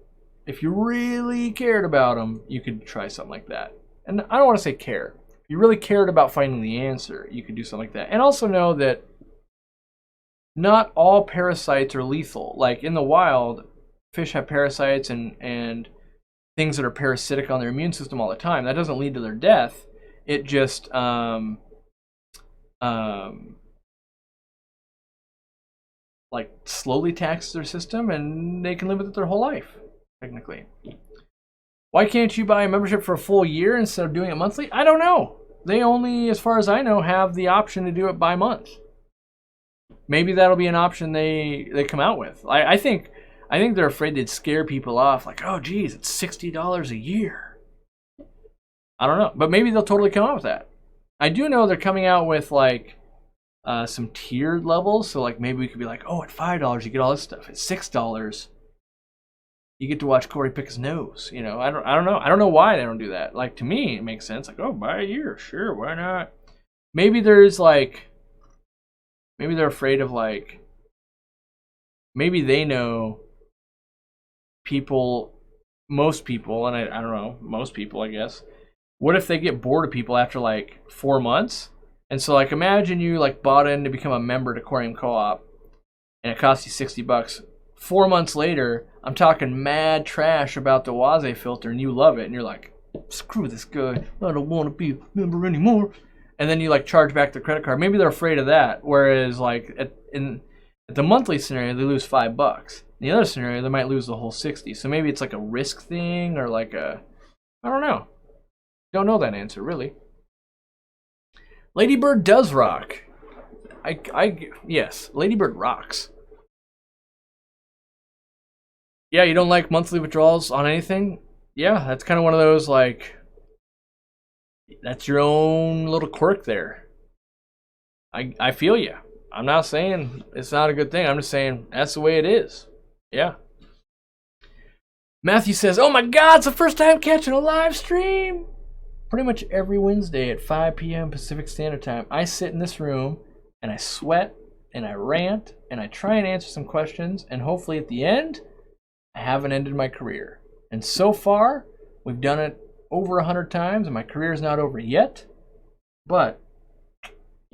if you really cared about them, you could try something like that. And I don't want to say care. If you really cared about finding the answer, you could do something like that. And also know that not all parasites are lethal. Like, in the wild, fish have parasites and things that are parasitic on their immune system all the time. That doesn't lead to their death. It just like slowly taxes their system, and they can live with it their whole life, technically. Why can't you buy a membership for a full year instead of doing it monthly? I don't know. They only, as far as I know, have the option to do it by month. Maybe that'll be an option they come out with. I think they're afraid they'd scare people off, like, oh geez, it's $60 a year. I don't know, but maybe they'll totally come out with that. I do know they're coming out with, like, some tiered levels. So, like, maybe we could be like, oh, at $5 you get all this stuff. At $6 you get to watch Corey pick his nose. You know, I don't know. I don't know why they don't do that. Like, to me, it makes sense. Like, oh, buy a year, sure, why not? Maybe there's like, maybe they're afraid of, like, maybe they know people most people, and I don't know, most people, I guess, what if they get bored of people after like 4 months? And so, like, imagine you like bought in to become a member at Aquarium Co-op, and it costs you $60. 4 months later, I'm talking mad trash about the Oase filter, and you love it, and you're like, screw this guy, I don't want to be a member anymore. And then you like charge back the credit card. Maybe they're afraid of that. Whereas like at the monthly scenario, they lose $5. In the other scenario, they might lose the whole 60. So maybe it's like a risk thing or like I don't know. Don't know that answer really. Ladybird does rock. Yes, Ladybird rocks. Yeah, you don't like monthly withdrawals on anything? Yeah, that's kind of one of those, like, that's your own little quirk there. I feel you. I'm not saying it's not a good thing. I'm just saying that's the way it is. Yeah. Matthew says, oh my God, it's the first time catching a live stream. Pretty much every Wednesday at 5 p.m. Pacific Standard Time, I sit in this room and I sweat and I rant and I try and answer some questions, and hopefully at the end, I haven't ended my career. And so far, we've done it over 100 times, and my career is not over yet. But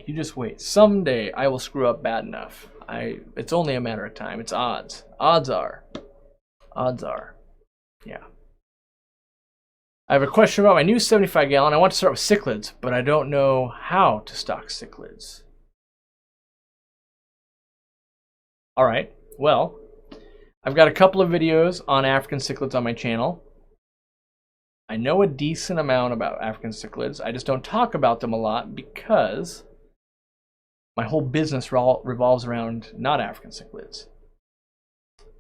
you just wait. Someday I will screw up bad enough. It's only a matter of time. It's odds. Odds are. Yeah. I have a question about my new 75 gallon. I want to start with cichlids, but I don't know how to stock cichlids. All right. Well, I've got a couple of videos on African cichlids on my channel. I know a decent amount about African cichlids. I just don't talk about them a lot because my whole business revolves around not African cichlids.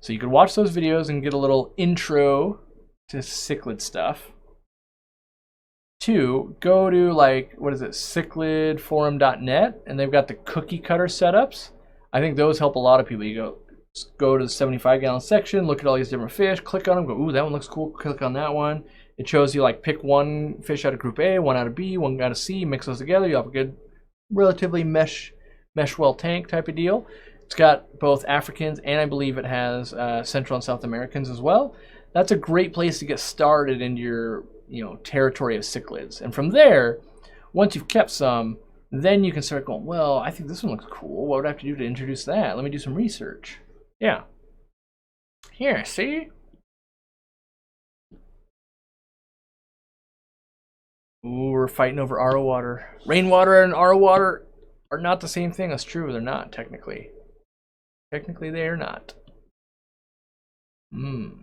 So you can watch those videos and get a little intro to cichlid stuff. 2, go to like, what is it, cichlidforum.net, and they've got the cookie cutter setups. I think those help a lot of people. You go to the 75 gallon section, look at all these different fish, click on them, go, ooh, that one looks cool, click on that one. It shows you like pick one fish out of group A, one out of B, one out of C, mix those together. You have a good, relatively mesh well tank type of deal. It's got both Africans and I believe it has Central and South Americans as well. That's a great place to get started into your territory of cichlids. And from there, once you've kept some, then you can start going, well, I think this one looks cool. What would I have to do to introduce that? Let me do some research. Yeah. Here, see? Ooh, we're fighting over RO water. Rainwater and RO water are not the same thing. That's true. They're not, technically. Technically, they are not. Ooh,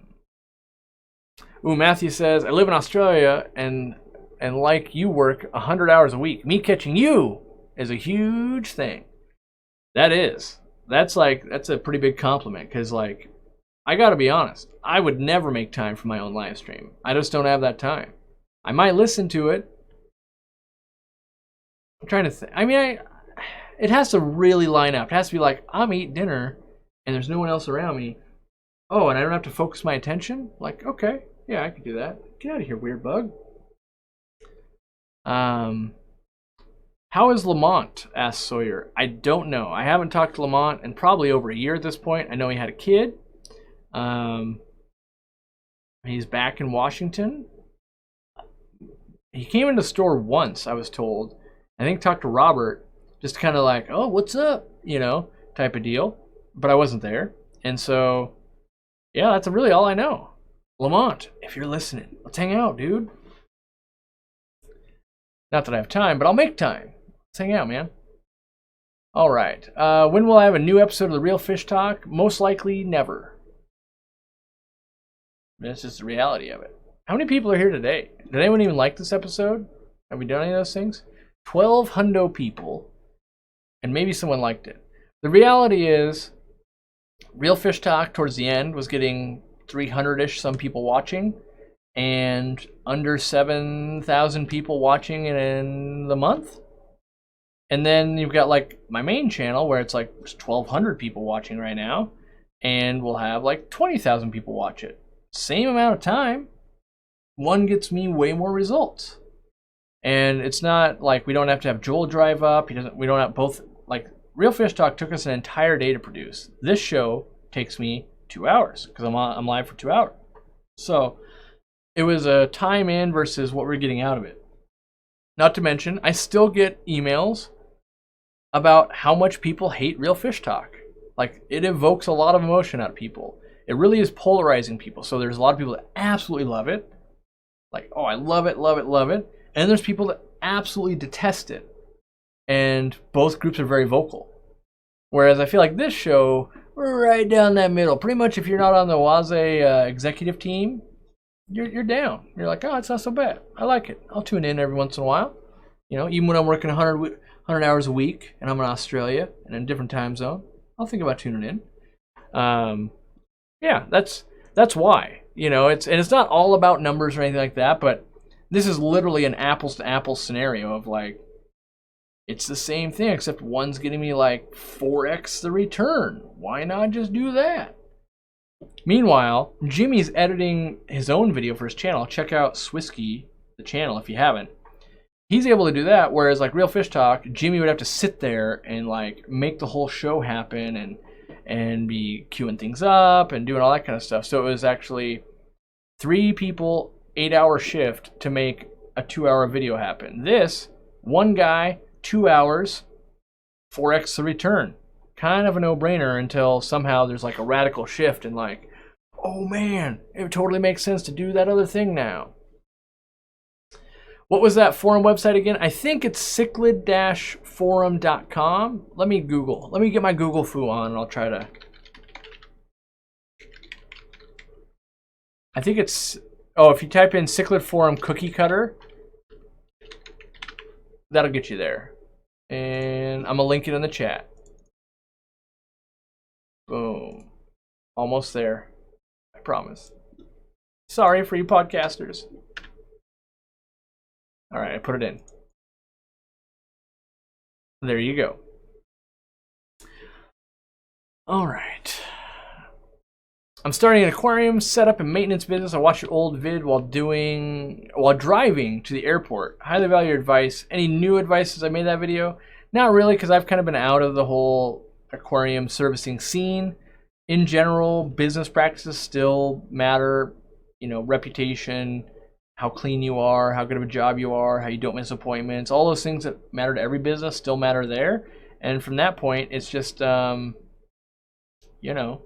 Matthew says, I live in Australia and like you work 100 hours a week. Me catching you is a huge thing. That is. That's a pretty big compliment because, like, I gotta be honest. I would never make time for my own live stream. I just don't have that time. I might listen to it. I'm trying to think. I mean, it has to really line up. It has to be like, I'm eating dinner and there's no one else around me. Oh, and I don't have to focus my attention? Like, okay, yeah, I could do that. Get out of here, weird bug. How is Lamont? Asked Sawyer. I don't know. I haven't talked to Lamont in probably over a year at this point. I know he had a kid. He's back in Washington. He came into the store once, I was told. I think talked to Robert, just kind of like, oh, what's up? Type of deal. But I wasn't there. And so, yeah, that's really all I know. Lamont, if you're listening, let's hang out, dude. Not that I have time, but I'll make time. Let's hang out, man. All right. When will I have a new episode of The Real Fish Talk? Most likely never. That's just the reality of it. How many people are here today? Did anyone even like this episode? Have we done any of those things? 12 hundo people, and maybe someone liked it. The reality is, Real Fish Talk towards the end was getting 300-ish some people watching, and under 7,000 people watching in the month. And then you've got like my main channel where it's like 1,200 people watching right now, and we'll have like 20,000 people watch it. Same amount of time. One gets me way more results. And it's not like we don't have to have Joel drive up. We don't have both. Like, Real Fish Talk took us an entire day to produce. This show takes me 2 hours because I'm live for 2 hours. So it was a time in versus what we're getting out of it. Not to mention, I still get emails about how much people hate Real Fish Talk. Like, it evokes a lot of emotion out of people. It really is polarizing people. So there's a lot of people that absolutely love it. Like, oh, I love it, love it, love it. And there's people that absolutely detest it. And both groups are very vocal. Whereas I feel like this show, we're right down that middle. Pretty much if you're not on the Oase executive team, you're down. You're like, oh, it's not so bad. I like it. I'll tune in every once in a while. You know, even when I'm working 100 hours a week and I'm in Australia and in a different time zone, I'll think about tuning in. Yeah, that's why. You know, it's not all about numbers or anything like that, but this is literally an apples to apples scenario of like, it's the same thing except one's getting me like 4x the return. Why not just do that? Meanwhile, Jimmy's editing his own video for his channel. Check out Swisky, the channel, if you haven't. He's able to do that, whereas like Real Fish Talk, Jimmy would have to sit there and like make the whole show happen and be queuing things up and doing all that kind of stuff. So it was actually 3 people, 8-hour shift to make a 2-hour video happen. This, one guy, 2 hours, 4x the return. Kind of a no-brainer until somehow there's like a radical shift and like, oh man, it totally makes sense to do that other thing now. What was that forum website again? I think it's cichlid-forum.com. Let me get my Google foo on and I'll try to. I think it's, if you type in Cichlid Forum cookie cutter, that'll get you there. And I'm going to link it in the chat. Boom. Almost there. I promise. Sorry for you podcasters. All right, I put it in. There you go. All right. I'm starting an aquarium setup and maintenance business. I watched your old vid while driving to the airport. Highly value your advice. Any new advice since I made that video? Not really, because I've kind of been out of the whole aquarium servicing scene. In general, business practices still matter. You know, reputation, how clean you are, how good of a job you are, how you don't miss appointments. All those things that matter to every business still matter there. And from that point, it's just, you know,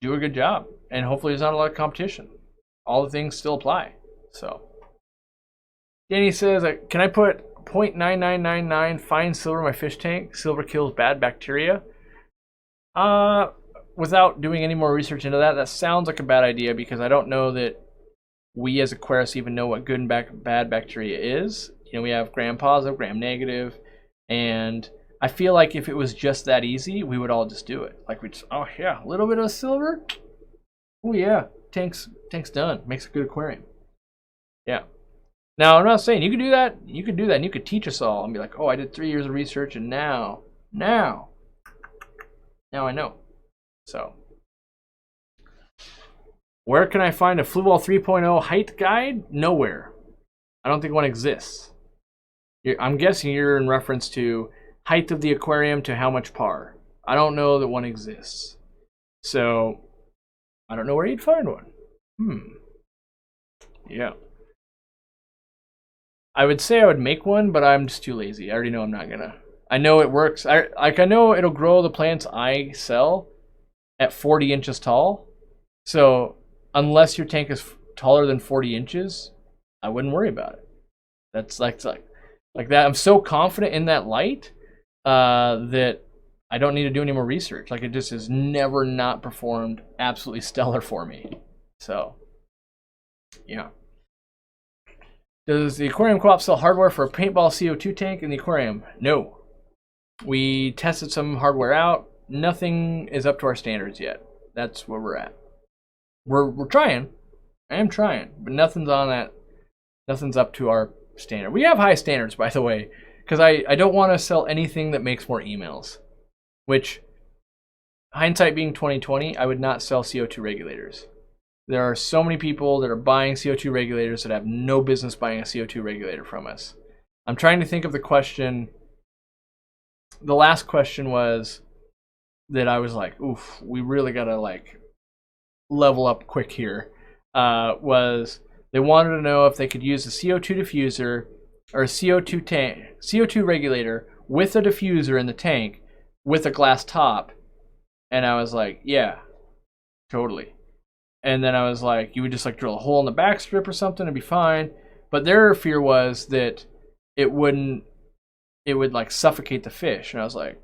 do a good job. And hopefully there's not a lot of competition. All the things still apply. So, Danny says, can I put 0.9999 fine silver in my fish tank? Silver kills bad bacteria. Without doing any more research into that, that sounds like a bad idea because I don't know that we as aquarists even know what good and bad bacteria is. You know, we have gram-positive, gram-negative, and I feel like if it was just that easy, we would all just do it. Like we just, oh yeah, a little bit of silver. Oh yeah, tank's done. Makes a good aquarium. Yeah. Now I'm not saying you could do that. You could do that, and you could teach us all and be like, oh, I did 3 years of research, and now I know. So. Where can I find a Fluval 3.0 height guide? Nowhere. I don't think one exists. I'm guessing you're in reference to height of the aquarium to how much par. I don't know that one exists. So, I don't know where you'd find one. Yeah. I would say I would make one, but I'm just too lazy. I already know I'm not gonna. I know it works. I know it'll grow the plants I sell at 40 inches tall. So, unless your tank is taller than 40 inches, I wouldn't worry about it. That's like that. I'm so confident in that light that I don't need to do any more research. Like, it just has never not performed absolutely stellar for me. So, yeah. Does the aquarium co-op sell hardware for a paintball CO2 tank in the aquarium? No. We tested some hardware out. Nothing is up to our standards yet. That's where we're at. We're trying. I am trying, but nothing's on that. Nothing's up to our standard. We have high standards, by the way, because I don't want to sell anything that makes more emails. Which, hindsight being 2020, I would not sell CO2 regulators. There are so many people that are buying CO2 regulators that have no business buying a CO2 regulator from us. I'm trying to think of the question. The last question was that I was like, oof, we really gotta like level up quick here. was they wanted to know if they could use a CO2 diffuser or a CO2 regulator with a diffuser in the tank with a glass top. And I was like, yeah, totally. And then I was like, you would just like drill a hole in the back strip or something and be fine. But their fear was that it would like suffocate the fish. And I was like,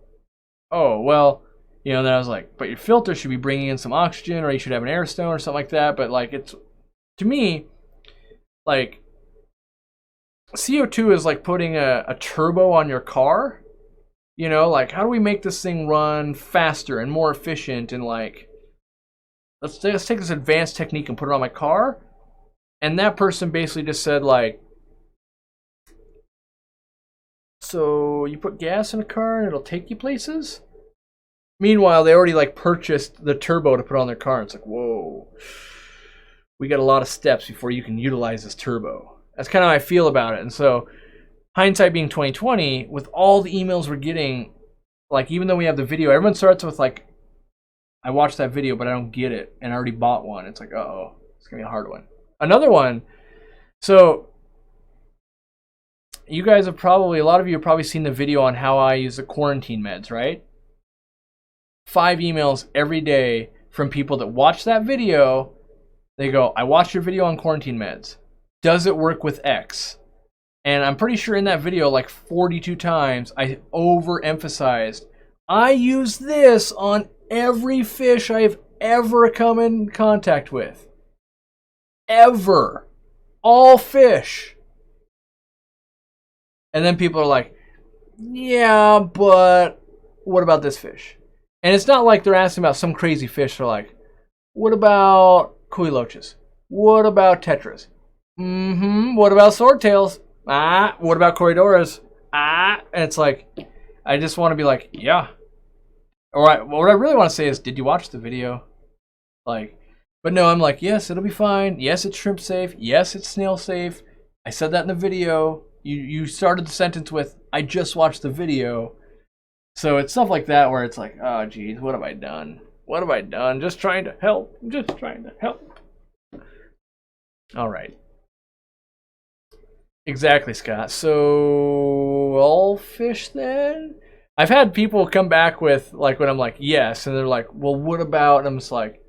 oh, well, you know, and then I was like, but your filter should be bringing in some oxygen, or you should have an air stone or something like that. But like, it's, to me, like, CO2 is like putting a turbo on your car. You know, like, how do we make this thing run faster and more efficient? And like, let's take this advanced technique and put it on my car. And that person basically just said like, so you put gas in a car and it'll take you places? Meanwhile, they already like purchased the turbo to put on their car. And it's like, whoa, we got a lot of steps before you can utilize this turbo. That's kind of how I feel about it. And so, hindsight being 2020, with all the emails we're getting, like, even though we have the video, everyone starts with like, I watched that video, but I don't get it, and I already bought one. It's like, uh-oh, it's gonna be a hard one. Another one. So, you guys have probably, a lot of you have probably seen the video on how I use the quarantine meds, right? 5 emails every day from people that watch that video. They go, I watched your video on quarantine meds. Does it work with X? And I'm pretty sure in that video, like 42 times, I overemphasized, I use this on every fish I've ever come in contact with. Ever. All fish. And then people are like, yeah, but what about this fish? And it's not like they're asking about some crazy fish. They're like, what about koi loaches? What about tetras? What about swordtails? What about corridoras? And it's like, I just want to be like, yeah. Or what I really want to say is, did you watch the video? Like, but no, I'm like, yes, it'll be fine. Yes, it's shrimp safe. Yes, it's snail safe. I said that in the video. You started the sentence with, I just watched the video. So it's stuff like that where it's like, oh, geez, what have I done? What have I done? Just trying to help. Just trying to help. All right. Exactly, Scott. So, all fish then? I've had people come back with, like, when I'm like, yes, and they're like, well, what about? And I'm just like,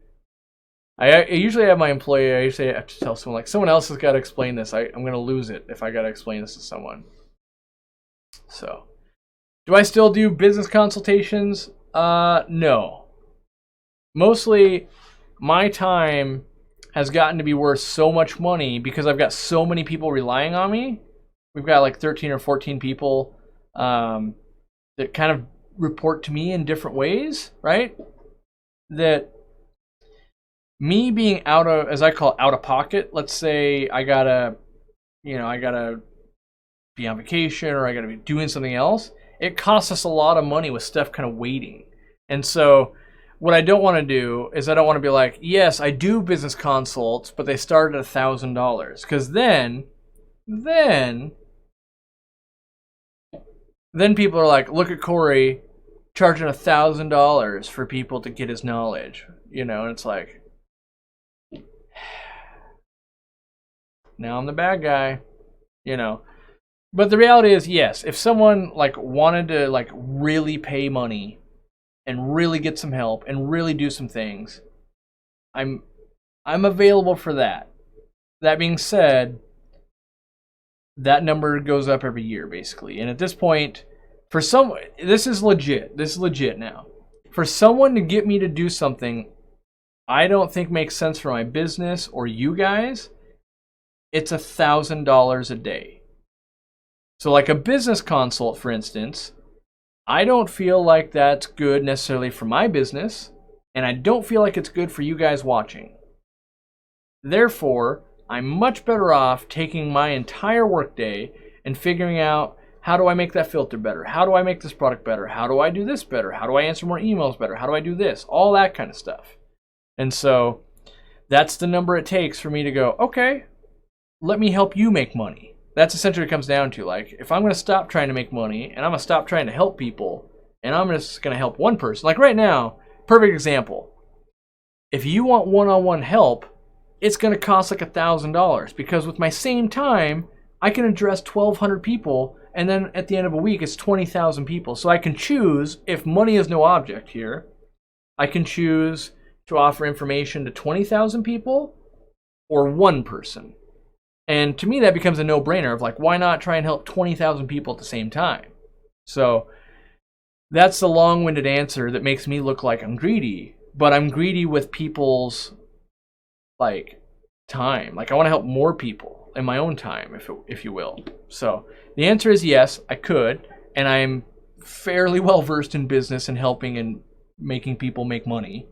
I usually have my employee, I usually have to tell someone, like, someone else has got to explain this. I'm going to lose it if I got to explain this to someone. So, do I still do business consultations? No. Mostly, my time has gotten to be worth so much money because I've got so many people relying on me. We've got like 13 or 14 people that kind of report to me in different ways, right? That me being out of, as I call it, out of pocket, let's say I gotta be on vacation or I gotta be doing something else, it costs us a lot of money with stuff kind of waiting. And so what I don't want to do is I don't want to be like, yes, I do business consults, but they start at $1,000. Because then people are like, look at Corey charging $1,000 for people to get his knowledge. You know, and it's like, now I'm the bad guy, you know. But the reality is, yes, if someone like wanted to like really pay money and really get some help and really do some things, I'm available for that. That being said, that number goes up every year basically. And at this point, for some, this is legit. This is legit now. For someone to get me to do something I don't think makes sense for my business or you guys, it's $1,000 a day. So like a business consult, for instance, I don't feel like that's good necessarily for my business, and I don't feel like it's good for you guys watching. Therefore, I'm much better off taking my entire workday and figuring out, how do I make that filter better? How do I make this product better? How do I do this better? How do I answer more emails better? How do I do this? All that kind of stuff. And so that's the number it takes for me to go, okay, let me help you make money. That's essentially what it comes down to. Like, if I'm going to stop trying to make money and I'm going to stop trying to help people and I'm just going to help one person. Like right now, perfect example. If you want one-on-one help, it's going to cost like $1,000 because with my same time, I can address 1,200 people, and then at the end of a week, it's 20,000 people. So I can choose, if money is no object here, I can choose to offer information to 20,000 people or one person. And to me, that becomes a no-brainer of like, why not try and help 20,000 people at the same time? So that's the long-winded answer that makes me look like I'm greedy, but I'm greedy with people's like time. Like I want to help more people in my own time, if you will. So the answer is yes, I could, and I'm fairly well versed in business and helping and making people make money.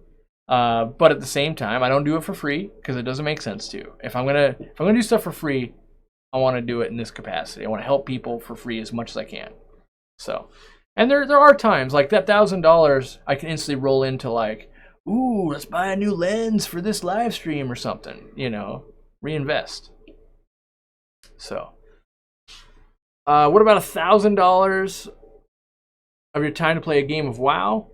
But at the same time, I don't do it for free because it doesn't make sense to. If I'm gonna do stuff for free, I want to do it in this capacity. I want to help people for free as much as I can. So, and there are times like that $1,000 I can instantly roll into like, ooh, let's buy a new lens for this live stream or something. You know, reinvest. So, what about $1,000 of your time to play a game of WoW?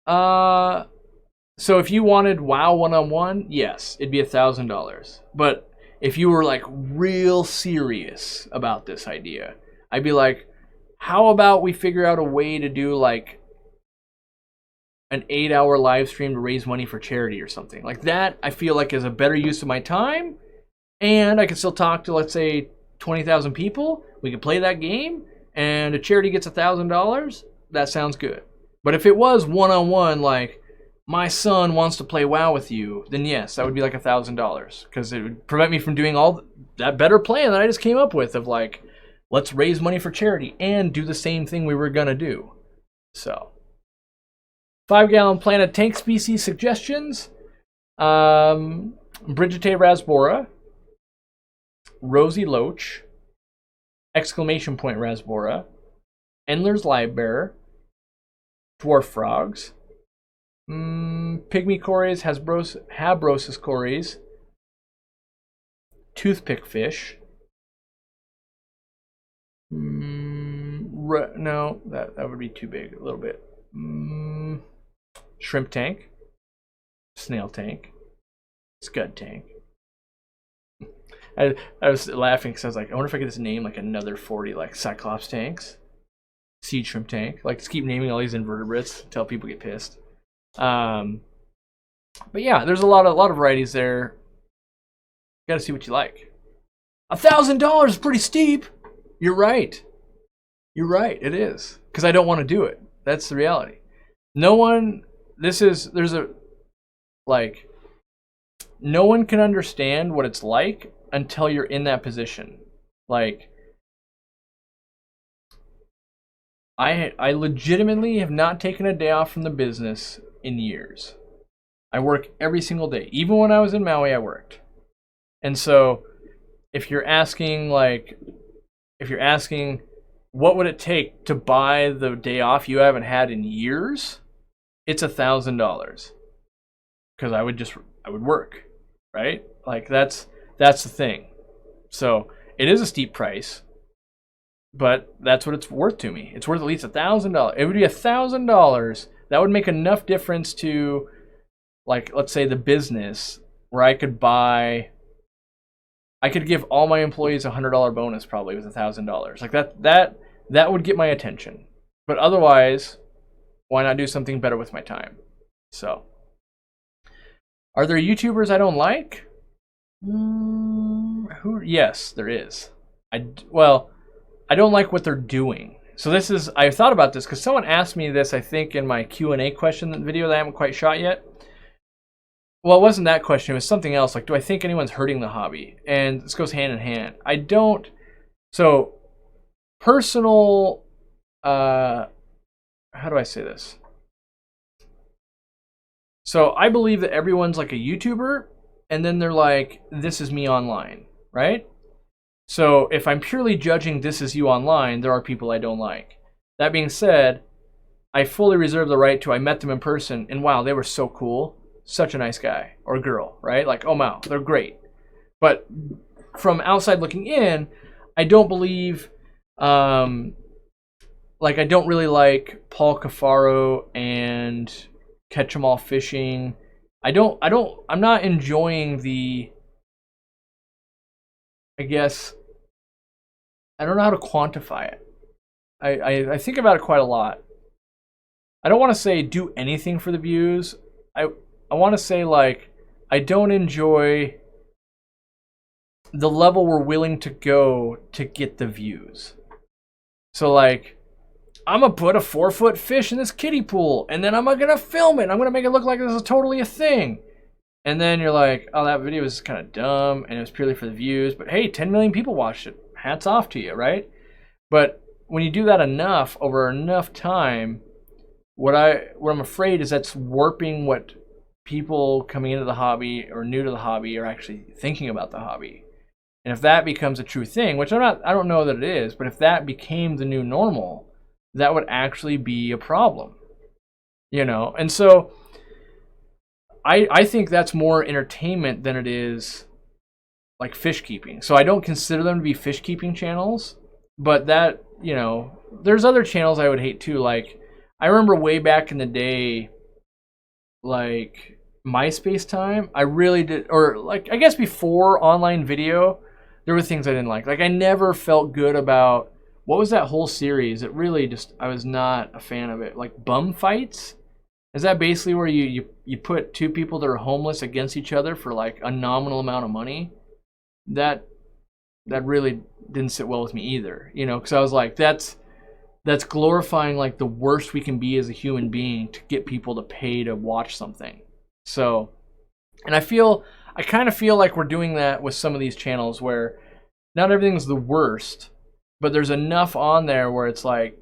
So if you wanted WoW 1-on-1, yes, it'd be $1,000. But if you were like real serious about this idea, I'd be like, how about we figure out a way to do like an 8-hour live stream to raise money for charity or something like that? I feel like is a better use of my time, and I can still talk to, let's say, 20,000 people. We can play that game, and a charity gets $1,000. That sounds good. But if it was 1-on-1, like, my son wants to play WoW with you, then yes, that would be like $1,000. Because it would prevent me from doing all that better plan that I just came up with of like, let's raise money for charity and do the same thing we were going to do. So, 5-gallon planet tank species suggestions. Brigite rasbora. Rosy loach. Exclamation point rasbora. Endler's livebearer. Dwarf frogs, pygmy cories, habrosus cories, toothpick fish. No, that would be too big. A little bit. Shrimp tank, snail tank, scud tank. I was laughing because I was like, I wonder if I could just name like another 40 like cyclops tanks. Seed shrimp tank. Like, just keep naming all these invertebrates until people get pissed. But yeah, there's a lot of varieties there. Got to see what you like. $1,000 is pretty steep. You're right. You're right. It is, because I don't want to do it. That's the reality. No one. No one can understand what it's like until you're in that position. Like, I legitimately have not taken a day off from the business in years. I work every single day. Even when I was in Maui, I worked. And so, if you're asking what would it take to buy the day off you haven't had in years, it's $1,000. Because I would work, right? Like that's the thing. So it is a steep price. But that's what it's worth to me. It's worth at least $1,000. It would be $1,000. That would make enough difference to, like, let's say the business where I could give all my employees a $100 bonus probably with $1,000. Like that would get my attention. But otherwise, why not do something better with my time? So, are there YouTubers I don't like? Yes, there is. I don't like what they're doing. So I thought about this because someone asked me this, I think, in my Q&A question video that I haven't quite shot yet. Well, it wasn't that question. It was something else. Like, do I think anyone's hurting the hobby? And this goes hand in hand. I don't. So, personal, how do I say this? So, I believe that everyone's like a YouTuber, and then they're like, this is me online, right? So if I'm purely judging this as you online, there are people I don't like. That being said, I fully reserve the right to, I met them in person, and wow, they were so cool. Such a nice guy or girl, right? Like, oh wow, they're great. But from outside looking in, I don't believe, I don't really like Paul Cafaro and Catch 'em All Fishing. I'm not enjoying the, I guess, I don't know how to quantify it. I think about it quite a lot. I don't want to say do anything for the views. I want to say, like, I don't enjoy the level we're willing to go to get the views. So, like, I'm going to put a 4-foot fish in this kiddie pool, and then I'm going to film it. I'm going to make it look like this is totally a thing. And then you're like, oh, that video was kind of dumb, and it was purely for the views. But hey, 10 million people watched it. Hats off to you, right? But when you do that enough, over enough time, what I'm afraid is that's warping what people coming into the hobby or new to the hobby are actually thinking about the hobby. And if that becomes a true thing, which I don't know that it is, but if that became the new normal, that would actually be a problem. You know? And so I think that's more entertainment than it is like fish keeping. So I don't consider them to be fish keeping channels, but that, you know, there's other channels I would hate too. Like, I remember way back in the day, like MySpace time, I really did, or like, I guess before online video, there were things I didn't like. Like, I never felt good about, what was that whole series? It really just, I was not a fan of it. Like bum fights? Is that basically where you put two people that are homeless against each other for like a nominal amount of money? That really didn't sit well with me either, you know, because I was like, that's glorifying like the worst we can be as a human being to get people to pay to watch something. So, and I kind of feel like we're doing that with some of these channels where not everything's the worst, but there's enough on there where it's like,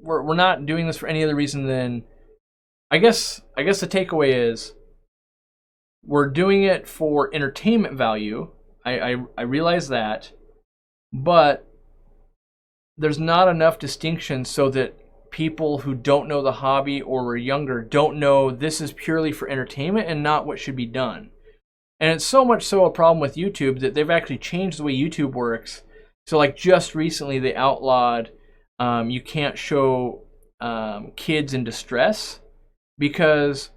we're not doing this for any other reason than, I guess the takeaway is, we're doing it for entertainment value. I realize that, but there's not enough distinction so that people who don't know the hobby or were younger don't know this is purely for entertainment and not what should be done. And it's so much so a problem with YouTube that they've actually changed the way YouTube works. So like just recently they outlawed you can't show kids in distress, because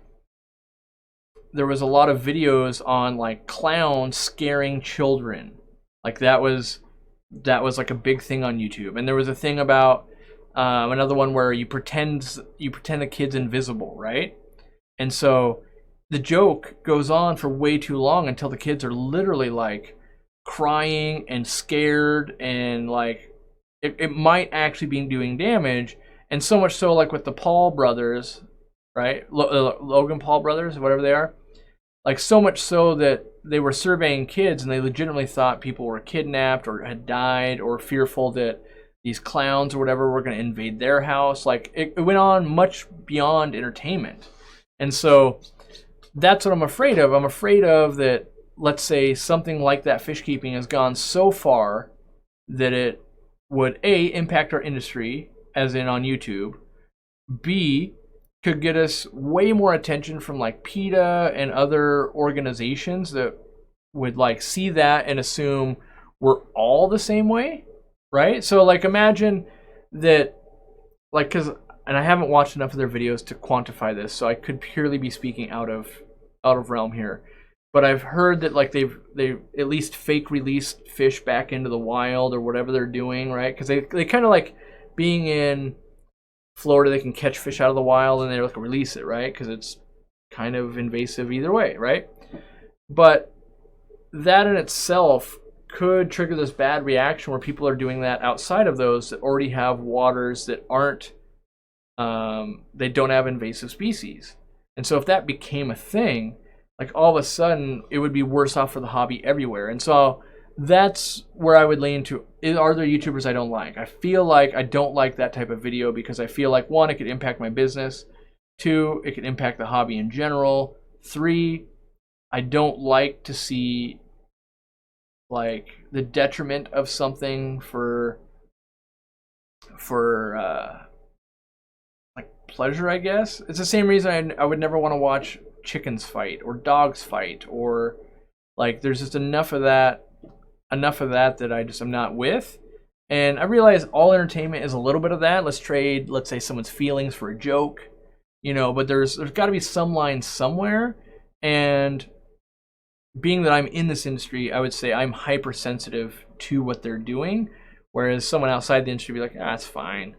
there was a lot of videos on like clowns scaring children. Like that was like a big thing on YouTube. And there was a thing about another one where you pretend the kid's invisible, right? And so the joke goes on for way too long until the kids are literally like crying and scared, and like it might actually be doing damage. And so much so, like with the Paul brothers, right? Logan Paul brothers, whatever they are. Like so much so that they were surveying kids and they legitimately thought people were kidnapped or had died, or fearful that these clowns or whatever were going to invade their house. Like it went on much beyond entertainment. And so that's what I'm afraid of. I'm afraid of that, let's say something like that fish keeping has gone so far that it would A, impact our industry, as in on YouTube, B, could get us way more attention from like PETA and other organizations that would like see that and assume we're all the same way, right? So like imagine that, like, and I haven't watched enough of their videos to quantify this, so I could purely be speaking out of realm here. But I've heard that like they've at least fake released fish back into the wild or whatever they're doing, right? Because they kind of like being in Florida, they can catch fish out of the wild and they like release it, right? Because it's kind of invasive either way, right? But that in itself could trigger this bad reaction where people are doing that outside of those that already have waters that aren't, they don't have invasive species. And so if that became a thing, like all of a sudden it would be worse off for the hobby everywhere. And so that's where I would lean to. Are there YouTubers I don't like? I feel like I don't like that type of video because I feel like, one, it could impact my business. Two, it could impact the hobby in general. Three, I don't like to see like the detriment of something for like pleasure, I guess. It's the same reason I would never want to watch chickens fight or dogs fight, or like there's just enough of that that I just am not with. And I realize all entertainment is a little bit of that. Let's trade, let's say, someone's feelings for a joke. you know, but there's got to be some line somewhere. And being that I'm in this industry, I would say I'm hypersensitive to what they're doing, whereas someone outside the industry would be like, ah, it's fine,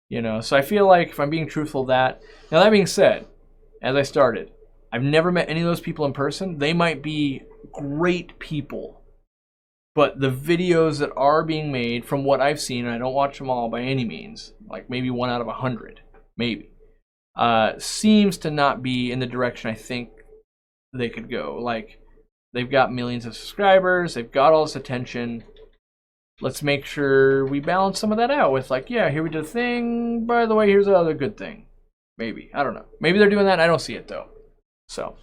you know. So I feel like if I'm being truthful of that. Now that being said, as I started, I've never met any of those people in person. They might be great people, but the videos that are being made, from what I've seen, and I don't watch them all by any means, like maybe 1 out of 100, maybe, seems to not be in the direction I think they could go. Like, they've got millions of subscribers, they've got all this attention. Let's make sure we balance some of that out with, like, yeah, here we did a thing, by the way, here's another good thing. Maybe. I don't know. Maybe they're doing that, I don't see it, though. So,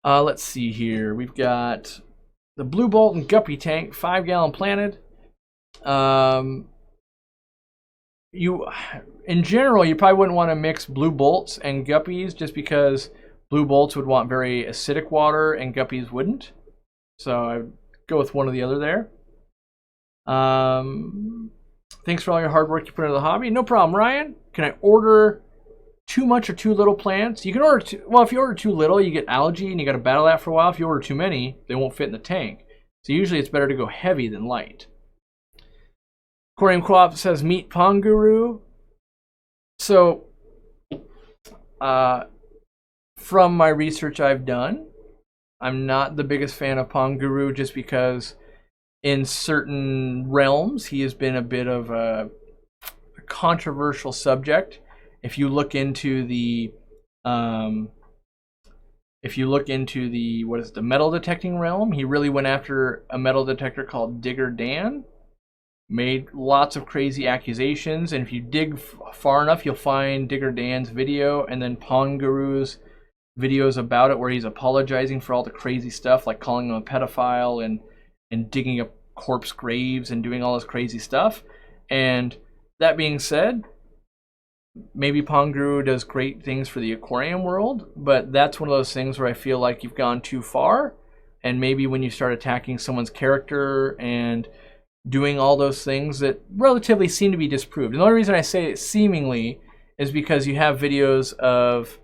let's see here. We've got the Blue Bolt and Guppy tank, 5-gallon planted. In general, you probably wouldn't want to mix Blue Bolts and Guppies, just because Blue Bolts would want very acidic water and Guppies wouldn't. So I'd go with one or the other there. Thanks for all your hard work you put into the hobby. No problem, Ryan. Can I order too much or too little plants? You can order too, well, if you order too little, you get algae and you got to battle that for a while. If you order too many, they won't fit in the tank. So usually it's better to go heavy than light. Aquarium Co-op says meet Pond Guru. So, from my research I've done, I'm not the biggest fan of Pond Guru, just because in certain realms he has been a bit of a controversial subject. If you look into the the metal detecting realm, he really went after a metal detector called Digger Dan, made lots of crazy accusations, and if you dig far enough, you'll find Digger Dan's video and then Pond Guru's videos about it, where he's apologizing for all the crazy stuff, like calling him a pedophile and digging up corpse graves and doing all this crazy stuff. And that being said, maybe Pond Guru does great things for the aquarium world, but that's one of those things where I feel like you've gone too far, and maybe when you start attacking someone's character and doing all those things that relatively seem to be disproved. And the only reason I say it seemingly is because you have videos of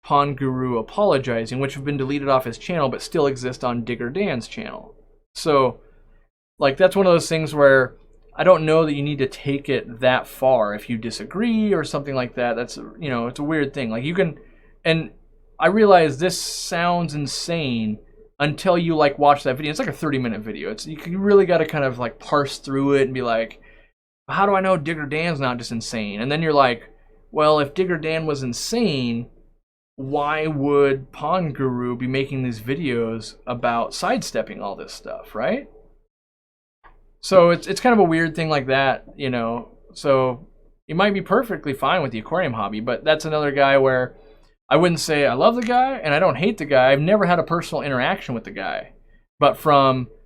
Pond Guru apologizing, which have been deleted off his channel but still exist on Digger Dan's channel. So, like, that's one of those things where I don't know that you need to take it that far if you disagree or something like that. That's, you know, it's a weird thing. Like, you can, and I realize this sounds insane until you, like, watch that video. It's like a 30-minute video. You really got to kind of, like, parse through it and be like, how do I know Digger Dan's not just insane? And then you're like, well, if Digger Dan was insane, why would Pond Guru be making these videos about sidestepping all this stuff, right? So it's kind of a weird thing like that, you know. So you might be perfectly fine with the aquarium hobby, but that's another guy where I wouldn't say I love the guy and I don't hate the guy. I've never had a personal interaction with the guy. But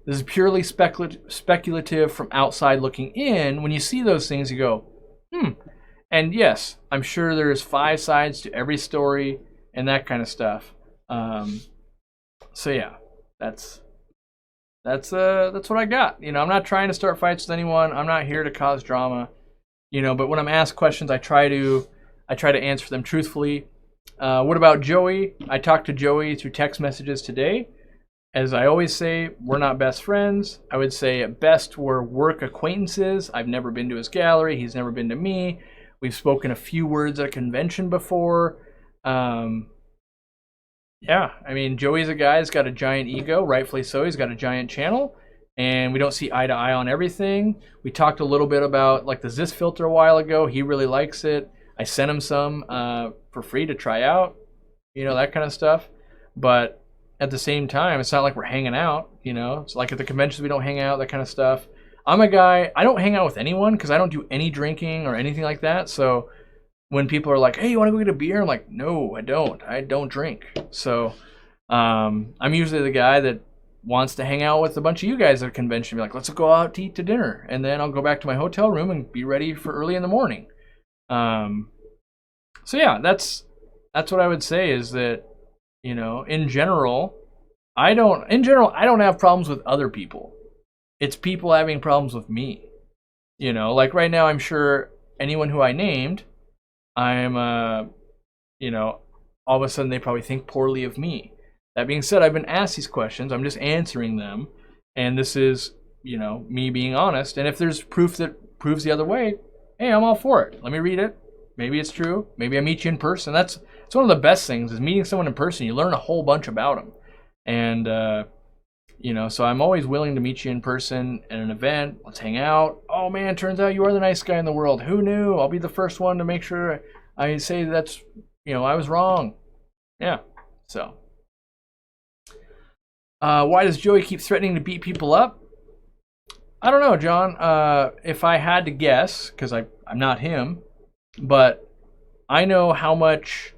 this is purely speculative from outside looking in. When you see those things, you go, And yes, I'm sure there's 5 sides to every story and that kind of stuff. So yeah, that's what I got. You know, I'm not trying to start fights with anyone. I'm not here to cause drama. You know, but when I'm asked questions, I try to answer them truthfully. What about Joey? I talked to Joey through text messages today. As I always say, we're not best friends. I would say at best we're work acquaintances. I've never been to his gallery. He's never been to me. We've spoken a few words at a convention before. Yeah, I mean, Joey's a guy who's got a giant ego, rightfully so. He's got a giant channel, and we don't see eye to eye on everything. We talked a little bit about, like, the Zis filter a while ago. He really likes it. I sent him some for free to try out, you know, that kind of stuff. But at the same time, it's not like we're hanging out, you know. It's like at the conventions we don't hang out, that kind of stuff. I'm a guy, I don't hang out with anyone because I don't do any drinking or anything like that. So when people are like, hey, you want to go get a beer? I'm like, no, I don't drink. So I'm usually the guy that wants to hang out with a bunch of you guys at a convention. Be like, let's go out to eat to dinner. And then I'll go back to my hotel room and be ready for early in the morning. So yeah, that's what I would say is that, you know, in general, I don't have problems with other people. It's people having problems with me. You know, like right now, I'm sure anyone who I named, I'm you know, all of a sudden they probably think poorly of me. That being said, I've been asked these questions. I'm just answering them. And this is, you know, me being honest. And if there's proof that proves the other way, hey, I'm all for it. Let me read it. Maybe it's true. Maybe I meet you in person. That's one of the best things is meeting someone in person. You learn a whole bunch about them. And, you know, so I'm always willing to meet you in person at an event. Let's hang out. Oh, man, turns out you are the nice guy in the world. Who knew? I'll be the first one to make sure I say that's, you know, I was wrong. Yeah, so. Why does Joey keep threatening to beat people up? I don't know, John. If I had to guess, because I'm not him, but I know how much,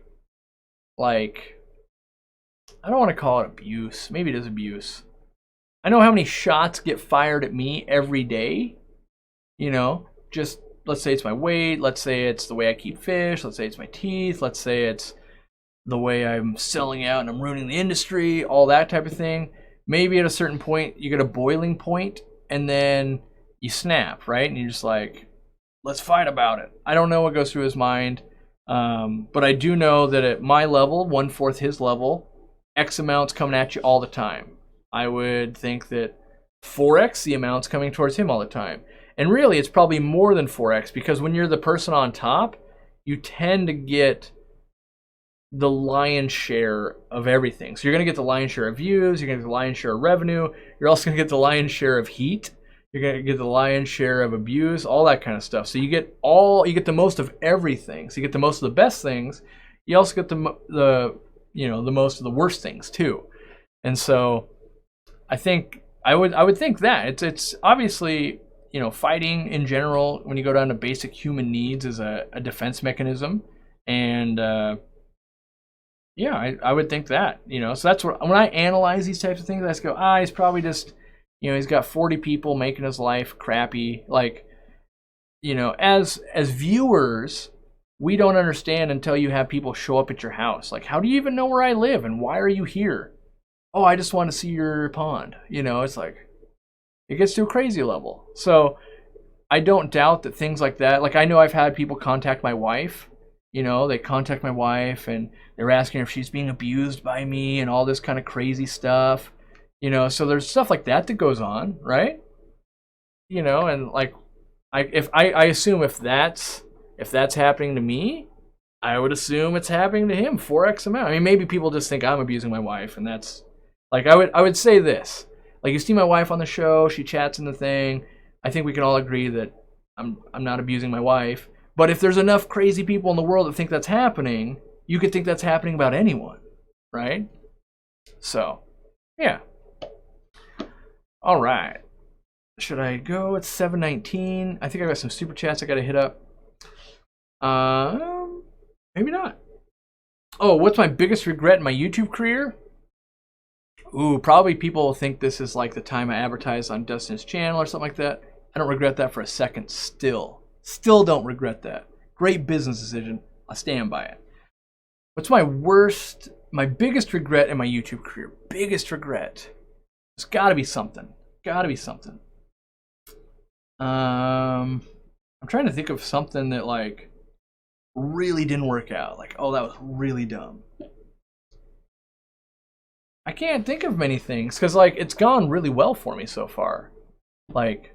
like, I don't want to call it abuse. Maybe it is abuse. I know how many shots get fired at me every day. You know, just let's say it's my weight. Let's say it's the way I keep fish. Let's say it's my teeth. Let's say it's the way I'm selling out and I'm ruining the industry, all that type of thing. Maybe at a certain point, you get a boiling point and then you snap, right? And you're just like, let's fight about it. I don't know what goes through his mind, but I do know that at my level, 1/4 his level, X amounts coming at you all the time. I would think that 4x the amounts coming towards him all the time. And really, it's probably more than 4x because when you're the person on top, you tend to get the lion's share of everything. So you're going to get the lion's share of views, you're going to get the lion's share of revenue, you're also going to get the lion's share of heat, you're going to get the lion's share of abuse, all that kind of stuff. So you get the most of everything. So you get the most of the best things, you also get the you know, the most of the worst things too. And so I think I would think that it's obviously, you know, fighting in general when you go down to basic human needs is a defense mechanism. And yeah, I would think that, you know. So that's what, when I analyze these types of things, I just go, he's probably just, you know, he's got 40 people making his life crappy. Like, you know, as viewers, we don't understand until you have people show up at your house. Like, how do you even know where I live and why are you here? Oh, I just want to see your pond. You know, it's like, it gets to a crazy level. So I don't doubt that things like that, like I know I've had people contact my wife. You know, they contact my wife and they're asking if she's being abused by me and all this kind of crazy stuff. You know, so there's stuff like that goes on, right? You know, and like, I assume if that's happening to me, I would assume it's happening to him 4x amount. I mean, maybe people just think I'm abusing my wife, and that's like I would say this. Like, you see my wife on the show, she chats in the thing. I think we can all agree that I'm not abusing my wife. But if there's enough crazy people in the world that think that's happening, you could think that's happening about anyone, right? So, yeah. All right. Should I go? It's 7:19. I think I got some super chats I got to hit up. Maybe not. Oh, what's my biggest regret in my YouTube career? Ooh, probably people will think this is like the time I advertised on Dustin's channel or something like that. I don't regret that for a second still. Still don't regret that. Great business decision. I'll stand by it. What's my biggest regret in my YouTube career? Biggest regret. There's gotta be something. Gotta be something. I'm trying to think of something that like really didn't work out. Like, oh, that was really dumb. I can't think of many things because like it's gone really well for me so far. Like,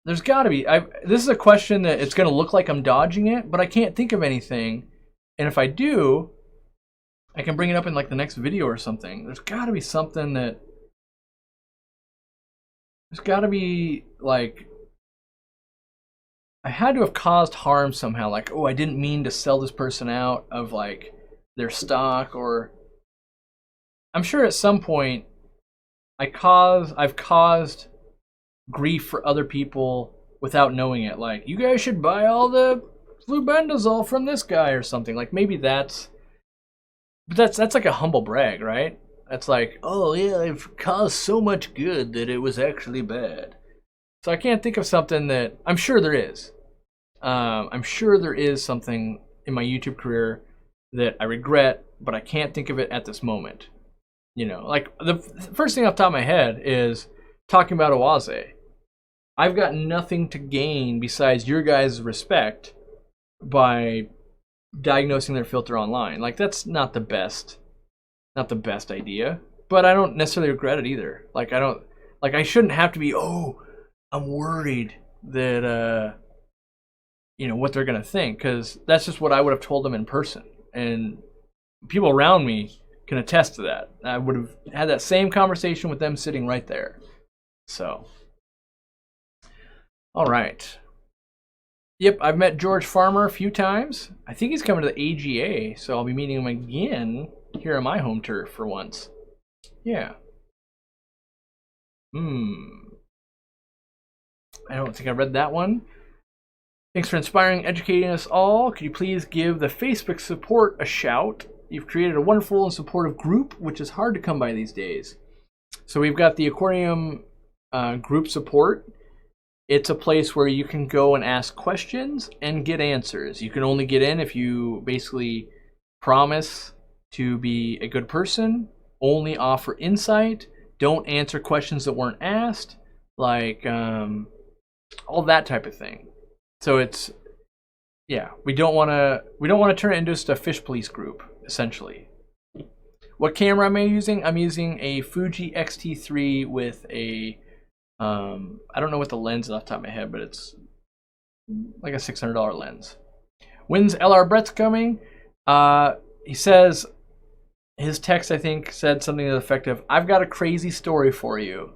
there's got to be. This is a question that it's going to look like I'm dodging it, but I can't think of anything. And if I do, I can bring it up in like the next video or something. There's got to be something that. There's got to be like. I had to have caused harm somehow. Like, oh, I didn't mean to sell this person out of like their stock, or I'm sure at some point I've caused grief for other people without knowing it. Like, you guys should buy all the flubendazole from this guy or something. Like, maybe that's like a humble brag, right? That's like, oh yeah, I've caused so much good that it was actually bad. So I can't think of something that, I'm sure there is. I'm sure there is something in my YouTube career that I regret, but I can't think of it at this moment. You know, like the first thing off the top of my head is talking about Oase. I've got nothing to gain besides your guys' respect by diagnosing their filter online. Like, that's not the best idea, but I don't necessarily regret it either. Like, I shouldn't have to be, oh, I'm worried that, what they're going to think, because that's just what I would have told them in person. And people around me can attest to that. I would have had that same conversation with them sitting right there. So, all right. Yep, I've met George Farmer a few times. I think he's coming to the AGA, so I'll be meeting him again here on my home turf for once. Yeah. I don't think I read that one. Thanks for inspiring, educating us all. Could you please give the Facebook support a shout? You've created a wonderful and supportive group, which is hard to come by these days. So we've got the Aquarium group support. It's a place where you can go and ask questions and get answers. You can only get in if you basically promise to be a good person, only offer insight, don't answer questions that weren't asked, like all that type of thing. So it's, yeah, we don't want to turn it into just a fish police group, essentially. What camera am I using? I'm using a Fuji X-T3 with a I don't know what the lens is off the top of my head, but it's like a $600 lens. When's LR Brett's coming? He says, his text, I think, said something to the effect of, I've got a crazy story for you.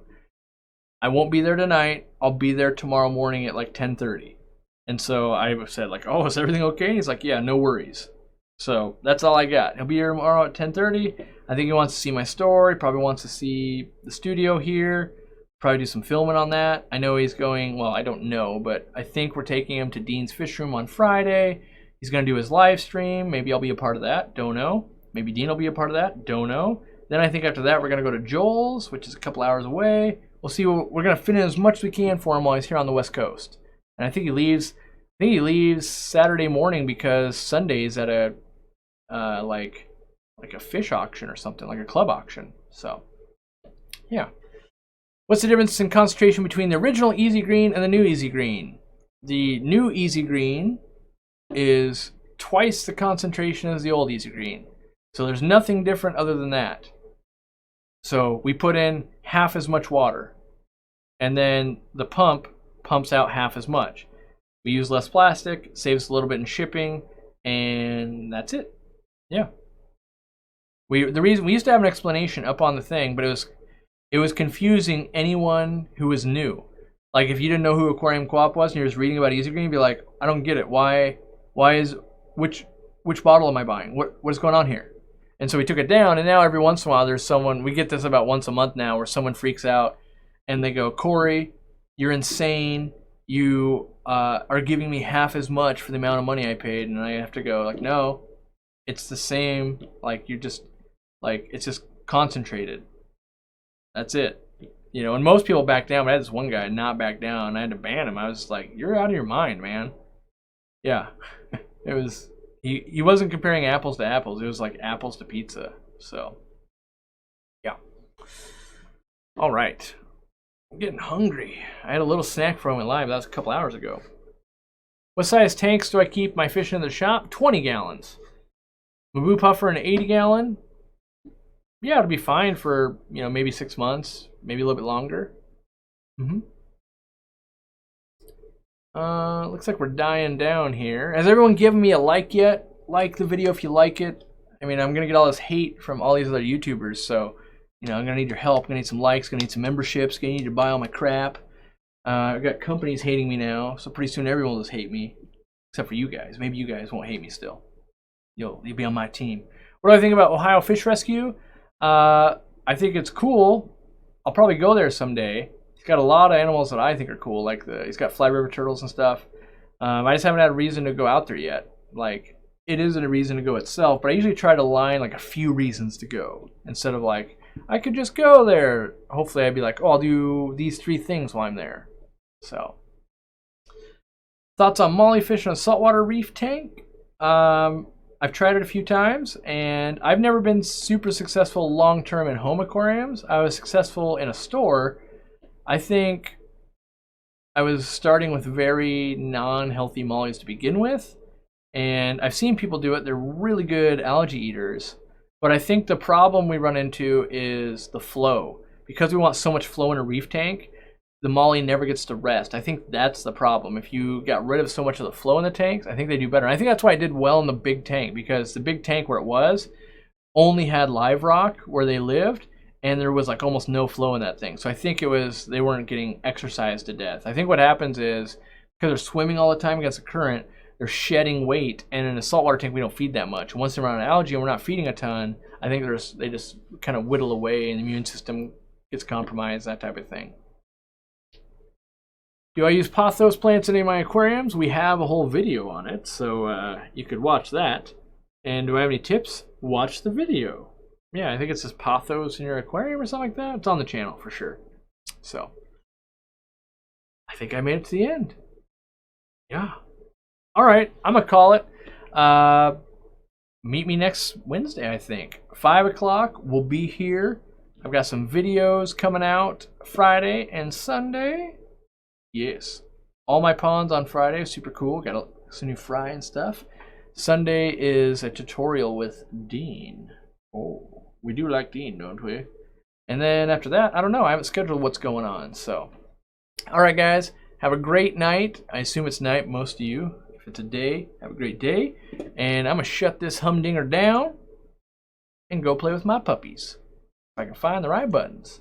I won't be there tonight. I'll be there tomorrow morning at like 10:30. And so I said, like, oh, is everything okay? And he's like, yeah, no worries. So that's all I got. He'll be here tomorrow at 10:30. I think he wants to see my store. He probably wants to see the studio here. Probably do some filming on that. I know he's going, well, I don't know, but I think we're taking him to Dean's Fish Room on Friday. He's going to do his live stream. Maybe I'll be a part of that. Don't know. Maybe Dean will be a part of that. Don't know. Then I think after that we're going to go to Joel's, which is a couple hours away. We'll see. We're going to fit in as much as we can for him while he's here on the West Coast. And I think he leaves Saturday morning because Sunday's at a like a fish auction or something, like a club auction. So, yeah. What's the difference in concentration between the original Easy Green and the new Easy Green? The new Easy Green is twice the concentration as the old Easy Green. So there's nothing different other than that. So we put in half as much water, and then the pump pumps out half as much. We use less plastic, saves a little bit in shipping, and that's it. Yeah. We used to have an explanation up on the thing, but it was confusing anyone who was new. Like, if you didn't know who Aquarium Co-op was and you're just reading about Easy Green, you'd be like, I don't get it. Why is which bottle am I buying? What is going on here? And so we took it down, and now every once in a while there's someone, we get this about once a month now, where someone freaks out and they go, Corey, you're insane. You are giving me half as much for the amount of money I paid. And I have to go, like, no, it's the same. Like, you're just, like, it's just concentrated. That's it. You know, and most people back down, but I had this one guy not back down. I had to ban him. I was like, you're out of your mind, man. Yeah. It was, he wasn't comparing apples to apples. It was like apples to pizza. So, yeah. All right. I'm getting hungry. I had a little snack before I went live. That was a couple hours ago. What size tanks do I keep my fish in the shop? 20 gallons. Maboo Puffer an 80 gallon. Yeah, it'll be fine for, maybe 6 months, maybe a little bit longer. Looks like we're dying down here. Has everyone given me a like yet? Like the video if you like it. I mean, I'm going to get all this hate from all these other YouTubers, so, I'm going to need your help. I'm going to need some likes, going to need some memberships, going to need to buy all my crap. I've got companies hating me now, so pretty soon everyone will just hate me. Except for you guys. Maybe you guys won't hate me still. You'll be on my team. What do I think about Ohio Fish Rescue? I think it's cool. I'll probably go there someday. He's got a lot of animals that I think are cool. Like he's got fly river turtles and stuff. I just haven't had a reason to go out there yet. Like, it isn't a reason to go itself, but I usually try to line like a few reasons to go instead of like, I could just go there. Hopefully I'd be like, oh, I'll do these 3 things while I'm there. So, thoughts on molly fish in a saltwater reef tank? I've tried it a few times, and I've never been super successful long-term in home aquariums. I was successful in a store. I think I was starting with very non-healthy mollies to begin with, And I've seen people do it. They're really good algae eaters. But I think the problem we run into is the flow. Because we want so much flow in a reef tank, the molly never gets to rest. I think that's the problem. If you got rid of so much of the flow in the tanks, I think they do better. And I think that's why I did well in the big tank, because the big tank where it was only had live rock where they lived, and there was like almost no flow in that thing. So I think it was they weren't getting exercised to death. I think what happens is because they're swimming all the time against the current, they're shedding weight, and in a saltwater tank we don't feed that much. Once they're around algae and we're not feeding a ton, I think they just kind of whittle away and the immune system gets compromised, that type of thing. Do I use pothos plants in any of my aquariums? We have a whole video on it, so you could watch that. And do I have any tips? Watch the video. Yeah, I think it says pothos in your aquarium or something like that. It's on the channel for sure. So, I think I made it to the end. Yeah. All right, I'm going to call it. Meet me next Wednesday, I think. 5 o'clock, we'll be here. I've got some videos coming out Friday and Sunday. Yes. All my ponds on Friday, super cool. Got some new fry and stuff. Sunday is a tutorial with Dean. Oh, we do like Dean, don't we? And then after that, I don't know. I haven't scheduled what's going on. So, all right, guys. Have a great night. I assume it's night, most of you. If it's a day, have a great day. And I'm going to shut this humdinger down and go play with my puppies. If I can find the right buttons.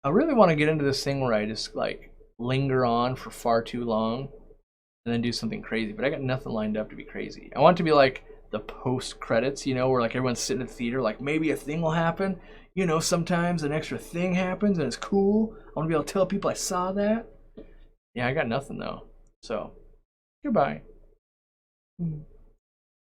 I really want to get into this thing where I just like linger on for far too long and then do something crazy, but I got nothing lined up to be crazy. I want it to be like the post credits, you know, where like everyone's sitting at the theater, like maybe a thing will happen. You know, sometimes an extra thing happens and it's cool. I want to be able to tell people I saw that. Yeah, I got nothing though. So, goodbye.